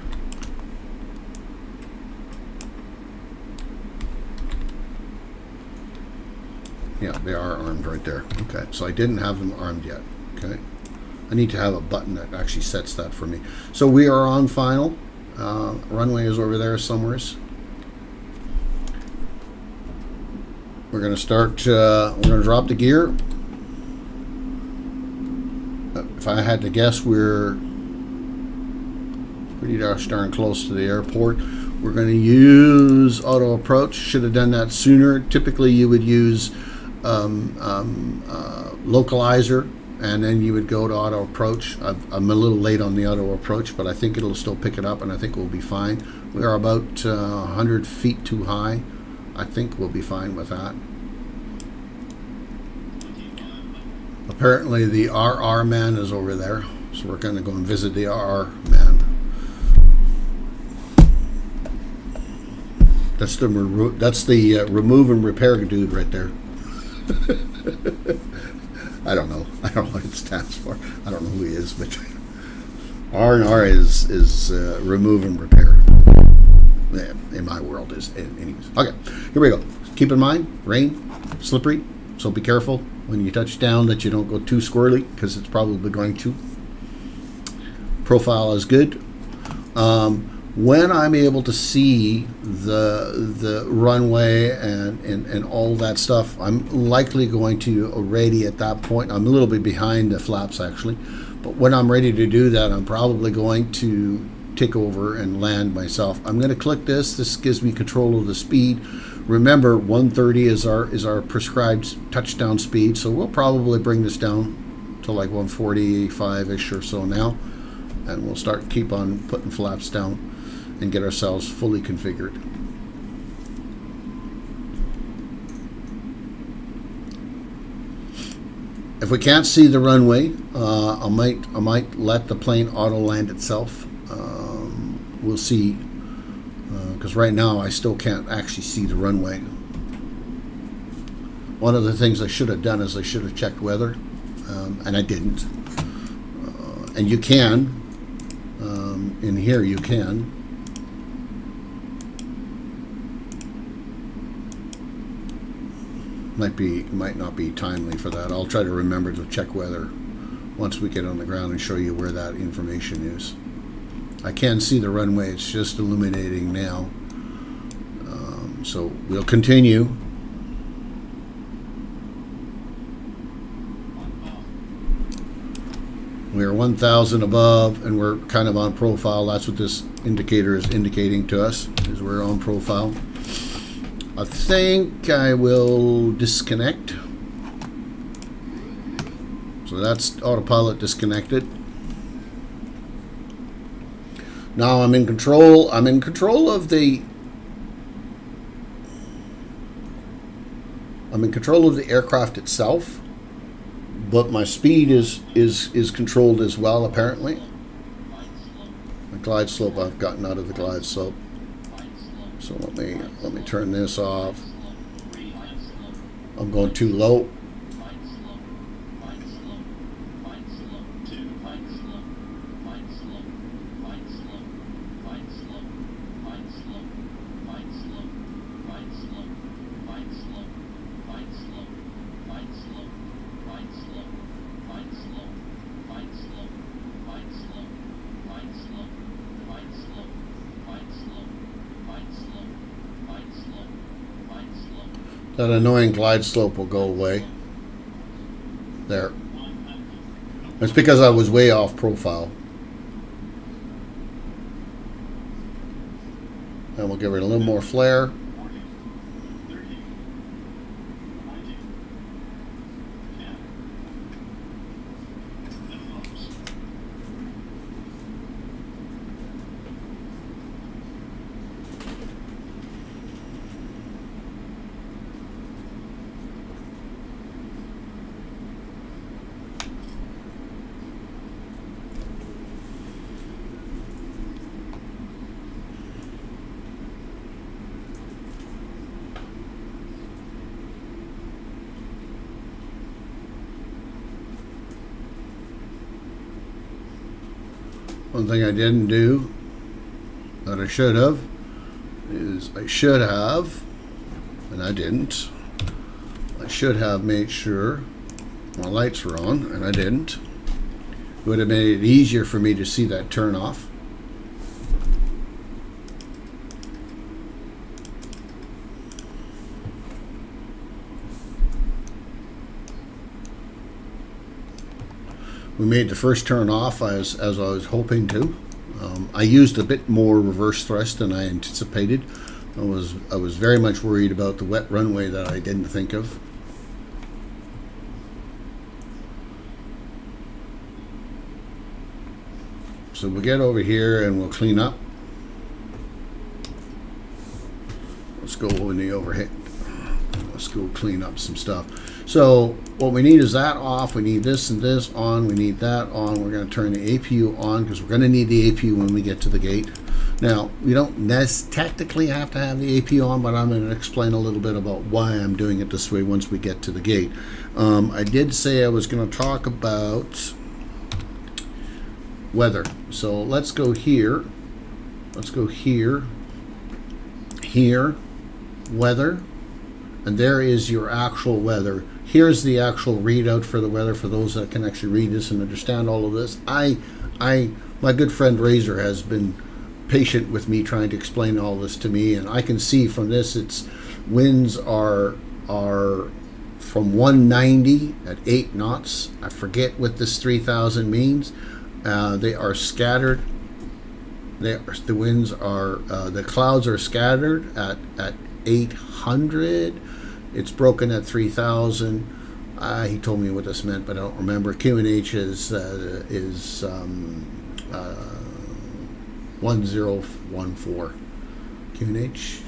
Yeah, they are armed right there. Okay, so I didn't have them armed yet. Okay, I need to have a button that actually sets that for me. So we are on final. Runway is over there somewhere. We're going to start, we're going to drop the gear. If I had to guess, we're pretty darn close to the airport. We're going to use auto approach. Should have done that sooner. Typically you would use localizer and then you would go to auto approach. I'm a little late on the auto approach, but I think it'll still pick it up and I think we'll be fine. We are about 100 feet too high. I think we'll be fine with that. Apparently the RR man is over there, so we're going to go and visit the RR man. That's the remove and repair dude right there. I don't know what it stands for. I don't know who he is, but R&R is remove and repair. In my world is anyways. Okay, here we go. Keep in mind, rain, slippery, so be careful when you touch down that you don't go too squirrely, because it's probably going to. Profile is good. When I'm able to see the runway and all that stuff, I'm likely going to already at that point, I'm a little bit behind the flaps actually, but when I'm ready to do that, I'm probably going to take over and land myself. I'm going to click this. This gives me control of the speed. Remember, 130 is our prescribed touchdown speed, so we'll probably bring this down to like 145-ish or so now, and we'll keep on putting flaps down and get ourselves fully configured. If we can't see the runway, I might let the plane auto land itself. We'll see, because right now I still can't actually see the runway. One of the things I should have done is I should have checked weather, and I didn't. And you can, in here you can. Might not be timely for that. I'll try to remember to check weather once we get on the ground and show you where that information is. I can see the runway, it's just illuminating now. So we'll continue. We're 1,000 above and we're kind of on profile. That's what this indicator is indicating to us, is we're on profile. I think I will disconnect. So that's autopilot disconnected. Now I'm in control. I'm in control of the aircraft itself, but my speed is controlled as well, apparently. The glide slope, I've gotten out of the glide slope. So let me turn this off. I'm going too low. That annoying glide slope will go away. There. It's because I was way off profile. And we'll give it a little more flare. One thing I didn't do that I should have is I should have, and I didn't, I should have made sure my lights were on, and I didn't. It would have made it easier for me to see that turn off. We made the first turn off as I was hoping to. I used a bit more reverse thrust than I anticipated. I was very much worried about the wet runway that I didn't think of. So we'll get over here and we'll clean up. Let's go in the overhead. Let's go clean up some stuff. So what we need is that off. We need this and this on. We need that on. We're going to turn the APU on because we're going to need the APU when we get to the gate. Now, we don't technically have to have the APU on, but I'm going to explain a little bit about why I'm doing it this way once we get to the gate. I did say I was going to talk about weather. So let's go here. Let's go here. Here. Weather. And there is your actual weather. Here's the actual readout for the weather for those that can actually read this and understand all of this. My good friend Razor has been patient with me trying to explain all this to me, and I can see from this it's winds are from 190 at 8 knots. I forget what this 3,000 means. They are scattered. The winds are the clouds are scattered at 800. It's broken at 3,000. He told me what this meant, but I don't remember. QNH is 1014. QNH,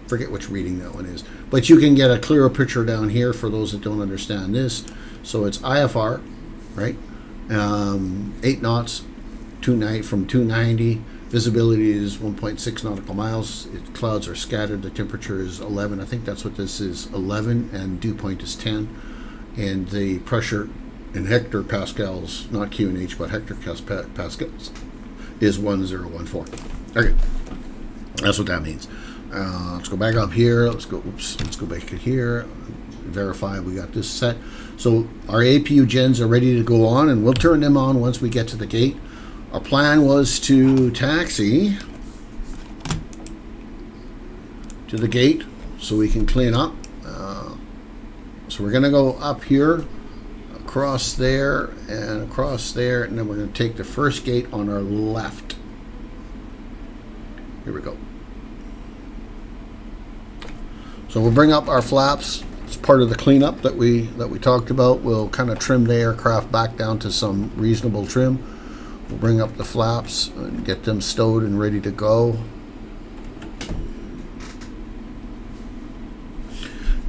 forget which reading that one is. But you can get a clearer picture down here for those that don't understand this. So it's IFR, right? 8 knots, from 290. Visibility is 1.6 nautical miles. Clouds are scattered. The temperature is 11. I think that's what this is, 11, and dew point is 10. And the pressure in hectopascals, not QNH, but hectopascals, is 1014. Okay, that's what that means. Let's go back up here. Let's go back here. Verify we got this set. So our APU gens are ready to go on, and we'll turn them on once we get to the gate. Our plan was to taxi to the gate so we can clean up. So we're going to go up here, across there, and across there, and then we're going to take the first gate on our left. Here we go. So we'll bring up our flaps. It's part of the cleanup that we talked about. We'll kind of trim the aircraft back down to some reasonable trim. We'll bring up the flaps and get them stowed and ready to go.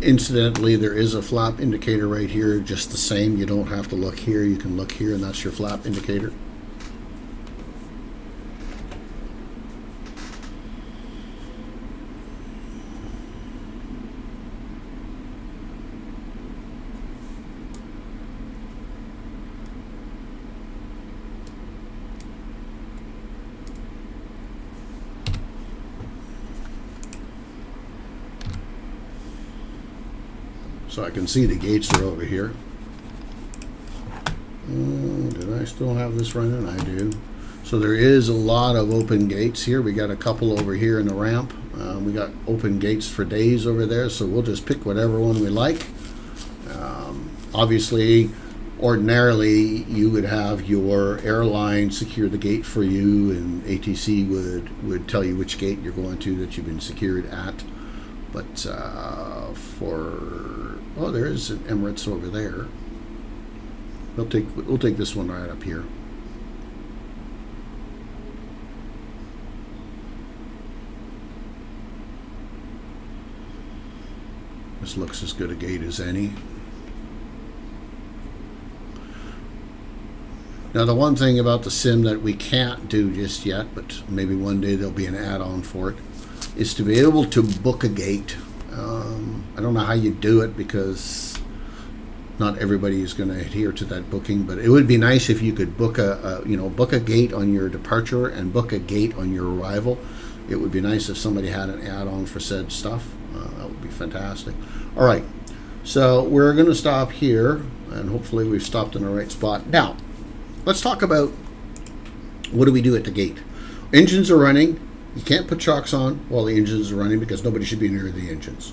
Incidentally, there is a flap indicator right here, just the same. You don't have to look here. You can look here, and that's your flap indicator. So I can see the gates are over here. Did I still have this running? I do. So there is a lot of open gates here. We got a couple over here in the ramp. We got open gates for days over there, so we'll just pick whatever one we like. Obviously, ordinarily, you would have your airline secure the gate for you, and ATC would tell you which gate you're going to that you've been secured at. But there is an Emirates over there. We'll take this one right up here. This looks as good a gate as any. Now the one thing about the sim that we can't do just yet, but maybe one day there'll be an add-on for it, is to be able to book a gate. I don't know how you do it because not everybody is going to adhere to that booking, but it would be nice if you could book book a gate on your departure and book a gate on your arrival. It would be nice if somebody had an add-on for said stuff. That would be fantastic. All right, so we're going to stop here, and hopefully we've stopped in the right spot. Now, let's talk about what do we do at the gate. Engines are running. You can't put shocks on while the engines are running because nobody should be near the engines.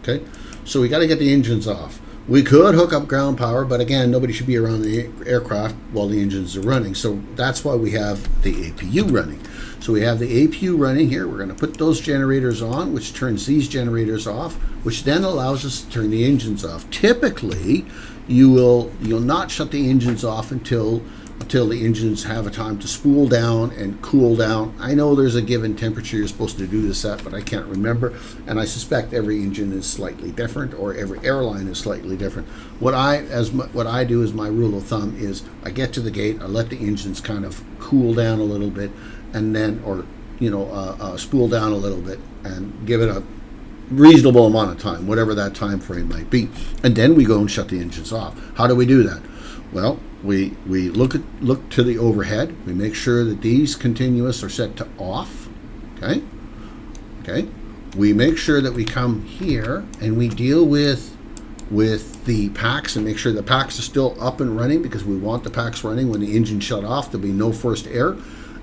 Okay, so we got to get the engines off. We could hook up ground power, but again, nobody should be around the aircraft while the engines are running. So that's why we have the APU running. So we have the APU running here. We're going to put those generators on, which turns these generators off, which then allows us to turn the engines off. Typically, you'll not shut the engines off until the engines have a time to spool down and cool down. I know there's a given temperature you're supposed to do this at, but I can't remember. And I suspect every engine is slightly different, or every airline is slightly different. What I do as my rule of thumb is I get to the gate, I let the engines kind of cool down a little bit, and then, spool down a little bit, and give it a reasonable amount of time, whatever that time frame might be, and then we go and shut the engines off. How do we do that? Well, we look to the overhead. We make sure that these continuous are set to off. Okay. We make sure that we come here and we deal with the packs and make sure the packs are still up and running, because we want the packs running when the engine shut off. There'll be no forced air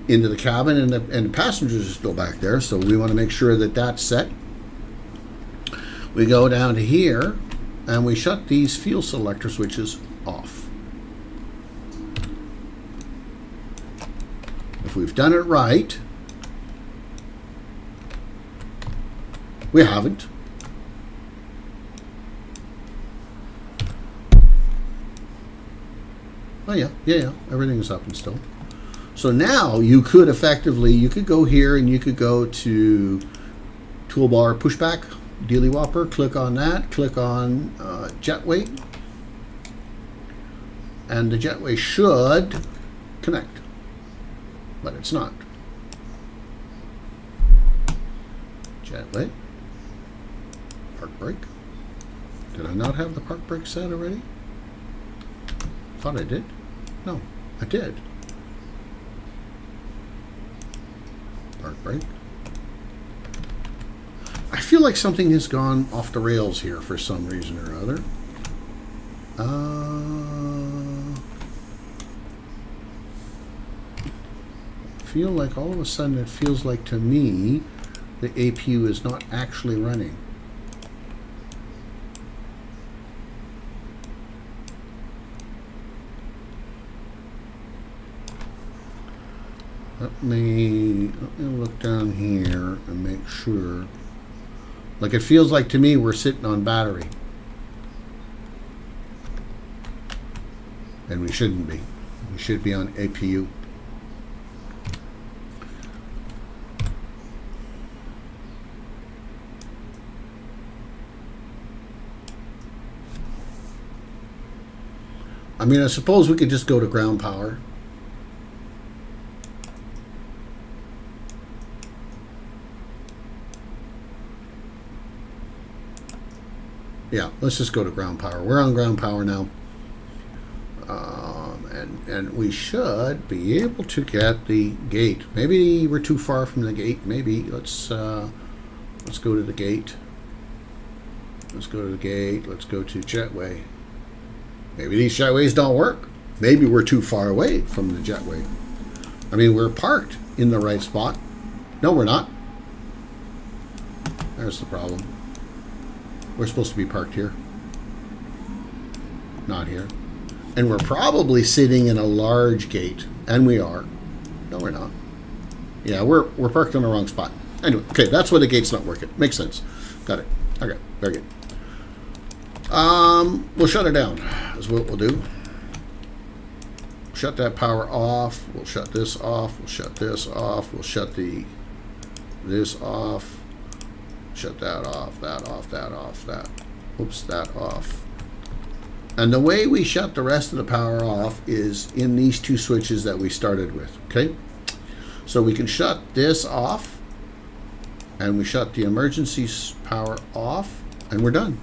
into the cabin, and the passengers are still back there. So we want to make sure that that's set. We go down to here and we shut these fuel selector switches off. If we've done it right, we haven't. Oh yeah, everything's up and still. So now you could go here and you could go to toolbar pushback, dealy whopper, click on that, click on jet weight, and the jetway should connect, but it's not. Jetway, park brake. Did I not have the park brake set already? Thought I did. No, I did. Park brake. I feel like something has gone off the rails here for some reason or other. I feel like all of a sudden it feels like to me the APU is not actually running. Let me look down here and make sure. Like it feels like to me we're sitting on battery. And we shouldn't be. We should be on APU. I mean, I suppose we could just go to ground power. Yeah, let's just go to ground power. We're on ground power now. And we should be able to get the gate. Maybe we're too far from the gate. Maybe let's go to the gate. Let's go to the gate. Let's go to jetway. Maybe these jetways don't work. Maybe we're too far away from the jetway. I mean, we're parked in the right spot. No, we're not. There's the problem. We're supposed to be parked here. Not here. And we're probably sitting in a large gate. And we are. No, we're not. Yeah, we're parked in the wrong spot. Anyway, okay, that's why the gate's not working. Makes sense. Got it. Okay, very good. We'll shut it down, is what we'll do. Shut that power off. We'll shut this off. We'll shut this off. We'll shut this off. Shut that off, that off, that off, that. Oops, that off. And the way we shut the rest of the power off is in these two switches that we started with, okay? So we can shut this off, and we shut the emergency power off, and we're done.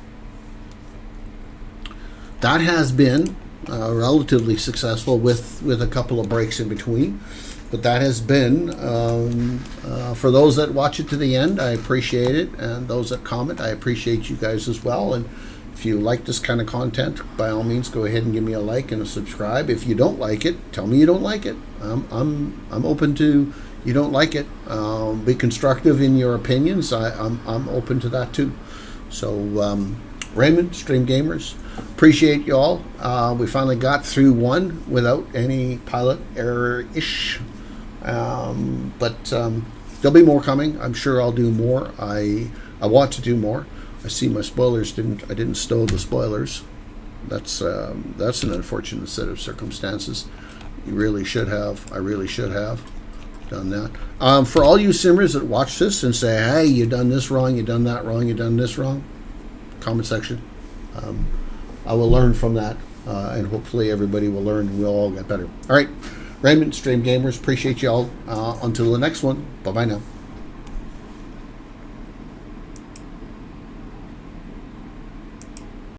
That has been relatively successful with a couple of breaks in between. But that has been, for those that watch it to the end, I appreciate it. And those that comment, I appreciate you guys as well. And if you like this kind of content, by all means, go ahead and give me a like and a subscribe. If you don't like it, tell me you don't like it. I'm open to you don't like it. Be constructive in your opinions. I'm open to that too. So Raymond, Stream Gamers, appreciate you all. We finally got through one without any pilot error-ish. But there'll be more coming. I'm sure I'll do more. I want to do more. I see my spoilers I didn't stow the spoilers. That's an unfortunate set of circumstances. You really should have. I really should have done that. For all you simmers that watch this and say, hey, you done this wrong, you done that wrong, you done this wrong, comment section. I will learn from that, and hopefully everybody will learn and we'll all get better. All right, Raymond, Stream Gamers, appreciate you all. Until the next one, bye-bye now.